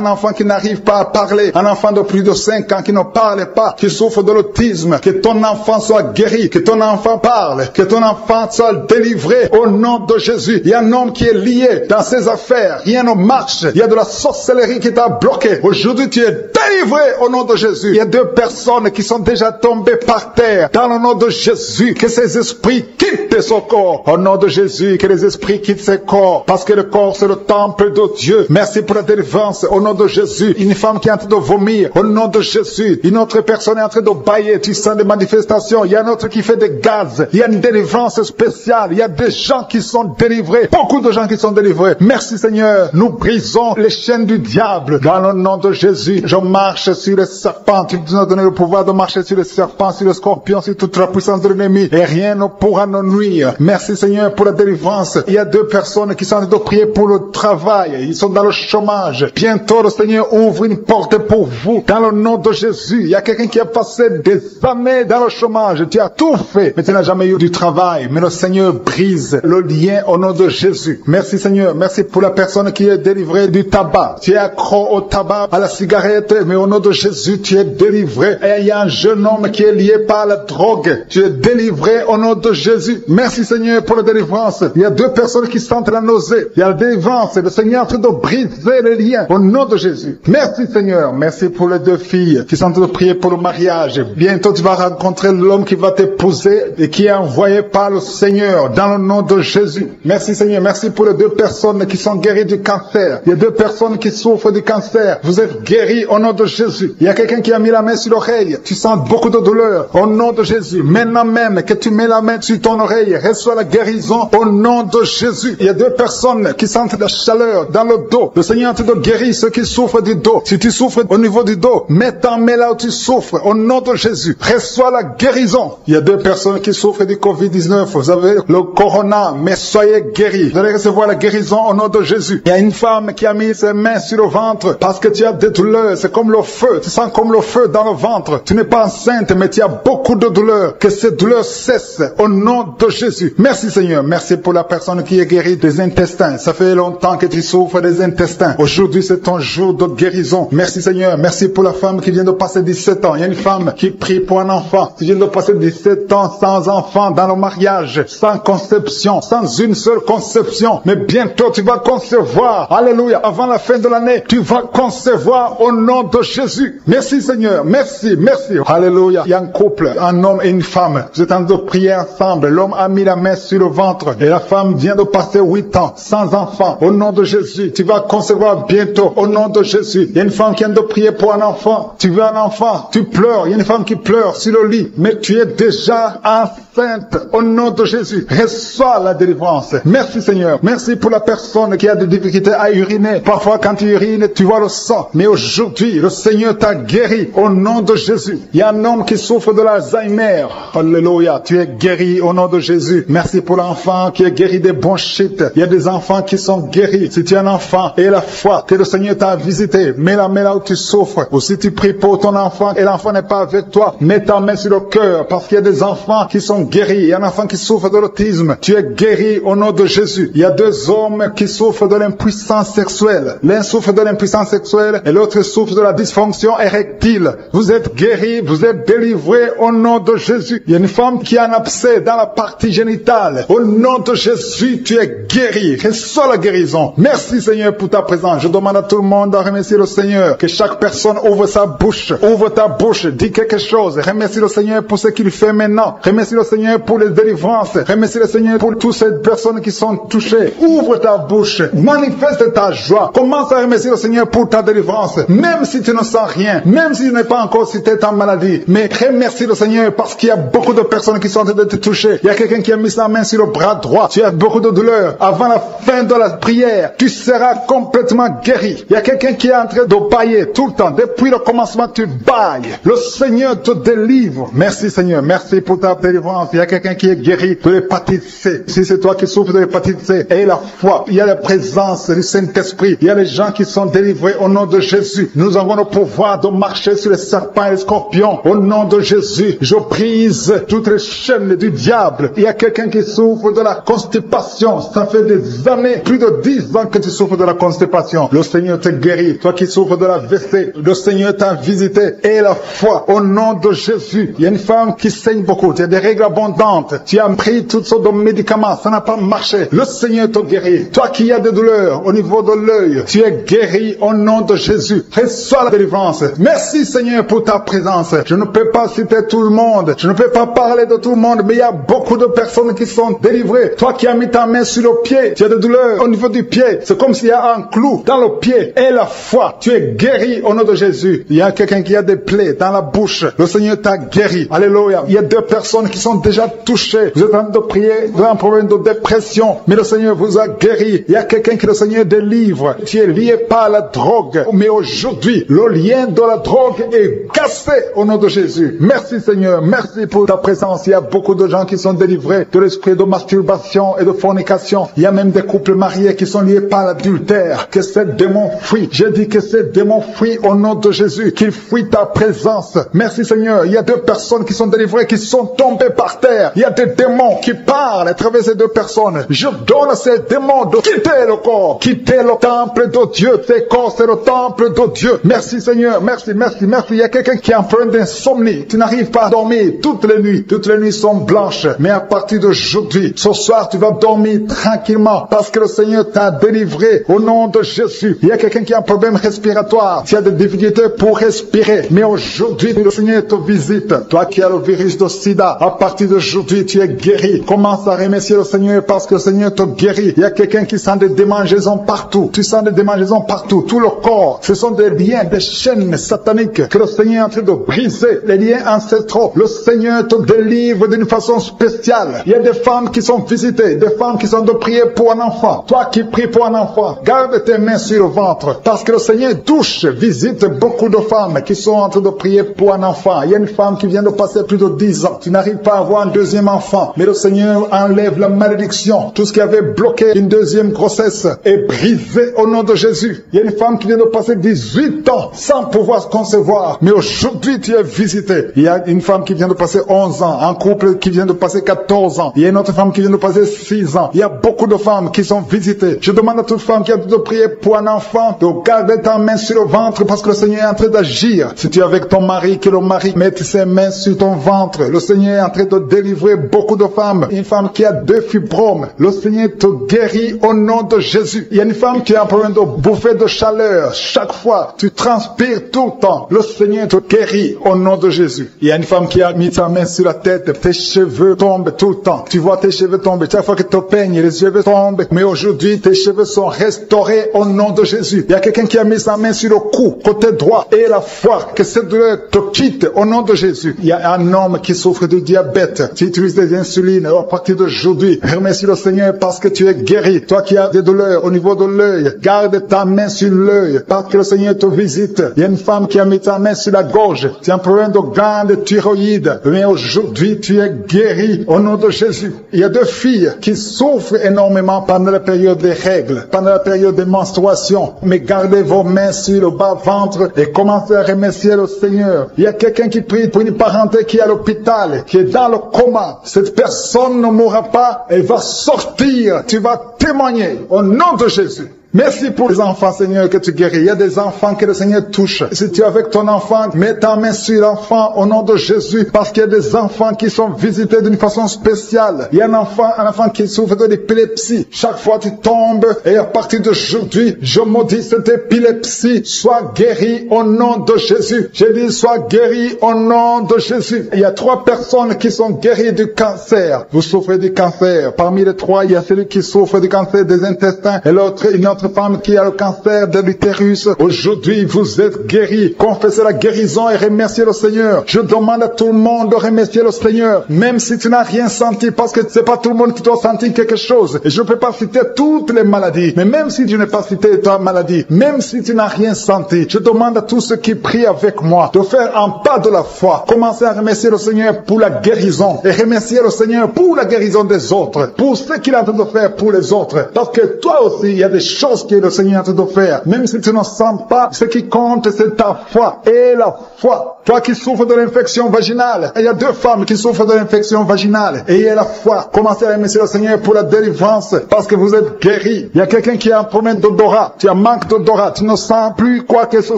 enfant qui n'arrive pas à parler. Un enfant de plus de 5 ans qui ne parle pas, qui souffre de l'autisme. Que ton enfant soit guéri. Que ton enfant parle. Que ton enfant soit délivré au nom de Jésus. Il y a un homme qui est lié dans ses affaires. Rien ne marche. Il y a de la sorcellerie qui t'a bloqué. Aujourd'hui, tu es délivré au nom de Jésus. Il y a 2 personnes qui sont déjà tombées par terre. Dans le nom de Jésus, que ces esprits quittent son corps. Au nom de Jésus, que les esprits quittent ses corps. Parce que le corps, c'est le temple de Dieu. Merci pour la délivrance. Au nom de Jésus. Une femme qui est en train de vomir. Au nom de Jésus. Une autre personne est en train de bailler. Tu sens des manifestations. Il y a un autre qui fait des gaz. Il y a une délivrance spéciale. Il y a des gens qui sont délivrés. Beaucoup de gens qui sont délivrés. Merci Seigneur. Nous brisons les chaînes du diable. Dans le nom de Jésus. Je marche sur les serpents. Tu nous as donné le pouvoir de marcher sur les serpents, sur les scorpions, sur toute la puissance de l'ennemi. Et rien ne pourra nous nuire. Merci Seigneur pour la délivrance. Il y a 2 personnes qui sont en train de prier pour le travail. Ils sont dans le chômage. Bientôt le Seigneur ouvre une porte pour vous. Dans le nom de Jésus. Il y a quelqu'un qui a passé des années dans le chômage. Tu as tout fait, mais tu n'as jamais eu du travail. Mais le Seigneur brise le lien au nom de Jésus. Merci Seigneur. Merci pour la personne qui est délivrée du tabac. Tu es accro au tabac, à la cigarette, mais au nom de Jésus, tu es délivré. Et il y a un jeune homme qui est lié par la drogue. Tu es délivré au nom de Jésus. Merci Seigneur pour la délivrance. Il y a 2 personnes qui sentent la nausée. Il y a la délivrance. Le Seigneur est en train de briser les liens au nom de Jésus. Merci Seigneur. Merci pour les 2 filles qui sont en train de prier pour le mariage. Bientôt tu vas rencontrer l'homme qui va t'épouser et qui est envoyé par le Seigneur dans le nom de Jésus. Merci Seigneur. Merci pour les 2 personnes qui sont guéries du cancer. Il y a 2 personnes qui souffrent du cancer. Vous êtes guéris au nom de Jésus. Il y a quelqu'un qui a mis la main sur l'oreille. Tu sens beaucoup de douleur au nom de Jésus. Maintenant même que tu mets la main sur ton oreille, reçois la guérison au nom de Jésus. Il y a 2 personnes qui sentent la chaleur dans le dos. Le Seigneur est en train de guérir ceux qui souffrent du dos. Si tu souffres au niveau du dos, mets ta main là où tu souffres au nom de Jésus. Reçois la guérison. Il y a 2 personnes qui souffrent du Covid-19. Vous avez le corona, mais soyez guéris. Vous allez recevoir la guérison au nom de Jésus. Il y a une femme qui a mis ses mains sur le ventre parce que tu as des douleurs. C'est comme le feu. Tu sens comme le feu dans le ventre. Tu n'es pas enceinte, mais tu as beaucoup de douleurs. Que ces douleurs cessent au nom de Jésus. Merci Seigneur. Merci pour la personne qui est guérie des intestins. Ça fait longtemps que tu souffres des intestins. Aujourd'hui, c'est ton jour de guérison. Merci Seigneur. Merci pour la femme qui vient de passer 17 ans. Il y a une femme qui prie pour un enfant. Tu viens de passer 17 ans sans enfant dans le mariage, sans conception, sans une seule conception. Mais bientôt, tu vas concevoir. Alléluia. Avant la fin de l'année, tu vas concevoir au nom de Jésus. Merci Seigneur. Merci. Merci. Alléluia. Il y a un couple, un homme et une femme. Vous êtes en train de prier ensemble. L'homme a mis la main sur le ventre et la femme vient de passer 8 ans sans enfant. Au nom de Jésus, tu vas concevoir bientôt. Au nom de Jésus. Il y a une femme qui vient de prier pour un enfant. Tu veux un enfant. Tu pleures. Il y a une femme qui pleure sur le lit. Mais tu es déjà enceinte. enceinte, au nom de Jésus, reçois la délivrance. Merci Seigneur. Merci pour la personne qui a des difficultés à uriner. Parfois quand tu urines, tu vois le sang. Mais aujourd'hui, le Seigneur t'a guéri au nom de Jésus. Il y a un homme qui souffre de l'Alzheimer. Alléluia. Tu es guéri au nom de Jésus. Merci pour l'enfant qui est guéri des bronchites. Il y a des enfants qui sont guéris. Si tu es un enfant et la foi que le Seigneur t'a visité, mets la main là où tu souffres. Ou si tu pries pour ton enfant et l'enfant n'est pas avec toi, mets ta main sur le cœur parce qu'il y a des enfants qui sont guéris. Il y a un enfant qui souffre de l'autisme. Tu es guéri au nom de Jésus. Il y a deux hommes qui souffrent de l'impuissance sexuelle. L'un souffre de l'impuissance sexuelle et l'autre souffre de la dysfonction érectile. Vous êtes guéris, vous êtes délivrés au nom de Jésus. Il y a une femme qui a un abcès dans la partie génitale. Au nom de Jésus, tu es guéri. Reçois la guérison. Merci Seigneur pour ta présence. Je demande à tout le monde de remercier le Seigneur. Que chaque personne ouvre sa bouche. Ouvre ta bouche. Dis quelque chose. Remercie le Seigneur pour ce qu'il fait maintenant. Remercie le Seigneur pour les délivrances. Remercie le Seigneur pour toutes ces personnes qui sont touchées. Ouvre ta bouche. Manifeste ta joie. Commence à remercier le Seigneur pour ta délivrance. Même si tu ne sens rien. Même si tu n'es pas encore si tu es en maladie. Mais remercie le Seigneur parce qu'il y a beaucoup de personnes qui sont en train de te toucher. Il y a quelqu'un qui a mis sa main sur le bras droit. Tu as beaucoup de douleur. Avant la fin de la prière, tu seras complètement guéri. Il y a quelqu'un qui est en train de bailler tout le temps. Depuis le commencement, tu bailles. Le Seigneur te délivre. Merci Seigneur. Merci pour ta délivrance. Il y a quelqu'un qui est guéri de l'hépatite C. Si c'est toi qui souffres de l'hépatite C, et la foi, il y a la présence du Saint-Esprit. Il y a les gens qui sont délivrés au nom de Jésus. Nous avons le pouvoir de marcher sur les serpents et les scorpions. Au nom de Jésus, je brise toutes les chaînes du diable. Il y a quelqu'un qui souffre de la constipation. Ça fait des années, plus de 10 ans que tu souffres de la constipation. Le Seigneur te guérit. Toi qui souffres de la WC, le Seigneur t'a visité. Et la foi, au nom de Jésus. Il y a une femme qui saigne beaucoup. Tu as des règles abondantes. Tu as pris toutes sortes de médicaments. Ça n'a pas marché. Le Seigneur te guérit. Toi qui as des douleurs au niveau de l'œil, tu es guéri au nom de Jésus. Reçois la délivrance. Merci Seigneur pour ta présence. Je ne peux pas citer tout le monde. Je ne peux pas parler de tout le monde, mais il y a beaucoup de personnes qui sont délivrées. Toi qui as mis ta main sur le pied, tu as des douleurs au niveau du pied. C'est comme s'il y a un clou dans le pied. Et la foi, tu es guéri au nom de Jésus. Il y a quelqu'un qui a des plaies dans la bouche. Le Seigneur t'a guéri. Alléluia. Il y a deux personnes qui sont déjà touchées. Vous êtes en train de prier, vous avez un problème de dépression, mais le Seigneur vous a guéri. Il y a quelqu'un qui le Seigneur délivre. Tu es lié par la drogue. Mais aujourd'hui, le lien de la drogue est cassé au nom de Jésus. Merci Seigneur. Merci pour ta présence. Il y a beaucoup de gens qui sont délivrés de l'esprit de masturbation et de fornication. Il y a même des couples mariés qui sont liés par l'adultère. Que ces démons fuient. J'ai dit que ces démons fuient au nom de Jésus. Qu'ils fuient ta présence. Merci Seigneur. Il y a deux personnes qui sont délivrées, qui sont tombées par terre. Il y a des démons qui parlent à travers ces deux personnes. Je donne à ces démons de quitter le corps. Quitter le temple de Dieu. Ces corps, c'est le temple de Dieu. Merci Seigneur. Merci, merci, merci. Il y a quelqu'un qui est en train d'insomnie. Tu n'arrives pas à dormir toutes les nuits. Toutes les nuits sont blanches. Mais à partir d'aujourd'hui, ce soir, tu vas dormir tranquillement parce que le Seigneur t'a délivré au nom de Jésus. Il y a quelqu'un qui a un problème respiratoire. Tu as des difficultés pour respirer. Mais aujourd'hui, le Seigneur te visite. Toi qui as le virus de sida, à partir d'aujourd'hui, tu es guéri. Commence à remercier le Seigneur parce que le Seigneur te guérit. Il y a quelqu'un qui sent des démangeaisons partout. Tu sens des démangeaisons partout. Tout le corps. Ce sont des liens, des chaînes sataniques que le Seigneur est en train de briser. Les liens ancestraux. Le Seigneur te délivre d'une façon spéciale. Il y a des femmes qui sont visitées. Des femmes qui sont de prier pour un enfant. Toi qui pries pour un enfant, garde tes mains sur le ventre. Parce que le Seigneur touche, visite beaucoup de femmes qui sont en train de prier pour un enfant. Il y a une femme qui vient de passer plus de 10 ans. Tu n'arrives pas à avoir un deuxième enfant. Mais le Seigneur enlève la malédiction. Tout ce qui avait bloqué une deuxième grossesse est brisé au nom de Jésus. Il y a une femme qui vient de passer 18 ans sans pouvoir concevoir. Mais aujourd'hui, tu es visité. Il y a une femme qui vient de passer 11 ans. Un couple qui vient de passer 14 ans. Il y a une autre femme qui vient de passer 6 ans. Il y a beaucoup de femmes qui sont visitées. Je demande à toute femme qui a de prier pour un enfant de garder ta main sur le ventre parce que le Seigneur est en train d'agir. Si tu es avec ton mari, que le mari mette ses mains sur ton ventre. Le Seigneur est en train de délivrer beaucoup de femmes. Une femme qui a 2 fibromes. Le Seigneur te guérit au nom de Jésus. Il y a une femme qui a un problème de bouffée de chaleur. Chaque fois, tu transpires tout le temps. Le Seigneur te guérit au nom de Jésus. Il y a une femme qui a mis sa main sur la tête. Tes cheveux tombent tout le temps. Tu vois tes cheveux tomber. Chaque fois que tu te peignes, les cheveux tombent. Mais aujourd'hui, tes cheveux sont restaurés au nom de Jésus. Il y a quelqu'un qui a mis sa main sur le cou, côté droit. Et la foi, que cette douleur te quitte au nom de Jésus. Il y a un homme qui souffre de diabète. diabète, tu utilises des insulines, à partir d'aujourd'hui, remercie le Seigneur parce que tu es guéri. Toi qui as des douleurs au niveau de l'œil, garde ta main sur l'œil parce que le Seigneur te visite. Il y a une femme qui a mis ta main sur la gorge. Tu as un problème de glande thyroïde. Mais aujourd'hui, tu es guéri au nom de Jésus. Il y a 2 filles qui souffrent énormément pendant la période des règles, pendant la période des menstruations. Mais gardez vos mains sur le bas-ventre et commencez à remercier le Seigneur. Il y a quelqu'un qui prie pour une parenté qui est à l'hôpital, qui est dans le coma. Cette personne ne mourra pas, elle va sortir. Tu vas témoigner au nom de Jésus. Merci pour les enfants, Seigneur, que tu guéris. Il y a des enfants que le Seigneur touche. Si tu es avec ton enfant, mets ta main sur l'enfant au nom de Jésus, parce qu'il y a des enfants qui sont visités d'une façon spéciale. Il y a un enfant qui souffre de l'épilepsie. Chaque fois tu tombes, et à partir d'aujourd'hui, je maudis cette épilepsie. Sois guéri au nom de Jésus. Je dis, sois guéri au nom de Jésus. Il y a 3 personnes qui sont guéries du cancer. Vous souffrez du cancer. Parmi les 3, il y a celui qui souffre du cancer des intestins, et l'autre, une autre femme qui a le cancer de l'utérus. Aujourd'hui, vous êtes guéris. Confessez la guérison et remerciez le Seigneur. Je demande à tout le monde de remercier le Seigneur, même si tu n'as rien senti, parce que c'est pas tout le monde qui doit sentir quelque chose. Et je ne peux pas citer toutes les maladies, mais même si tu n'as pas cité ta maladie, même si tu n'as rien senti, je demande à tous ceux qui prient avec moi de faire un pas de la foi. Commencez à remercier le Seigneur pour la guérison et remercier le Seigneur pour la guérison des autres, pour ce qu'il est en train de faire pour les autres. Parce que toi aussi, il y a des choses que le Seigneur est en train de faire. Même si tu ne sens pas, ce qui compte, c'est ta foi. Et la foi. Toi qui souffres de l'infection vaginale. Il y a 2 femmes qui souffrent de l'infection vaginale. Et il y a la foi. Commencez à remercier le Seigneur pour la délivrance. Parce que vous êtes guéris. Il y a quelqu'un qui a un problème d'odorat. Tu as un manque d'odorat. Tu ne sens plus quoi que ce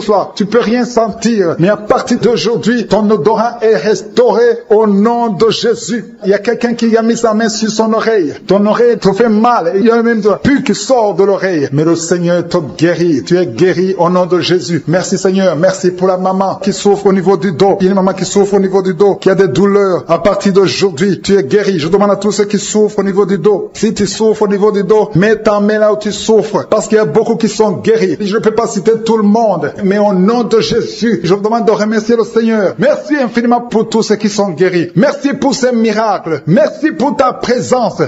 soit. Tu peux rien sentir. Mais à partir d'aujourd'hui, ton odorat est restauré au nom de Jésus. Il y a quelqu'un qui a mis sa main sur son oreille. Ton oreille te fait mal. Il y a même de la pus qui sort de l'oreille. Mais le Seigneur te guérit. Tu es guéri au nom de Jésus. Merci Seigneur. Merci pour la maman qui souffre au niveau du dos. Il y a une maman qui souffre au niveau du dos, qui a des douleurs. À partir d'aujourd'hui, tu es guéri. Je demande à tous ceux qui souffrent au niveau du dos. Si tu souffres au niveau du dos, mets ta main là où tu souffres. Parce qu'il y a beaucoup qui sont guéris. Je ne peux pas citer tout le monde. Mais au nom de Jésus, je vous demande de remercier le Seigneur. Merci infiniment pour tous ceux qui sont guéris. Merci pour ces miracles. Merci pour ta présence.